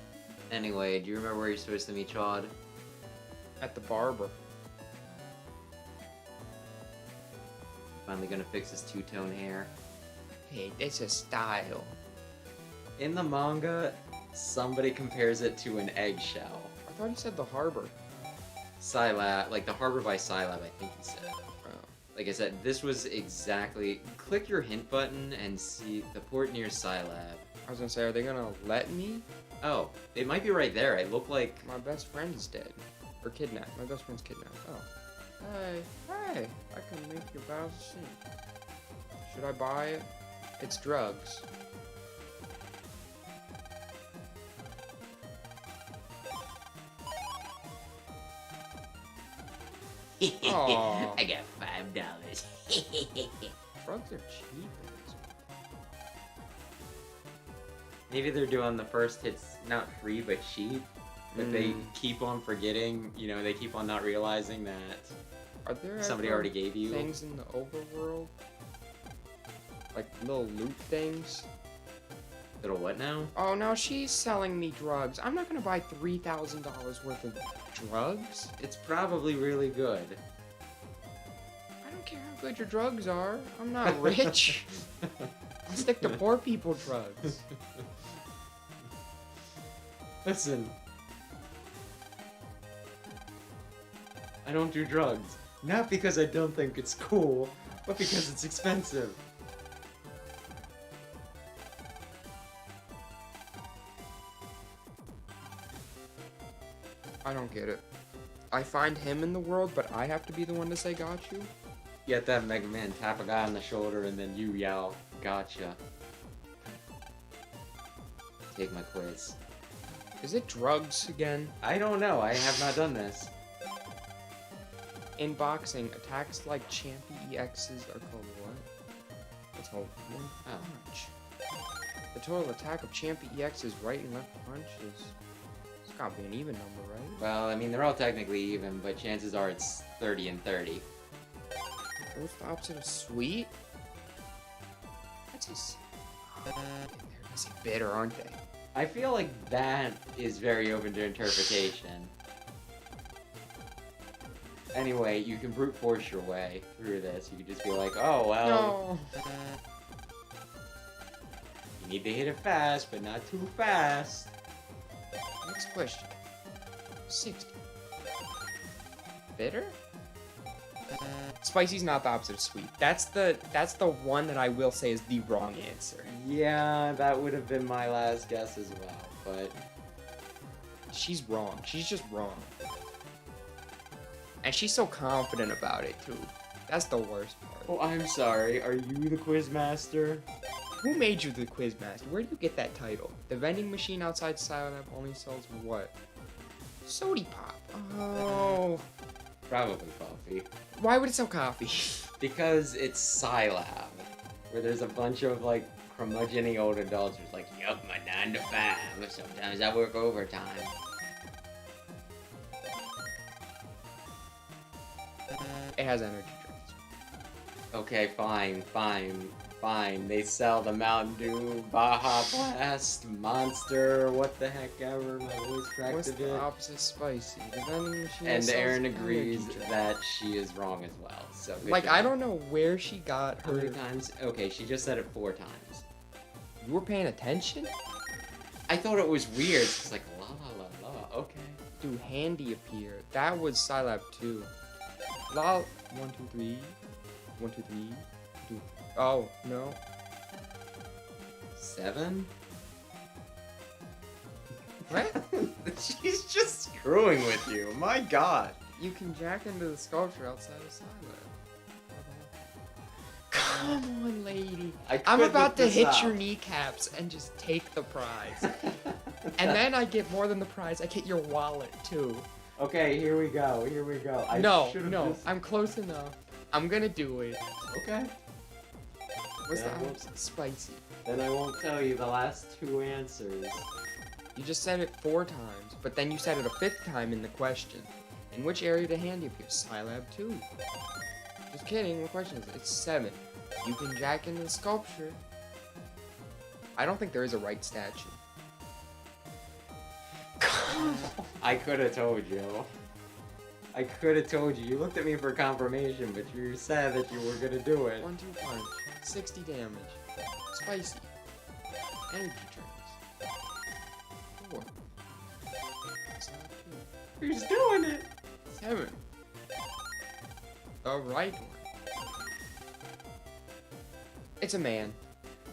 Anyway, do you remember where you're supposed to meet Chad? At the barber. Finally gonna fix his two-tone hair. Hey, this is style. In the manga, somebody compares it to an eggshell. I thought he said the harbor. Scilab, like the harbor by Scilab, I think he said. Oh. Like I said, this was exactly... Click your hint button and see the port near Scilab. I was gonna say, are they gonna let me? Oh, it might be right there. It looked like... My best friend is dead. Or kidnapped. My best friend's kidnapped. Oh. Hey, hey, I can make your vows soon. Should I buy it? It's drugs. Aw. I got $5. Drugs are cheap. Maybe they're doing the first hits not free but cheap, but they keep on forgetting, you know, they keep on not realizing that Are there somebody ever already gave you. things in the overworld? Like little loot things? Little what now? Oh, now she's selling me drugs. I'm not gonna buy $3,000 worth of drugs. It's probably really good. I don't care how good your drugs are. I'm not rich. I'll stick to poor people drugs. Listen. I don't do drugs. Not because I don't think it's cool, but because it's expensive. I don't get it. I find him in the world, but I have to be the one to say got you? You have to have Mega Man tap a guy on the shoulder and then you yell, gotcha. Take my quiz. Is it drugs again? I don't know, I have not done this. In boxing, attacks like Champ.EXes are called what? Let's hold one Oh. punch. The total attack of Champion EX's right and left punch is... It's gotta be an even number, right? Well, I mean, they're all technically even, but chances are it's 30 and 30. What's the opposite of sweet? That's just... They're gonna say bitter, aren't they? I feel like that is very open to interpretation. Anyway, you can brute force your way through this. You can just be like, oh, well... No! You need to hit it fast, but not too fast. Next question. 60. Bitter? Spicy's not the opposite of sweet. That's the one that I will say is the wrong answer. Yeah, that would have been my last guess as well, but... She's wrong. She's just wrong. And she's so confident about it, too. That's the worst part. Oh, I'm sorry. Are you the quiz master? Who made you the quiz master? Where do you get that title? The vending machine outside Silent only sells what? Sody pop. Oh. Probably coffee. Why would it sell coffee? Because it's Scilab, where there's a bunch of, like, curmudgeon-y old adults who's like, yup, my 9 to 5, sometimes I work overtime. It has energy drinks. Okay, fine. They sell the Mountain Dew, Baja Blast, Monster, what the heck ever, my voice cracked What's a bit. the opposite spicy? The vending machine And sells Erin energy agrees drinks. that she is wrong as well, so good Like, job. I don't know where she got How her... many times? Okay, she just said it 4 times. You were paying attention? I thought it was weird. It's like, la la la la, okay. Do handy appear? That was Scilab 2. Lol. 1, 2, 3. 1, 2, 3. 2. Oh, no. 7? What? She's just screwing with you. My God. You can jack into the sculpture outside of Scilab. Come on, lady. I'm could about look to this hit up. your kneecaps and just take the prize. And then I get more than the prize. I get your wallet, too. Okay, here we go. I No, should've no. just- I'm close enough. I'm gonna do it. Okay. What's the That was- opposite? Spicy. Then I won't tell you the last 2 answers. You just said it 4 times, but then you said it a 5th time in the question. In which area did handy appear? Scilab 2. Just kidding. What question is it? It's 7. You can jack into the sculpture. I don't think there is a right statue. I could have told you. You looked at me for confirmation, but you said that you were gonna do it. 1, 2 punch. 60 damage. Spicy. Energy drinks. 4. Who's doing it? 7. The right one. It's a man.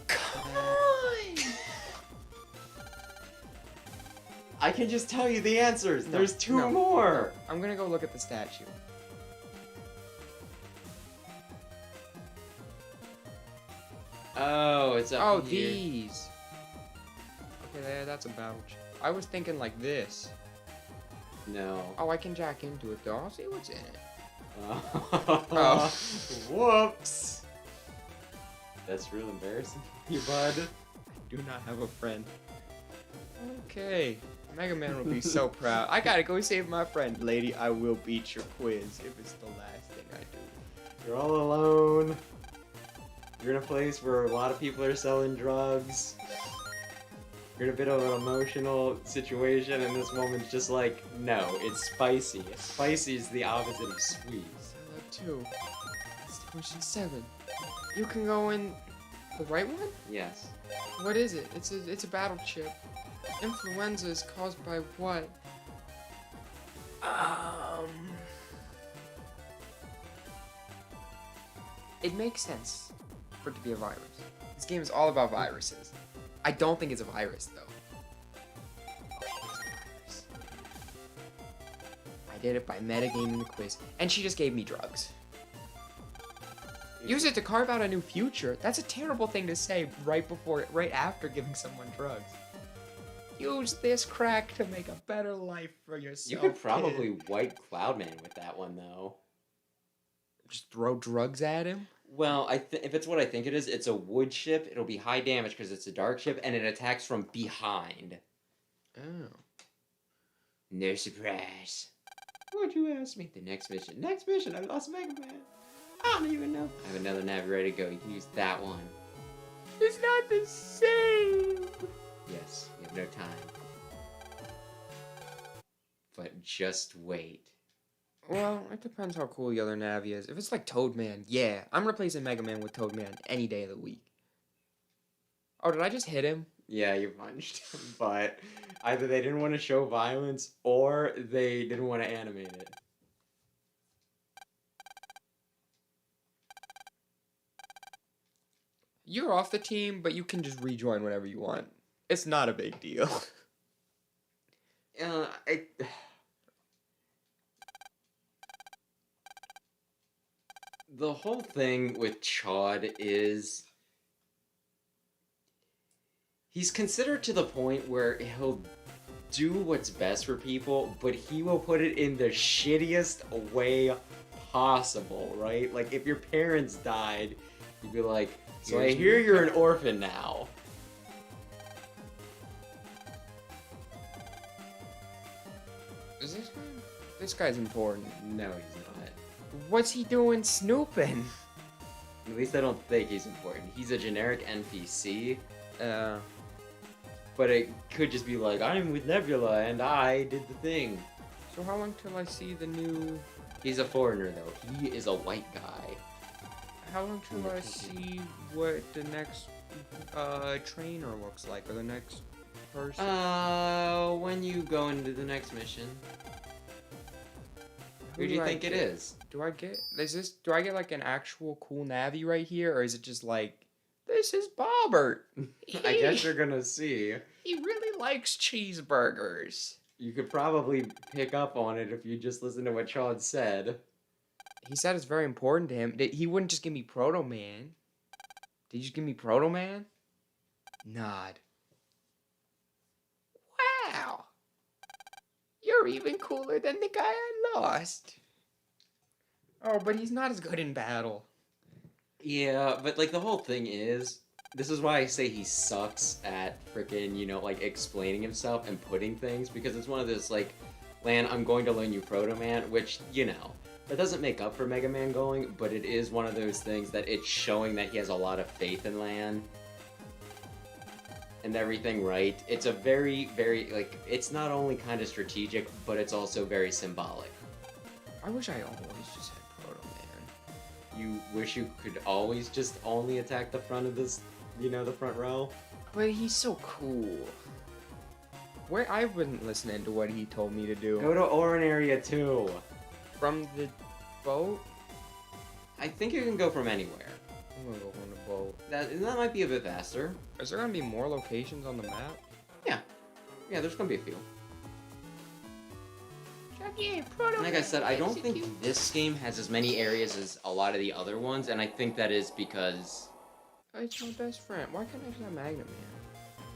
Come on! I can just tell you the answers. No, There's 2 no, more. I'm gonna go look at the statue. Oh, it's up Oh, here. these. Okay, that's a battle chip. I was thinking like this. No. Oh, I can jack into it though. I'll see what's in it. Oh. Whoops. That's real embarrassing, you bud. I do not have a friend. Okay. Mega Man will be so proud. I gotta go save my friend. Lady, I will beat your quiz if it's the last thing I do. You're all alone. You're in a place where a lot of people are selling drugs. You're in a bit of an emotional situation, and this woman's just like, no, it's spicy. Spicy is the opposite of sweet. Scilab 2. That's question 7. You can go in the right one? Yes. What is it? It's a battle chip. Influenza is caused by what? It makes sense for it to be a virus. This game is all about viruses. I don't think it's a virus though. Okay, it's a virus. I did it by metagaming the quiz, and she just gave me drugs. Use it to carve out a new future. That's a terrible thing to say right after giving someone drugs. Use this crack to make a better life for yourself. You could kid. probably wipe Cloudman with that one, though. Just throw drugs at him? Well, if it's what I think it is, it's a wood ship. It'll be high damage because it's a dark ship, and it attacks from behind. Oh. No surprise. What'd you ask me? The next mission. Next mission, I lost Mega Man. I don't even know. I have another nav ready to go. You can use that one. It's not the same! Yes, you have no time. But just wait. Well, it depends how cool the other Navi is. If it's like Toad Man, yeah. I'm replacing Mega Man with Toad Man any day of the week. Oh, did I just hit him? Yeah, you punched him, but either they didn't want to show violence or they didn't want to animate it. You're off the team, but you can just rejoin whenever you want. It's not a big deal. The whole thing with Chad is he's considered to the point where he'll do what's best for people, but he will put it in the shittiest way possible, right? Like, if your parents died, you'd be like, so I hear you're an orphan now. Is this guy? This guy's important. No, he's not. What's he doing snooping? At least I don't think he's important. He's a generic NPC. But it could just be like, I'm with Nebula and I did the thing. So how long till I see the new... He's a foreigner though. He is a white guy. How long till I see what the next trainer looks like, or the next person? When you go into the next mission. Who do you think it is? Do I get like an actual cool Navi right here, or is it just like, this is Bobbert? I guess you're gonna see. He really likes cheeseburgers. You could probably pick up on it if you just listen to what Chad said. He said it's very important to him. He wouldn't just give me Proto Man. Did you just give me Proto Man? Nod. Wow. You're even cooler than the guy I lost. Oh, but he's not as good in battle. Yeah, but like the whole thing is, this is why I say he sucks at frickin', you know, like explaining himself and putting things, because it's one of those like, Lan, I'm going to loan you Proto Man, which, you know, that doesn't make up for Mega Man going, but it is one of those things that it's showing that he has a lot of faith in Lan. And everything, right? It's a very, very, like, it's not only kind of strategic, but it's also very symbolic. I wish I always just had Proto Man. You wish you could always just only attack the front of this, you know, the front row? But he's so cool. Where I wasn't listening to what he told me to do. Go to Oran Area 2. From the boat? I think you can go from anywhere. I'm gonna go from the boat. That might be a bit faster. Is there gonna be more locations on the map? Yeah. Yeah, there's gonna be a few. Proto Like I said, I don't think this game has as many areas as a lot of the other ones, and I think that is because... It's my best friend. Why can't I just have Magnet Man?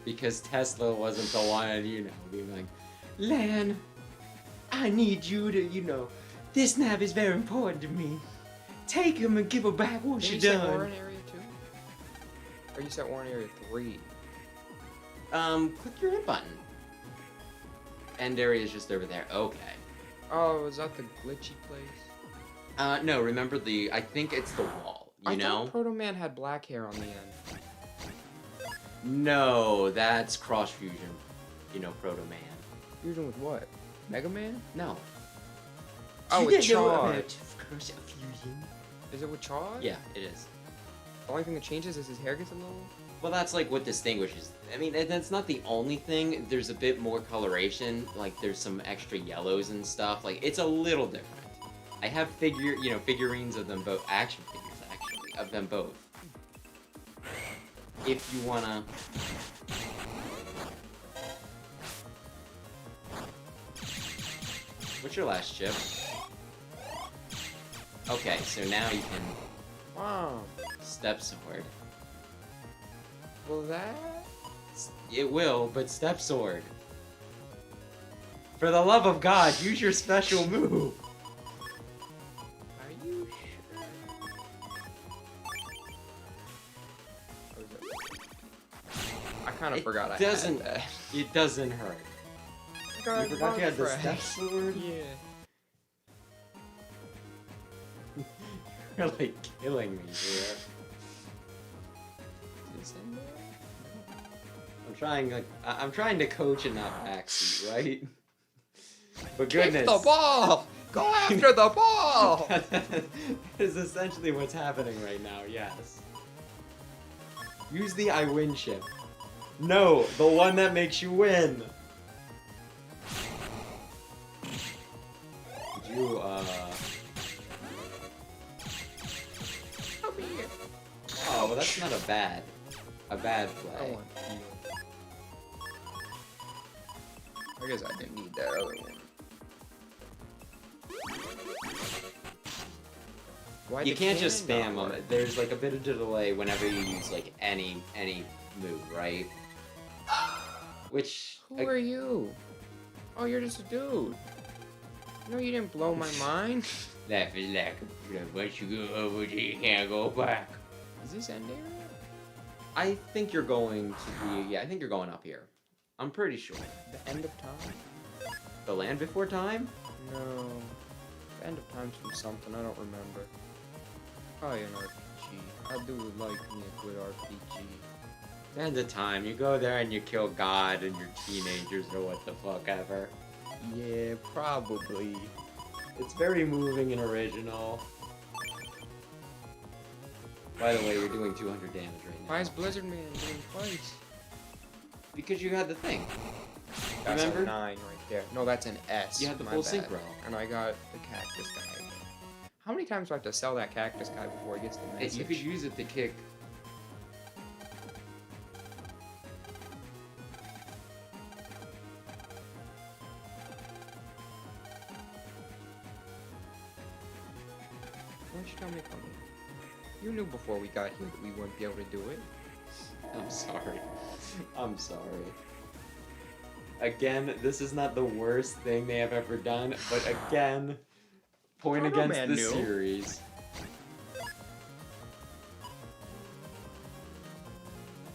Because Tesla wasn't the one, you know, being like, Lan, I need you to, you know, this nav is very important to me. Take him and give her back once you're done. You said Warren Area 2? Or you said Warren Area 3? Click your hit button. End area is just over there. Okay. Oh, is that the glitchy place? No, remember I think it's the wall, you know? I thought Proto Man had black hair on the end. No, that's Cross Fusion. You know, Proto Man. Fusion with what? Mega Man? No. Oh, with Chad. Cross Fusion? Is it with Chad? Yeah, it is. The only thing that changes is his hair gets a little... Well, that's like what distinguishes. I mean, that's not the only thing. There's a bit more coloration. Like, there's some extra yellows and stuff. Like, it's a little different. I have figurines of them both. Action figures, actually, of them both. If you wanna... What's your last chip? Okay, so now you can... Wow. Step sword. Will that... It will, but step sword. For the love of God, use your special move. Are you sure? kind of forgot I doesn't, had that. It doesn't hurt. You forgot you had the step sword? Yeah. You're like killing me here. Is this in there? I'm trying to coach and not backseat, right? But goodness. Kick the ball! Go after the ball! That is essentially what's happening right now, yes. Use the I win chip. No, the one that makes you win. Did you, Come here. Oh, well, that's not a bad I play. want heal. I guess I didn't need that other one. Why You the can't just cannon spam not them. work? There's like a bit of delay whenever you use like any move, right? Which Who are you? Oh, you're just a dude. No, you didn't blow my mind. that is like once you go over there, you can't go back. Is this end area? I think you're going to be. Yeah, I think you're going up here. I'm pretty sure. The end of time? The Land Before Time? No. The end of time's from something, I don't remember. Probably an RPG. I do like me a good RPG. End of Time. You go there and you kill God and your teenagers or what the fuck ever. Yeah, probably. It's very moving and original. By the way, you're doing 200 damage right now. Why is Blizzard Man doing twice? Because you had the thing. That's Remember? a 9 right there. No, that's an S. You had the my full bad. synchro. And I got the cactus guy again. How many times do I have to sell that cactus guy before he gets the message? You could use it to kick. Why don't you tell me something? You knew before we got here that we wouldn't be able to do it. I'm sorry. I'm sorry. Again, this is not the worst thing they have ever done, but again, point Gyro against Man the knew. series.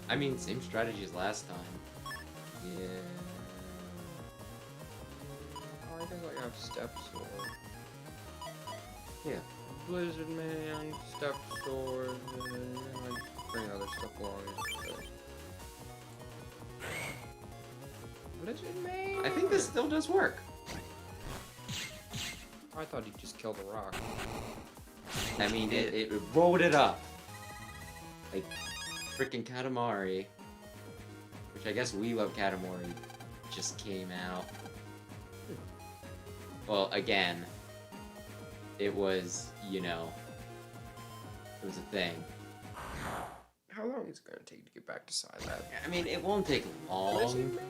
I mean, same strategy as last time. Yeah. Oh, I guess I have step sword. Yeah. Blizzard Man, step sword, and I bring other stuff along. Blizzard Man. I think this still does work. I thought he'd just kill the rock. I mean, it rolled it up. Like, freaking Katamari. Which I guess We Love Katamari just came out. Well, again, it was, you know, it was a thing. How long is it gonna take to get back to Silab? I mean, it won't take long. Blizzard Man.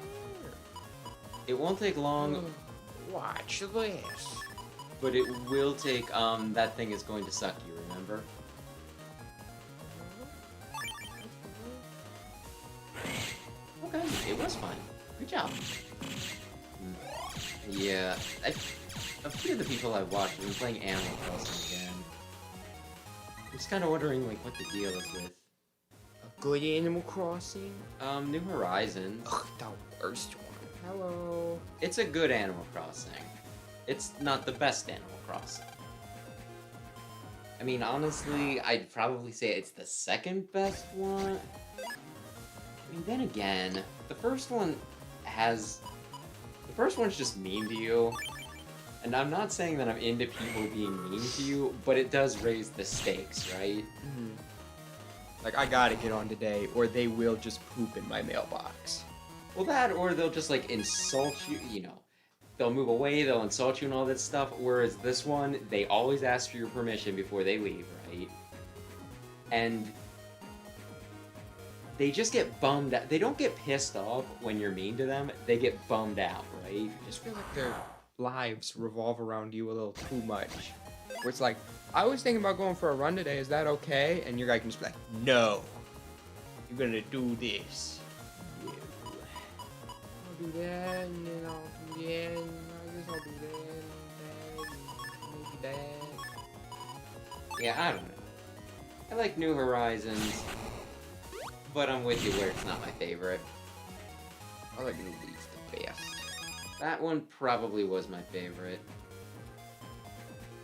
It won't take long, Watch this. but it will take, that thing is going to suck you, remember? Okay, it was fine. Good job. Yeah, a few of the people I've watched have been playing Animal Crossing again. I'm just kind of wondering, like, what the deal is with. A good Animal Crossing? New Horizons. Ugh, the worst one. Hello. It's a good Animal Crossing. It's not the best Animal Crossing. I mean, honestly, I'd probably say it's the second best one. I mean, then again, the first one's just mean to you. And I'm not saying that I'm into people being mean to you, but it does raise the stakes, right? Mm-hmm. Like, I gotta get on today, or they will just poop in my mailbox. Well, that, or they'll just, like, insult you, you know. They'll move away, they'll insult you and all that stuff, whereas this one, they always ask for your permission before they leave, right? And they just get bummed out. They don't get pissed off when you're mean to them, they get bummed out, right? I just feel like their lives revolve around you a little too much. Where it's like, I was thinking about going for a run today, is that okay? And your guy can just be like, no. You're gonna do this. No. I'll do that, and then I'll do that, and I guess I'll do that, and maybe that. Yeah, I don't know. I like New Horizons, but I'm with you where it's not my favorite. I like New Leaf the best. That one probably was my favorite.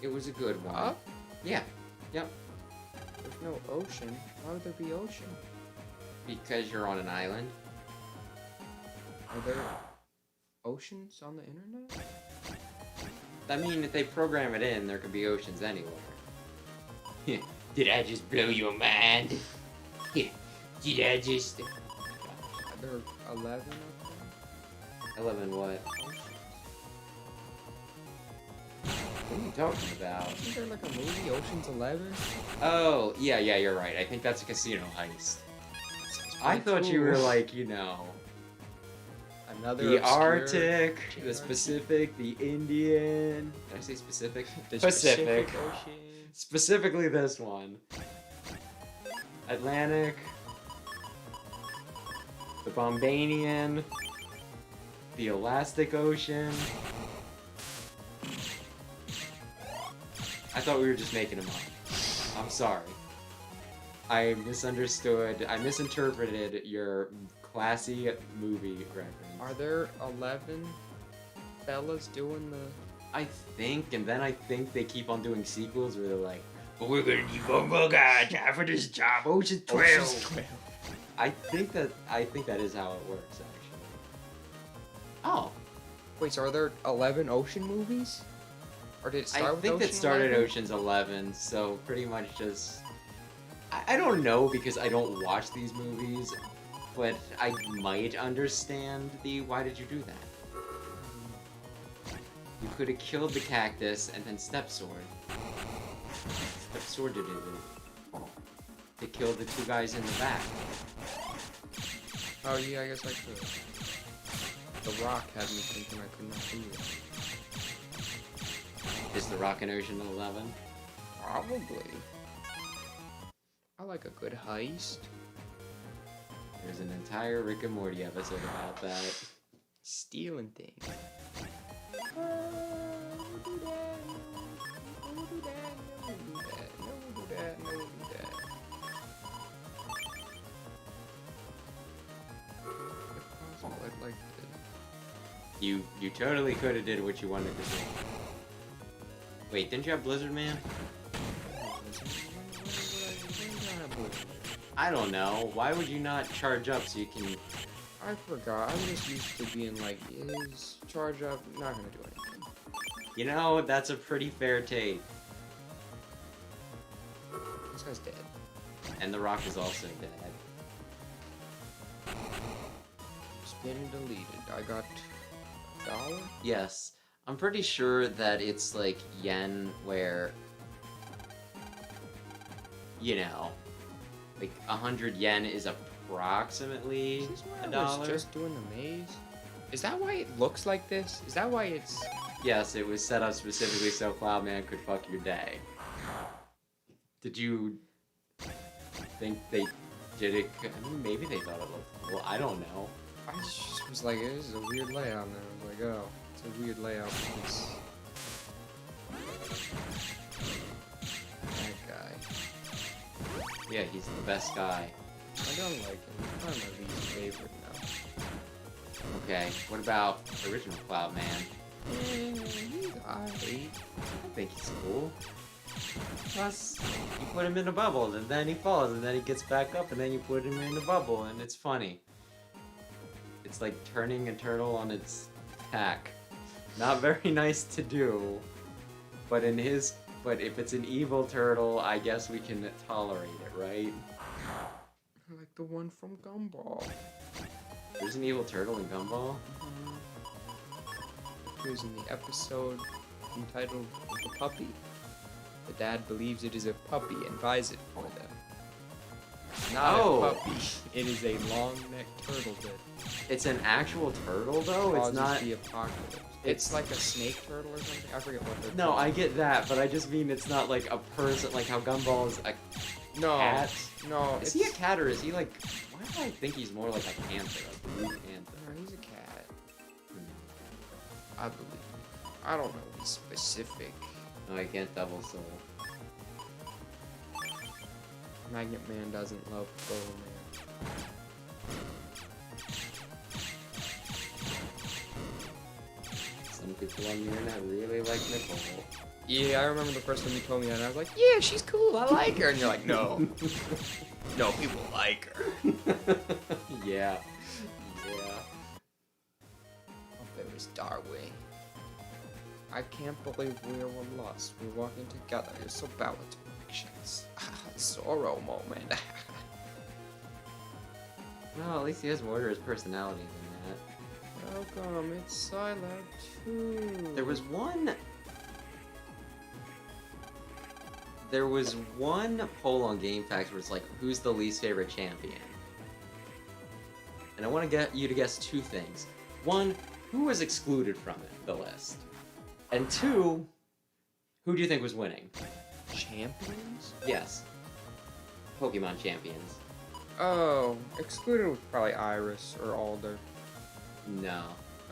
It was a good one. Up? Yeah. Yep. There's no ocean. Why would there be ocean? Because you're on an island. Are there oceans on the internet? I mean, if they program it in, there could be oceans anywhere. Did I just blow your mind? Did I just... Are there 11 of them? 11 what? Oceans? What are you talking about? Isn't there like a movie, Ocean's 11? Oh, yeah, you're right. I think that's a casino heist. I pretty thought you were cool. like, you know... Another The obscure- Arctic, the Pacific, the Indian... Did I say specific? The Pacific. Ocean. Specifically this one. Atlantic. The Bombanian. The Elastic Ocean. I thought we were just making them up. I'm sorry. I misunderstood. I misinterpreted your classy movie reference. Are there 11 fellas doing the... I think, and then I think they keep on doing sequels where they're like, but we're gonna need one more guy for this job, Ocean 12. I think that is how it works, actually. Oh. Wait, so are there 11 ocean movies? Or did it start I with think Ocean that started 11? Ocean's 11, so pretty much just... I don't know because I don't watch these movies, but I might understand the why did you do that? You could have killed the cactus and then Step Sword. Step Sword did it. To kill the two guys in the back. Oh yeah, I guess I could. The Rock had me thinking I could not do it. Is The Rock in Ocean 11? Probably. I like a good heist. There's an entire Rick and Morty episode about that. Stealing things. You totally could have did what you wanted to do. Wait, didn't you have Blizzard Man? I don't know. Why would you not charge up so you can... I forgot. I'm just used to being like, is charge up, not gonna do anything. You know, that's a pretty fair take. This guy's dead. And The Rock is also dead. Spin deleted. I got $1? Yes. I'm pretty sure that it's like yen where... You know... Like, 100 yen is approximately Is this why $1. I was just doing the maze? Is that why it looks like this? Is that why it's... Yes, it was set up specifically so Cloudman could fuck your day. Did you think they did it? I mean, maybe they thought it looked cool. I don't know. I just was like, this is a weird layout, and I was like, oh, it's a weird layout because... That guy. Yeah, he's the best guy. I don't like him. I'm my least favorite now. Okay, what about original Cloudman? He's alright. I think he's cool. Plus, you put him in a bubble, and then he falls, and then he gets back up, and then you put him in a bubble, and it's funny. It's like turning a turtle on its tack. Not very nice to do, but if it's an evil turtle, I guess we can tolerate it, right? I like the one from Gumball. There's an evil turtle in Gumball? Appears in the episode entitled The Puppy. The dad believes it is a puppy and buys it for them. Not a puppy. It is a long-necked turtle that It's an actual turtle, though? It's causes not... the apocalypse. It's like a snake turtle or something. I forget what they're No, called. I get that, but I just mean it's not like a person, like how Gumball is a No, cat. no. Is he a cat or is he like... Why do I think he's more like a panther, a blue panther? No, he's a cat. I believe. I don't know any specific. No, I can't double soul. Magnet Man doesn't love Bow Man. It's one you're not really like Nicole. Yeah, I remember the first time you told me that, and I was like, yeah, she's cool, I like her. And you're like, no. No, people like her. Yeah. Yeah. Oh, there was Darwin. I can't believe we were lost. We're walking together. You're so bad with directions. Sorrow moment. Well, at least he has more to his personality than that. Welcome, it's Silent 2. There was one poll on GameFAQs where it's like, who's the least favorite champion? And I want to get you to guess two things. One, who was excluded from the list? And two, who do you think was winning? Champions? Yes. Pokemon champions. Oh, excluded was probably Iris or Alder. No.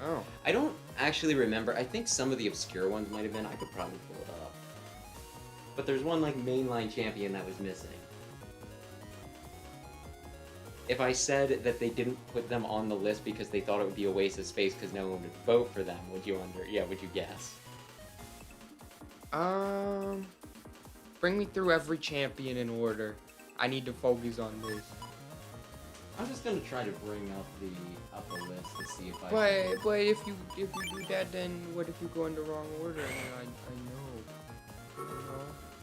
Oh. I don't actually remember. I think some of the obscure ones might have been. I could probably pull it up. But there's one, like, mainline champion that was missing. If I said that they didn't put them on the list because they thought it would be a waste of space because no one would vote for them, would you guess? Bring me through every champion in order. I need to focus on this. I'm just gonna try to bring up the list to see if I But if you do that, then what if you go in the wrong order? I know.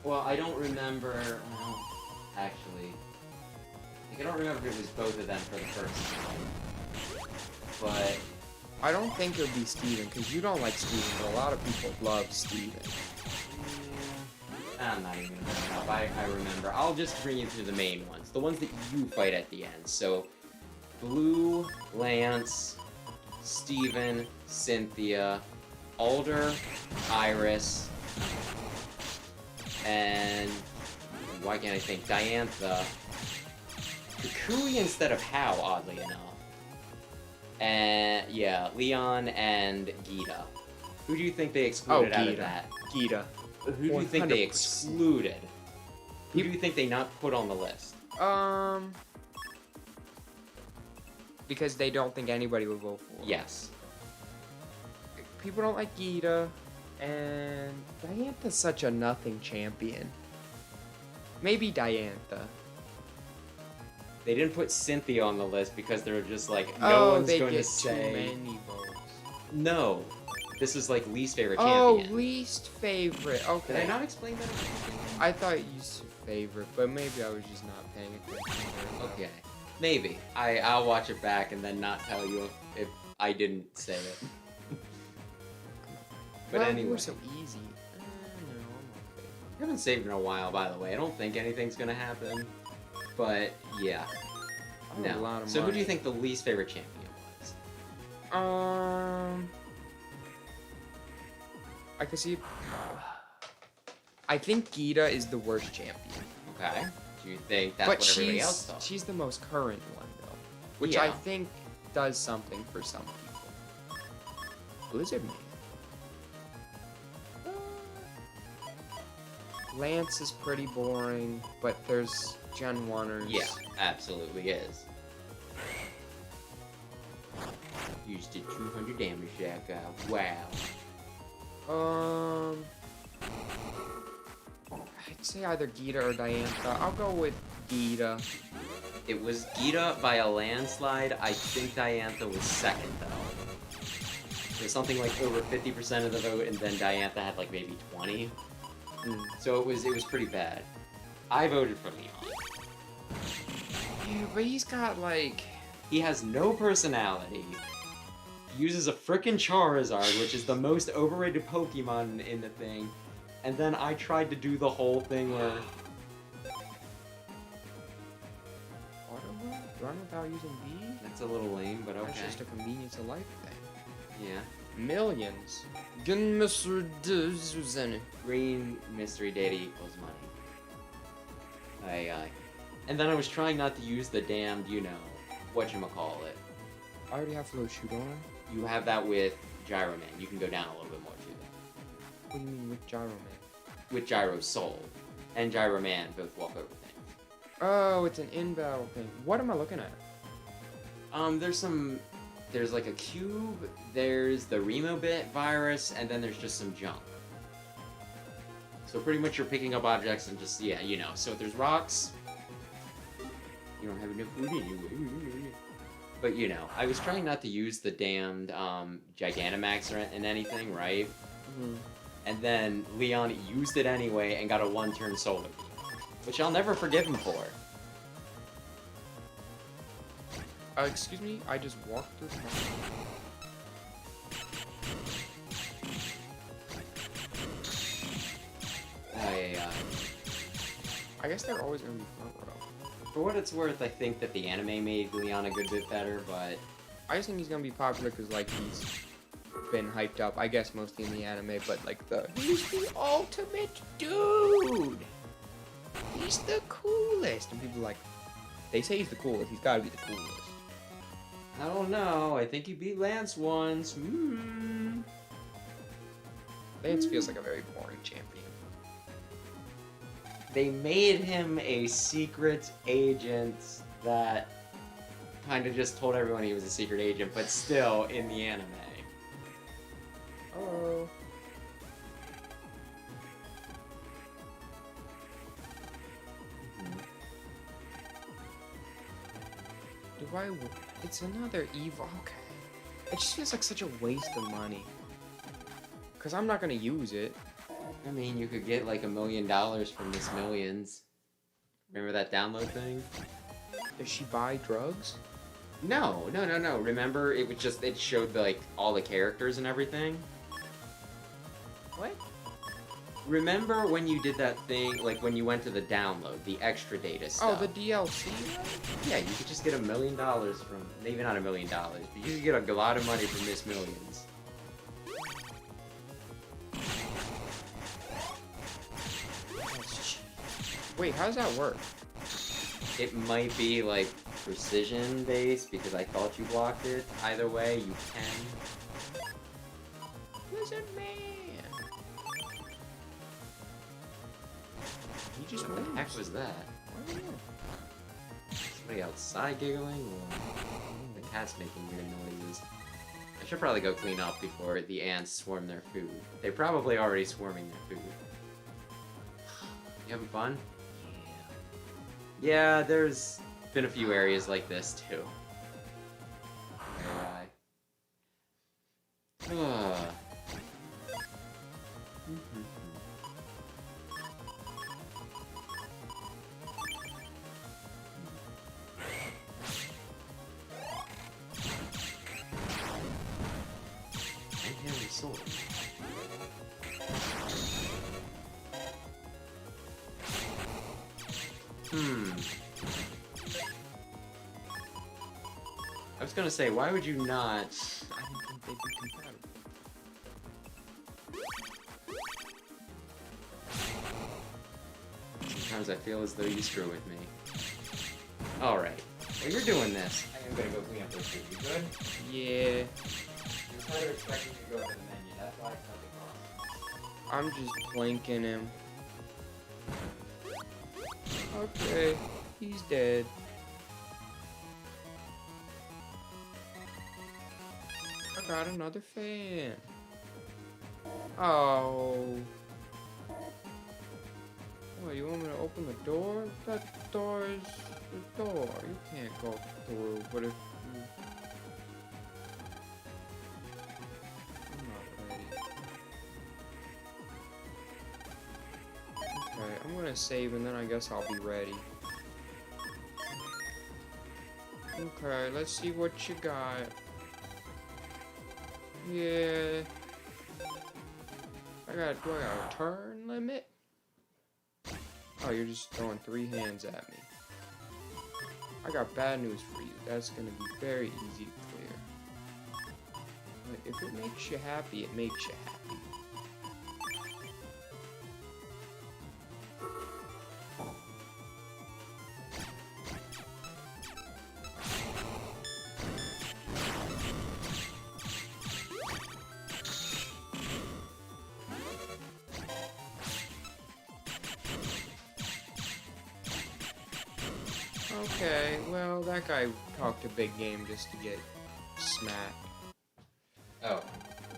Well, I don't remember. Well, actually, I don't remember if it was both of them for the first time. But I don't think it would be Steven, because you don't like Steven, but a lot of people love Steven. I'm not even gonna bring it up. I remember. I'll just bring you through the main ones. The ones that you fight at the end. So, Blue, Lance, Steven, Cynthia, Alder, Iris, and why can't I think? Diantha, Kukui instead of Hao, oddly enough. And yeah, Leon and Gita. Who do you think they excluded out of that? Gita. Who do you think they excluded? Who do you think they not put on the list? Because they don't think anybody would vote for him. Yes. People don't like Gita, and Diantha's such a nothing champion. Maybe Diantha. They didn't put Cynthia on the list because they were just like, no one's going to say. Too many votes. No. This is like least favorite Oh, champion. least favorite. Okay. Did I not explain that? I thought you said favorite, but maybe I was just not paying attention. Okay. Maybe. I'll watch it back and then not tell you if I didn't say it. But well, anyway. you were so easy. No, I'm okay. I haven't saved in a while, by the way. I don't think anything's gonna happen. But, yeah. I have a lot of So who money. do you think the least favorite champion was? I could see. I think Gita is the worst champion. Okay. Do you think that's But what everybody else thought? she's the most current one, though. Which Yeah. I think does something for some people. Blizzard Man. Lance is pretty boring, but there's Gen 1ers. Yeah, absolutely is. Used did 200 damage that guy. Wow. I'd say either Gita or Diantha. I'll go with Gita. It was Gita by a landslide. I think Diantha was second, though. It was something like over 50% of the vote, and then Diantha had like maybe 20. So it was pretty bad. I voted for Leon. Yeah, but he's got like... He has no personality. He uses a frickin' Charizard, which is the most overrated Pokemon in the thing. And then I tried to do the whole thing where... Auto run without using B? That's a little lame, but okay. That's just a convenience of life thing. Yeah. Millions. Mr. Green mystery data equals money. Aye. And then I was trying not to use the damned, whatchamacallit. I already have Flow Shoot on. You have that with Gyro Man. You can go down a little bit more too. What do you mean with Gyro Man? With Gyro's Soul and Gyro Man both walk over things. Oh, it's an in-battle thing. What am I looking at? There's some there's like a cube, there's the Remobit virus, and then there's just some junk. So pretty much you're picking up objects and just, yeah, you know. So if there's rocks, you don't have enough food anyway. But, you know, I was trying not to use the damned Gigantamax in anything, right? Mm-hmm. And then Leon used it anyway and got a one-turn solar beam, which I'll never forgive him for. Excuse me? I just walked through the I guess they're always gonna be front row. For what it's worth, I think that the anime made Leon a good bit better, but... I just think he's gonna be popular because, like, he's been hyped up, I guess, mostly in the anime, but, like, he's the ultimate dude! He's the coolest! And people, like, they say he's the coolest, he's gotta be the coolest. I don't know, I think he beat Lance once. Lance feels like a very boring champion. They made him a secret agent that kind of just told everyone he was a secret agent, but still in the anime. Oh. It's another evil. Okay. It just feels like such a waste of money. Because I'm not going to use it. I mean, you could get like $1 million from this Millions. Remember that download thing? Does she buy drugs? No. Remember, it showed like all the characters and everything. What? Remember when you did that thing, like when you went to the download, the extra data stuff? Oh, the DLC? Yeah, you could just get $1 million from, maybe not $1 million, but you could get a lot of money from Miss Millions. Wait, how does that work? It might be like precision based because I thought you blocked it. Either way, you can. Lizard Man! He just What the heck was that? I don't know. Somebody outside giggling? Or the cat's making weird noises. I should probably go clean up before the ants swarm their food. They're probably already swarming their food. You having fun? Yeah, there's been a few areas like this too. Alright. Sword. I was gonna say, why would you not? I don't think they'd be compatible. Sometimes I feel as though you screw with me. Alright. Well, you're doing this. I am gonna go clean up this food. You good? Yeah. I was expecting you to go to the menu. That's why I cut the cost. I'm just blinking him. Okay, he's dead. I got another fan. Oh. What, you want me to open the door? That door is the door. You can't go through, but if you... I'm not ready. Okay, I'm gonna save and then I guess I'll be ready. Okay, let's see what you got. Yeah. Do I got a turn limit? Oh, you're just throwing 3 hands at me. I got bad news for you. That's gonna be very easy to clear. But if it makes you happy, it makes you happy. Okay, well, that guy talked a big game just to get smacked. Oh.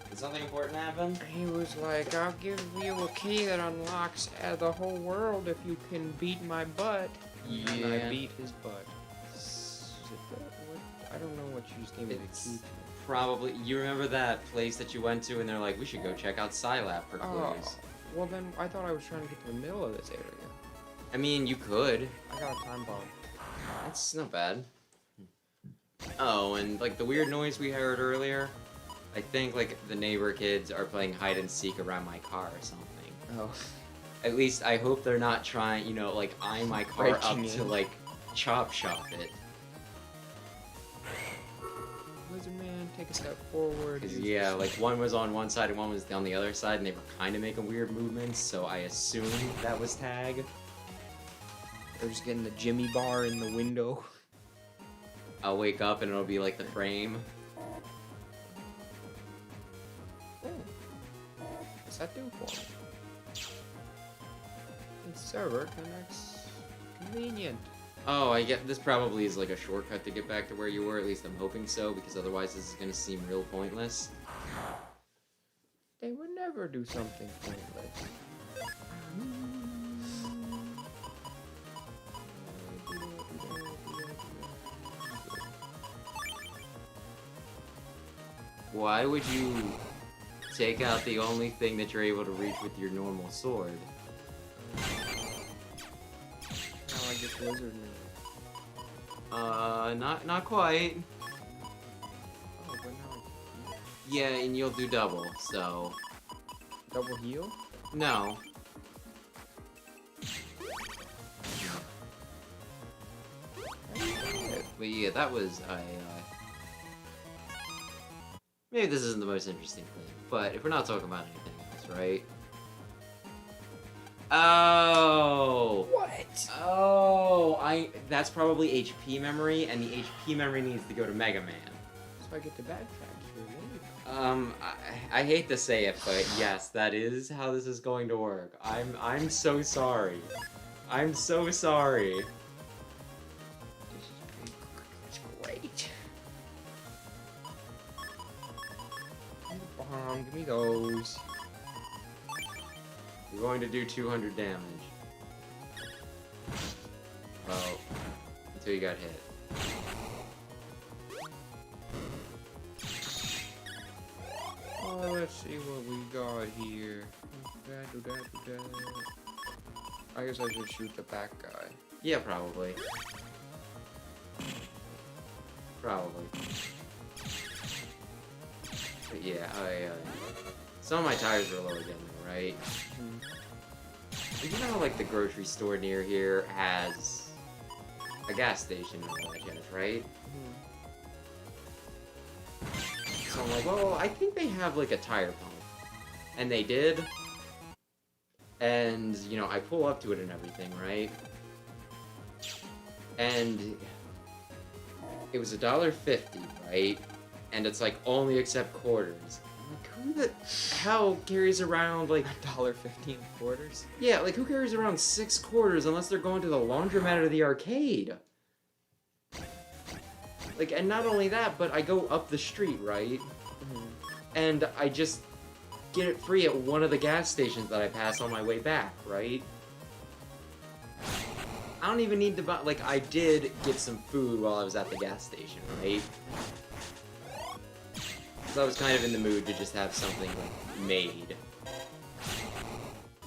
Did something important happen? He was like, I'll give you a key that unlocks the whole world if you can beat my butt. Yeah. And I beat his butt. I don't know what you just gave me the key to. Probably. You remember that place that you went to and they're like, we should go check out Scilab for clues. Well then, I thought I was trying to get to the middle of this area. I mean, you could. I got a time bomb. That's not bad. Oh, and like the weird noise we heard earlier, I think like the neighbor kids are playing hide and seek around my car or something. Oh. At least I hope they're not trying, you know, like eye my car up Breaking to in. like chop it. Lizard Man, take a step forward. Cause use yeah, the- like one was on one side and one was on the other side, and they were kind of making weird movements. So I assumed that was tag. They're just getting the Jimmy bar in the window. I'll wake up and it'll be like the frame. Oh. What's that do for me? The server connects. Convenient. Oh, I get this probably is like a shortcut to get back to where you were. At least I'm hoping so, because otherwise this is gonna seem real pointless. They would never do something pointless. Why would you take out the only thing that you're able to reach with your normal sword? Now I get Lizard Man. Not quite. Oh, but now Yeah, and you'll do double, so... double heal? No. But yeah, that was, maybe this isn't the most interesting thing, but if we're not talking about anything else, right? Oh! What? Oh, that's probably HP memory, and the HP memory needs to go to Mega Man. So I get to backtrack here later. I hate to say it, but yes, that is how this is going to work. I'm so sorry. I'm so sorry. This is great. Give me the bomb, give me those. You're going to do 200 damage. Well, until you got hit. Oh, let's see what we got here. I guess I should shoot the back guy. Yeah, probably. Probably. But yeah, some of my tires are low again, though, right? You know, like the grocery store near here has a gas station and all that jazz, right? So I'm like, well, I think they have like a tire pump. And they did. And, you know, I pull up to it and everything, right? And it was $1.50, right? And it's like only accept quarters. I'm like, who the hell carries around like $1.15 quarters? Yeah, like who carries around 6 quarters unless they're going to the laundromat or the arcade? Like, and not only that, but I go up the street, right? And I just get it free at one of the gas stations that I pass on my way back, right? I don't even need to buy, like, I did get some food while I was at the gas station, right? So I was kind of in the mood to just have something, like, made.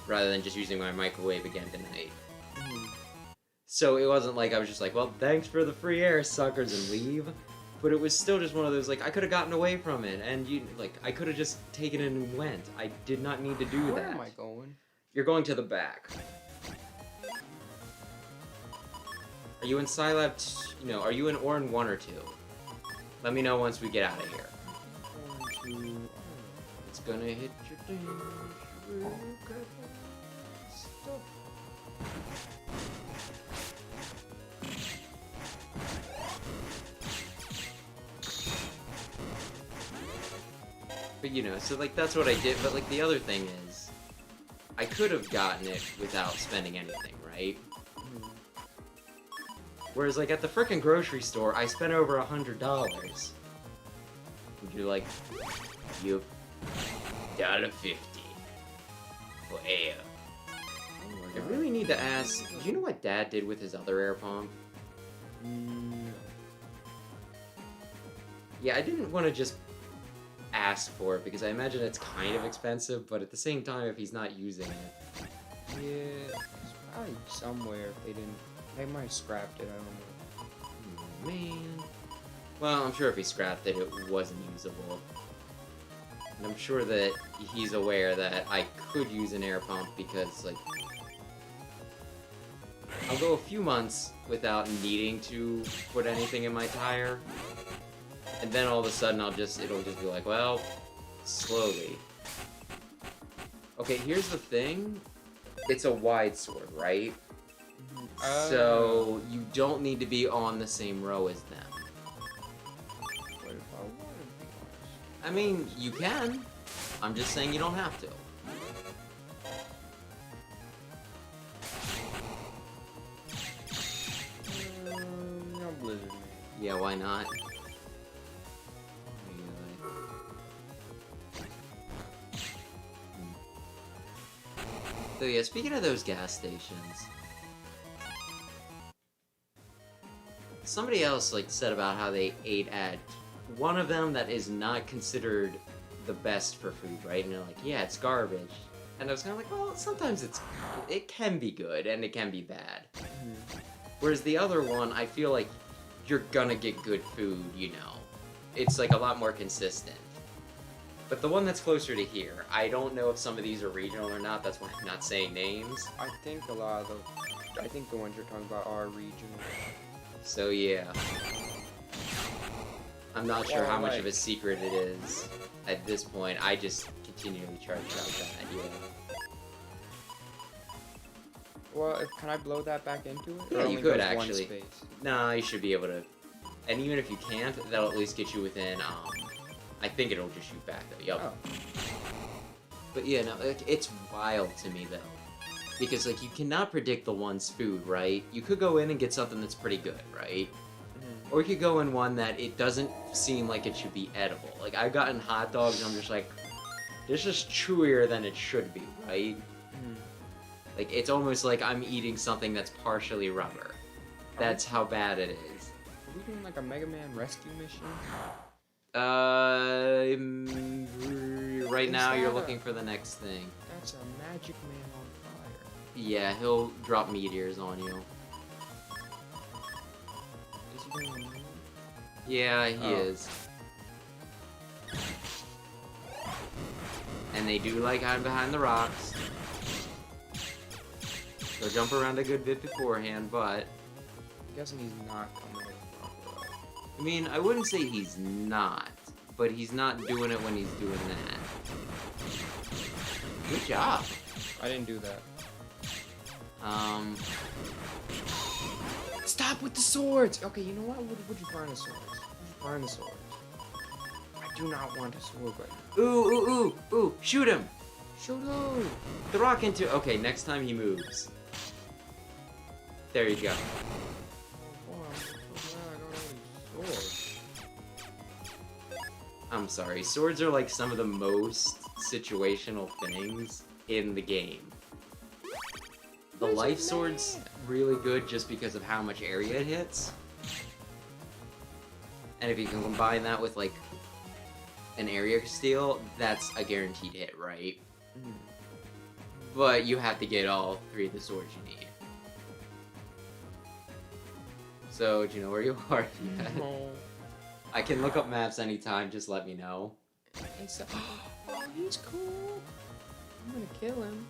Rather than just using my microwave again tonight. So it wasn't like I was just like, well, thanks for the free air, suckers, and leave. But it was still just one of those, like, I could have gotten away from it, and, I could have just taken it and went. I did not need to do that. Where am I going? You're going to the back. Are you in Scilab, are you in Orin 1 or 2? Let me know once we get out of here. 1, 2, It's gonna hit your dash. Stop. But so like that's what I did, but like the other thing is, I could have gotten it without spending anything, right? Whereas like at the frickin' grocery store, I spent over $100. You're like, yup, $1.50 for air. I really need to ask, do you know what Dad did with his other air pump? No. Yeah, I didn't want to just ask for it because I imagine it's kind of expensive, but at the same time, if he's not using it. Yeah, it's probably somewhere. If they might have scrapped it. I don't know. Oh, man. Well, I'm sure if he scrapped it, it wasn't usable. And I'm sure that he's aware that I could use an air pump because, like, I'll go a few months without needing to put anything in my tire. And then all of a sudden it'll just be like, well, slowly. Okay, here's the thing. It's a wide sword, right? So you don't need to be on the same row as them. What if I want to be honest? I mean, you can. I'm just saying you don't have to. No Blizzard Man. Yeah, why not? So yeah, speaking of those gas stations, somebody else like said about how they ate at one of them that is not considered the best for food, right? And they're like, yeah, it's garbage. And I was kind of like, well, sometimes it can be good and it can be bad. Whereas the other one, I feel like you're gonna get good food, you know. It's like a lot more consistent. But the one that's closer to here, I don't know if some of these are regional or not, that's why I'm not saying names. I think the ones you're talking about are regional. So yeah. I'm not sure Well, how much like- of a secret it is at this point. I just continually charge out that, yeah. Well, can I blow that back into it? Yeah, Or you only could goes one actually. space? Nah, you should be able to. And even if you can't, that'll at least get you within, I think it'll just shoot back though, yup. Oh. But yeah, no, it's wild to me though. Because, like, you cannot predict the one's food, right? You could go in and get something that's pretty good, right? Or you could go in one that it doesn't seem like it should be edible. Like, I've gotten hot dogs and I'm just like, this is chewier than it should be, right? Like, it's almost like I'm eating something that's partially rubber. That's how bad it is. Are we doing like a Mega Man rescue mission? Right Is now you're that looking for the next thing. That's a Magic Man on fire. Yeah, he'll drop meteors on you. Is he gonna move? Yeah, he Oh. is. And they do like hide behind the rocks. They'll jump around a good bit beforehand, but... I'm guessing he's not coming with proper. I mean, I wouldn't say he's not, but he's not doing it when he's doing that. Good job. I didn't do that. Stop with the swords! Okay, you know what? Would you burn the swords? Would you burn the swords? I do not want a sword right now. Ooh, shoot him! Shoot him! The rock into... Okay, next time he moves. There you go. Oh, boy, I'm so glad I don't have any swords. I'm sorry, swords are like some of the most situational things in the game. The Where's life the sword's man? really good just because of how much area it hits. And if you can combine that with like an area steal, that's a guaranteed hit, right? But you have to get all three of the swords you need. So, do you know where you are yet? No. I can look up maps anytime, just let me know. Oh, he's cool. I'm gonna kill him.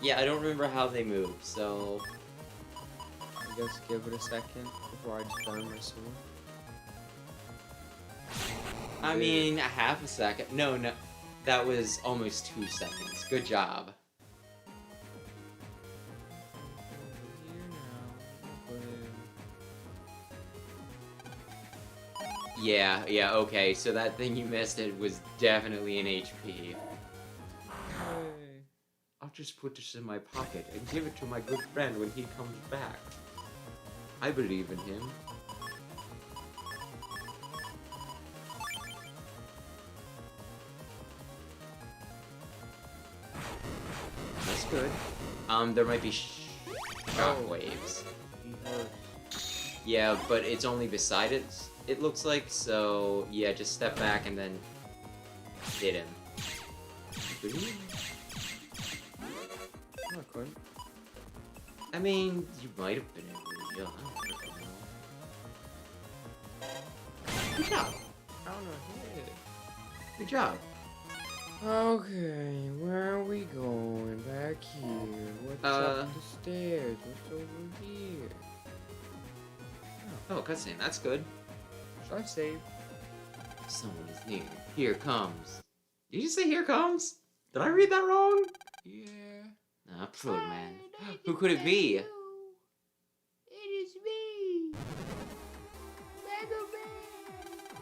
Yeah, I don't remember how they move, so... I guess give it a second before I just burn my sword. I mean, a half a second. No, that was almost 2 seconds. Good job. Yeah, okay, so that thing you missed it was definitely an HP. Hey. I'll just put this in my pocket and give it to my good friend when he comes back. I believe in him. good. There might be shockwaves. He hurts. Yeah, but it's only beside it, it looks like, so yeah, just step back and then hit him. No, I couldn't. I mean, you might have been able to, yeah, I don't know. Good job. I don't know. Hit it. Good job. Okay, where are we going? Back here. What's up the stairs? What's over here? Oh, cutscene, that's good. Should I save? Someone is near. Here comes. Did you say here comes? Did I read that wrong? Yeah. Episode, man. Who could it be? It is me, Mega Man.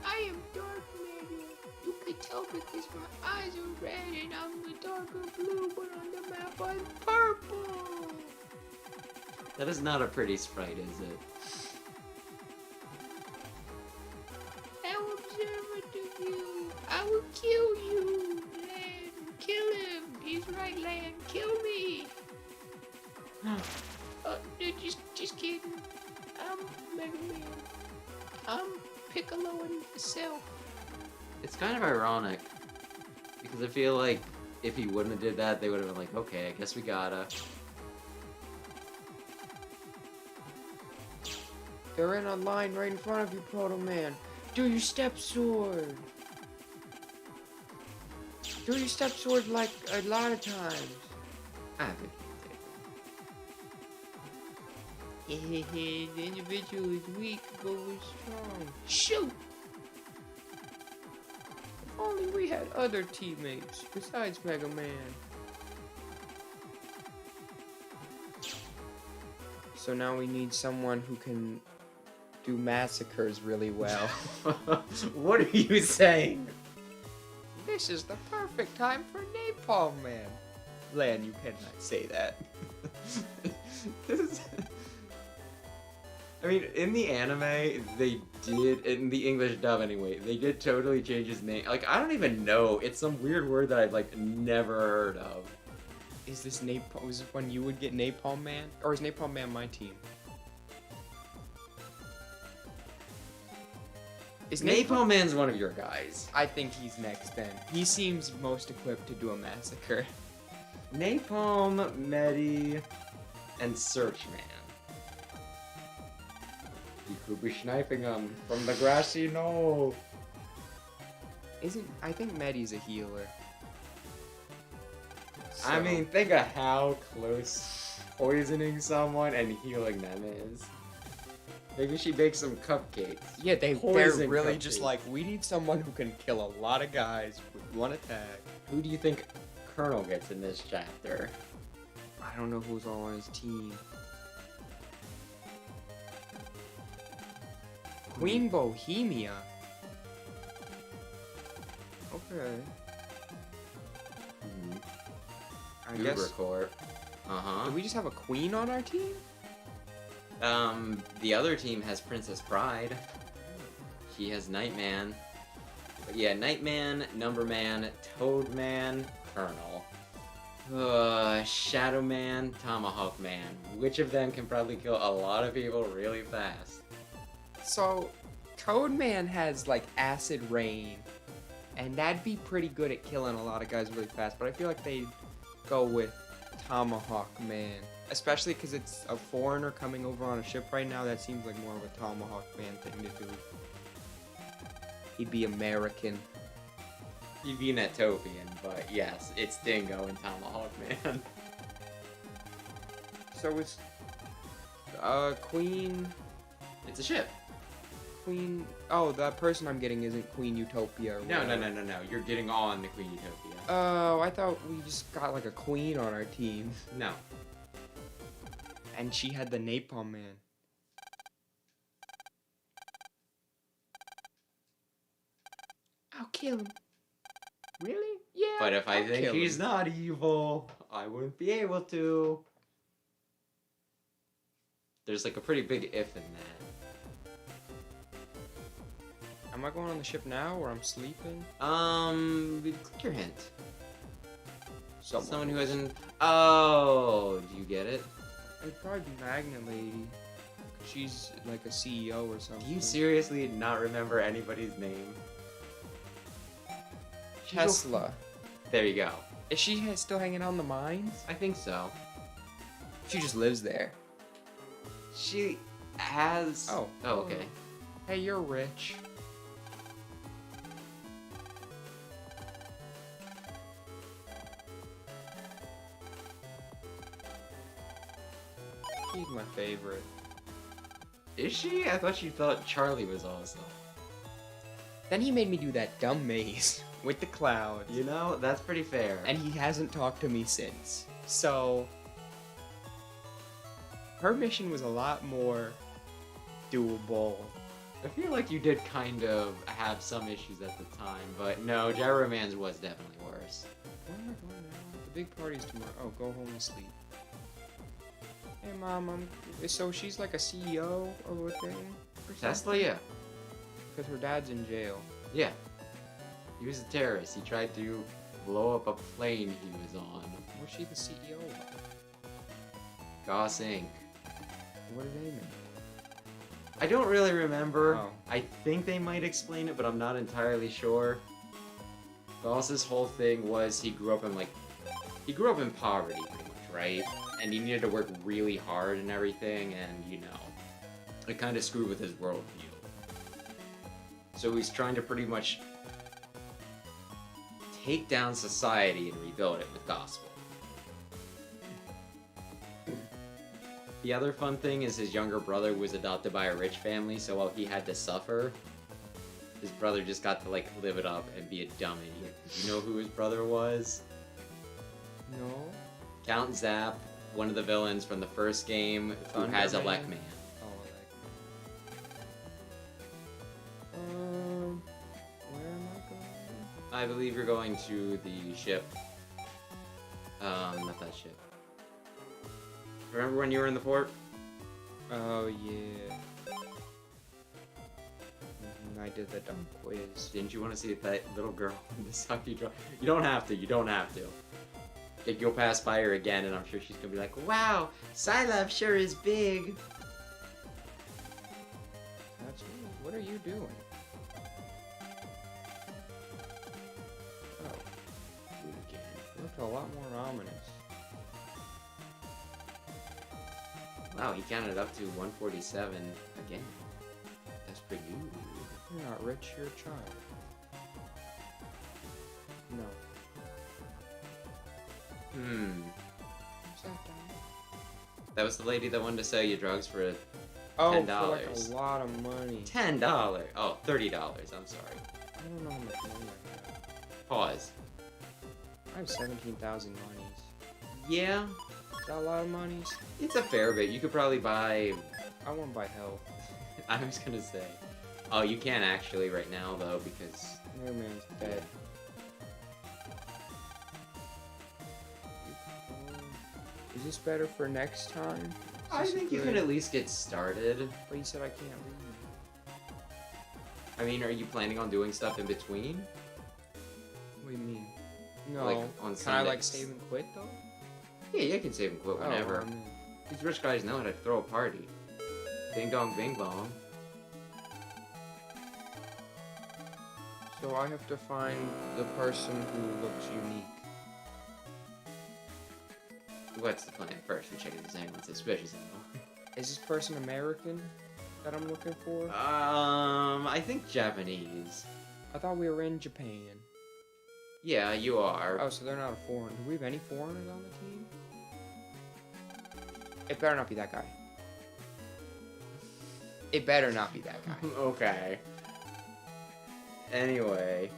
I am Dark Mega. You can tell because my eyes are red and I'm the darker blue, but on the map I'm purple. That is not a pretty sprite, is it? How observant of you. I will kill you, Land. Kill him. He's right, Land. Kill me. No, just kidding. I'm Mega Man. I'm Piccolo and myself. It's kind of ironic. Because I feel like if he wouldn't have did that, they would have been like, okay, I guess we gotta. They're in a line right in front of you, Proto Man. Do your step sword. Do your step sword like a lot of times. I think The individual is weak, but we're strong. Shoot! If only we had other teammates besides Mega Man. So now we need someone who can do massacres really well. What are you saying? This is the perfect time for Napalm Man. Lan, you cannot say that. I mean, in the anime, they did, in the English dub anyway, they did totally change his name. Like, I don't even know. It's some weird word that I've, like, never heard of. Is this Napalm? Was this when you would get Napalm Man? Or is Napalm Man my team? Is Napalm Man's one of your guys. I think he's next then. He seems most equipped to do a massacre. Napalm, Medi, and Search Man. You could be sniping him from the grassy knoll. I think Medi's a healer. I So- mean, think of how close poisoning someone and healing them is. Maybe she bakes some cupcakes. Yeah, they're Poison really cupcakes. just like, we need someone who can kill a lot of guys with one attack. Who do you think Colonel gets in this chapter? I don't know who's all on his team. Queen Bohemia. Okay. I guess. Ubercourt. Uh-huh. Do we just have a queen on our team? The other team has Princess Pride. He has Nightman. But yeah, Nightman, Numberman, Toadman, Colonel. Shadow Man, Tomahawk Man. Which of them can probably kill a lot of people really fast? So, Toadman has like acid rain, and that'd be pretty good at killing a lot of guys really fast. But I feel like they'd go with Tomahawk Man, especially because it's a foreigner coming over on a ship right now. That seems like more of a Tomahawk Man thing to do. He'd be American. He'd be Netopian, but yes, it's Dingo and Tomahawk Man. So it's Queen. It's a ship. Queen. Oh, that person I'm getting isn't Queen Utopia. Or No. whatever. You're getting on the Queen Utopia. Oh, I thought we just got like a queen on our team, No. and she had the Napalm Man. I'll kill him. Really? Yeah. But if I I'll think kill he's him. not evil, I wouldn't be able to. There's like a pretty big if in that. Am I going on the ship now, or I'm sleeping? Click your hint. Someone who hasn't. Oh, do you get it? It'd probably be Magna Lady. 'Cause she's like a CEO or something. Do you seriously not remember anybody's name? Tesla. There you go. Is she still hanging out in the mines? I think so. She just lives there. She has. Oh. Oh, okay. Hey, you're rich. She's my favorite. Is she? I thought you thought Charlie was awesome. Then he made me do that dumb maze with the clouds. You know, that's pretty fair. And he hasn't talked to me since. So, her mission was a lot more doable. I feel like you did kind of have some issues at the time, but no, Gyro Man's was definitely worse. Where am I going now? The big party's tomorrow. Oh, go home and sleep. Hey, Mom, so she's like a CEO of a thing? Or Tesla, yeah. Because her dad's in jail. Yeah. He was a terrorist. He tried to blow up a plane he was on. What's she the CEO of? Goss Inc. What do they mean? I don't really remember. Oh. I think they might explain it, but I'm not entirely sure. Goss's whole thing was he grew up in poverty, pretty much, right? And he needed to work really hard and everything, and you know, it kind of screwed with his worldview. So he's trying to pretty much take down society and rebuild it with gospel. The other fun thing is his younger brother was adopted by a rich family, so while he had to suffer, his brother just got to like live it up and be a dummy. You know who his brother was? No. Count Zap, one of the villains from the first game, who has Thunderman? Elect Man. Oh, where am I going? I believe you're going to the ship. Not that ship. Remember when you were in the port? Oh, yeah. I did the dumb quiz. Didn't you want to see that little girl in the sucky draw? You don't have to, you don't have to. Like, you'll pass by her again, and I'm sure she's gonna be like, wow, Psylove sure is big. That's me. What are you doing? Oh, Do it again. you looked a lot more ominous. Wow, he counted up to 147 again. That's pretty good. You're not rich, you're a child. No. What's that down? That was the lady that wanted to sell you drugs for Oh, $10. for like a lot of money. $10. Oh, $30. I'm sorry. I don't know how much money I have. Pause. I have 17,000 monies. Yeah, Is that a lot of monies? it's a fair bit. You could probably buy. I want to buy health. I was gonna say. Oh, you can't actually right now though because. No man's dead. Is this better for next time? I think you can at least get started. But you said I can't leave. I mean, are you planning on doing stuff in between? What do you mean? No. Like, on Can I like Sundays? save and quit though? Yeah, you can save and quit whenever. Oh, I'm in. These rich guys know how to throw a party. Ding dong, bing bong. So I have to find the person who looks unique. What's the plan? First, we check if there's anyone suspicious anymore. Is this person American that I'm looking for? I think Japanese. I thought we were in Japan. Yeah, you are. Oh, so they're not a foreigner. Do we have any foreigners on the team? It better not be that guy. It better not be that guy. Okay. Anyway,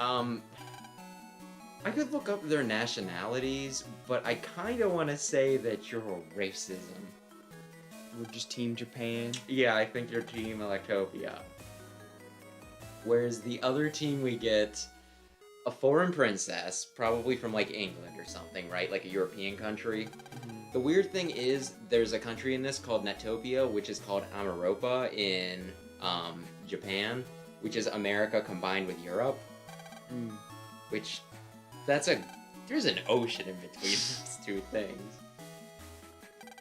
I could look up their nationalities, but I kind of want to say that you're a racism. We're just Team Japan. Yeah, I think you're Team Electopia. Whereas the other team we get a foreign princess, probably from like England or something, right? Like a European country. The weird thing is, there's a country in this called Netopia, which is called Amaropa in Japan, which is America combined with Europe. Which, that's a There's an ocean in between these two things.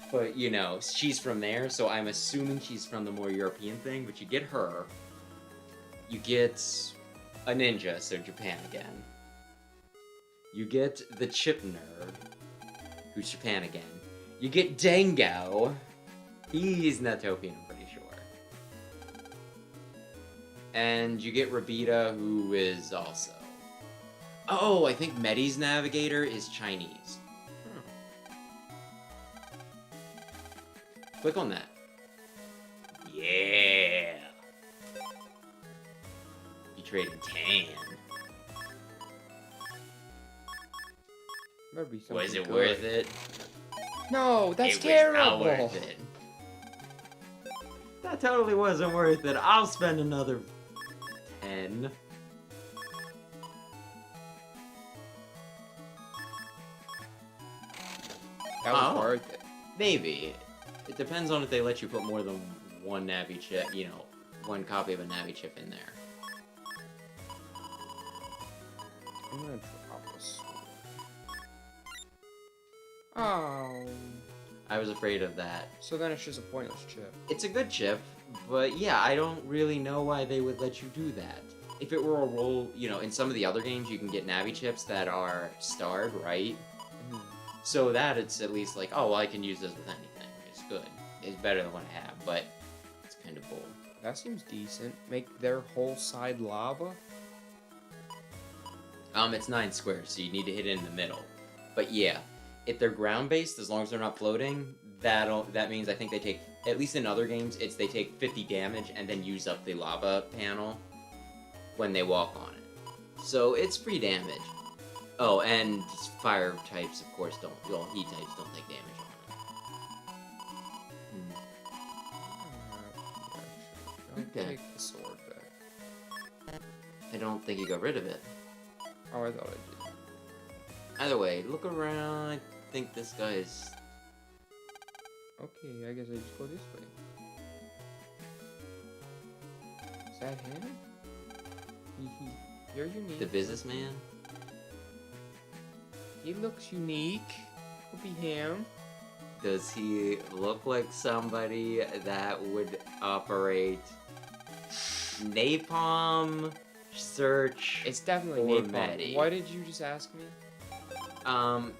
But, you know, she's from there, so I'm assuming she's from the more European thing, but you get her. You get a ninja, so Japan again. You get the chip nerd, who's Japan again. You get Dango. He's Natopian, I'm pretty sure. And you get Rabita, who is also... Oh, I think Medi's navigator is Chinese. Click on that. Yeah. You trading tan. Better be something Was it good. worth it? No, that's It terrible. was not worth it. That totally wasn't worth it. I'll spend another 10. That was Oh. worth it. Maybe. It depends on if they let you put more than one Navi chip, you know, one copy of a Navi chip in there. I'm gonna drop a sword. Oh. I was afraid of that. So then it's just a pointless chip. It's a good chip, but yeah, I don't really know why they would let you do that. If it were a roll, you know, in some of the other games you can get Navi chips that are starred, right? Mhm. So that it's at least like, oh, well, I can use this with anything. It's good. It's better than what I have, but it's kind of bull. That seems decent. Make their whole side lava? It's 9 squares, so you need to hit it in the middle. But yeah, if they're ground-based, as long as they're not floating, that means I think they take, at least in other games, they take 50 damage and then use up the lava panel when they walk on it. So it's free damage. Oh, and fire types, of course, well, heat types don't take damage on it. I'll Okay. take the sword back. I don't think you got rid of it. Oh, I thought I did. Either way, look around. I think this guy is... Okay, I guess I just go this way. Is that him? You're unique. the businessman. He looks unique. Could be him. Does he look like somebody that would operate napalm search? It's definitely Or napalm. Maddie. Why did you just ask me?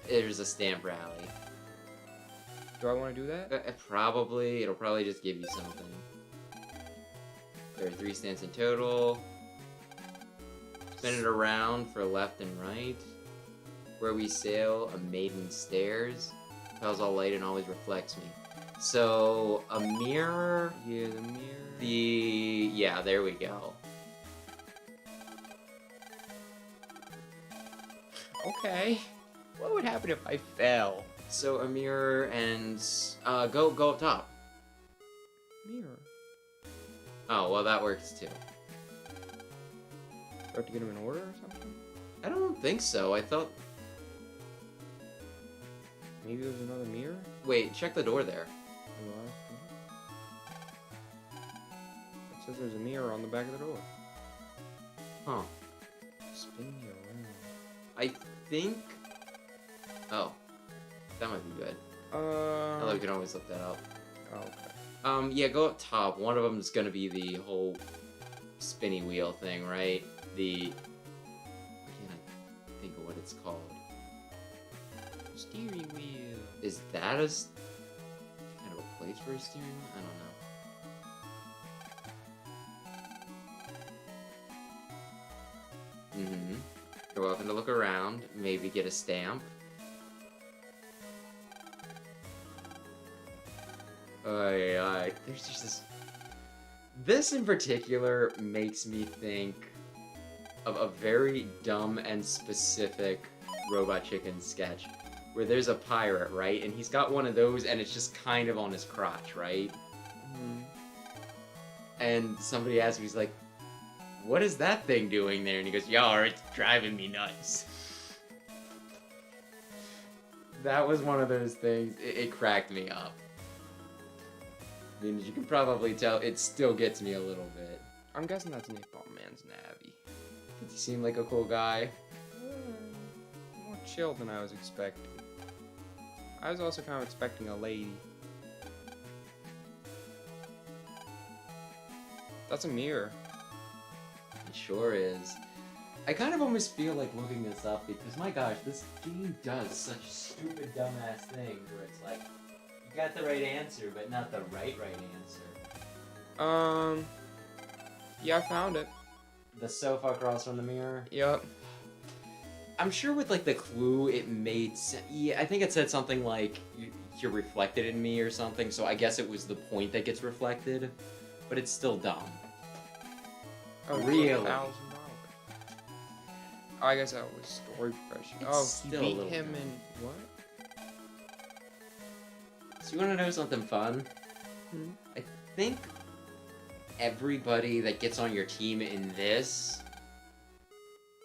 There's a stamp rally. Do I want to do that? It'll probably just give you something. There are 3 stamps in total. Spin it around for left and right. Where we sail, a maiden stares. Propels all light and always reflects me. So, a mirror. Yeah, the mirror. Yeah, there we go. Okay. What would happen if I fell? So a mirror and go up top. Mirror. Oh well, that works too. Do I have to get them in order or something? I don't think so. I thought. Maybe there's another mirror? Wait, check the door there. On the last one? It says there's a mirror on the back of the door. Huh. Spin you around. I think. Oh, that might be good. Although we can always look that up. Oh, okay. Yeah, go up top. One of them is gonna be the whole spinny wheel thing, right? I can't think of what it's called. Steering wheel. Is that kind of a place for a steering wheel? I don't know. Mm-hmm. You're welcome to look around. Maybe get a stamp. There's just this... This in particular makes me think of a very dumb and specific Robot Chicken sketch where there's a pirate, right? And he's got one of those and it's just kind of on his crotch, right? Mm-hmm. And somebody asks me, he's like, what is that thing doing there? And he goes, "Yar, it's driving me nuts." That was one of those things, it cracked me up. I mean, as you can probably tell, it still gets me a little bit. I'm guessing that's Napalm Man's Navi. Does he seem like a cool guy? More chill than I was expecting. I was also kind of expecting a lady. That's a mirror. It sure is. I kind of almost feel like looking this up because, my gosh, this game does such stupid, dumbass things where it's like, you got the right answer, but not the right answer. Yeah, I found it. The sofa across from the mirror? Yup. I'm sure with, like, the clue, it made sense. Yeah, I think it said something like, you're reflected in me or something, so I guess it was the point that gets reflected. But it's still dumb. Oh, really? $1,000. Oh, I guess that was story progression. It's Oh, still a he beat little him dumb. in what? So you want to know something fun? Hmm? I think everybody that gets on your team in this,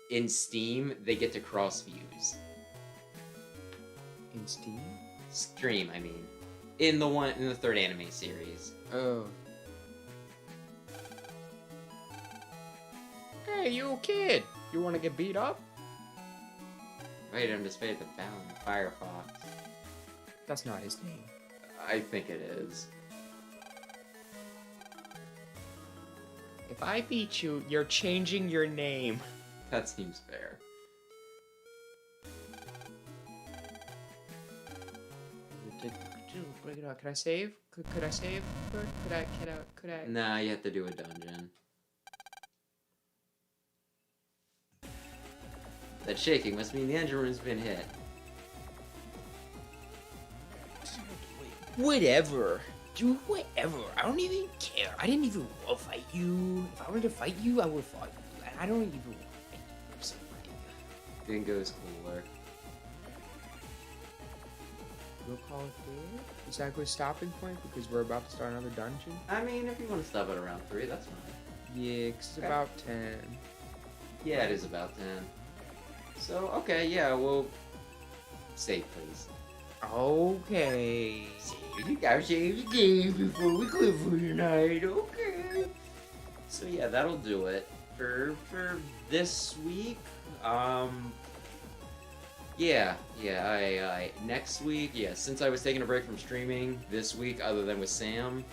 in Steam, they get to cross views. In Steam? Stream, I mean. In the third anime series. Oh. Hey, you kid! You wanna get beat up? Right, I'm just faded the bound Firefox. That's not his name. I think it is. If I beat you, you're changing your name. That seems fair. Break it out. Can I save? Could I save? Could I? Nah, you have to do a dungeon. That shaking must mean the engine room's been hit. Whatever. Do whatever. I don't even care. I didn't even want to fight you. If I wanted to fight you, I would fight you. And I don't even want to fight you or something. Dingo's cooler. We'll call it there. Is that a good stopping point? Because we're about to start another dungeon? I mean, if you want to stop at around 3, that's fine. Yeah, 'cause it's Okay. about 10. Yeah, it is about 10. So, okay, yeah, we'll... Save, please. Okay. You gotta save the game before we quit for tonight, okay? So yeah, that'll do it for this week. I next week, yeah, since I was taking a break from streaming this week, other than with Sam,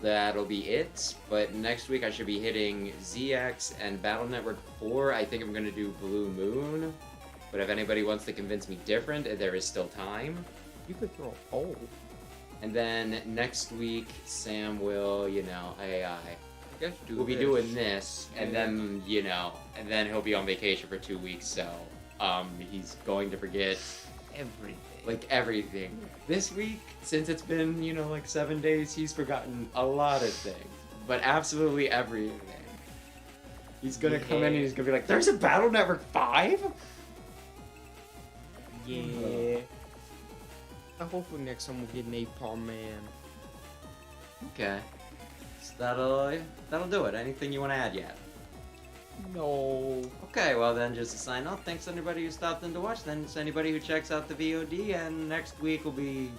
that'll be it. But next week I should be hitting ZX and Battle Network 4. I think I'm gonna do Blue Moon. But if anybody wants to convince me different, there is still time. You could throw a pole. And then next week, Sam will, you know, I guess do we'll be this. doing this, and then, you know, and then he'll be on vacation for 2 weeks, so, he's going to forget, everything. like, everything. This week, since it's been, you know, like 7 days, he's forgotten a lot of things, but absolutely everything. He's gonna come in and he's gonna be like, there's a Battle Network 5? Yeah. Hopefully next time we'll get Napalm Man. Okay. So that'll do it. Anything you want to add yet? No. Okay, well then, just to sign off, thanks to anybody who stopped in to watch, thanks to anybody who checks out the VOD, and next week will be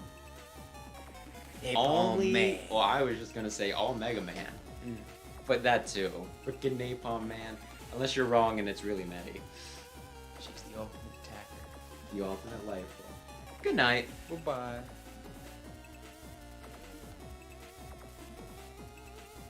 only... Man. Well, I was just gonna say all Mega Man. Mm. But that too. Frickin' Napalm Man. Unless you're wrong and it's really Medi. She's the ultimate attacker. The alternate life form. Good night. Bye-bye.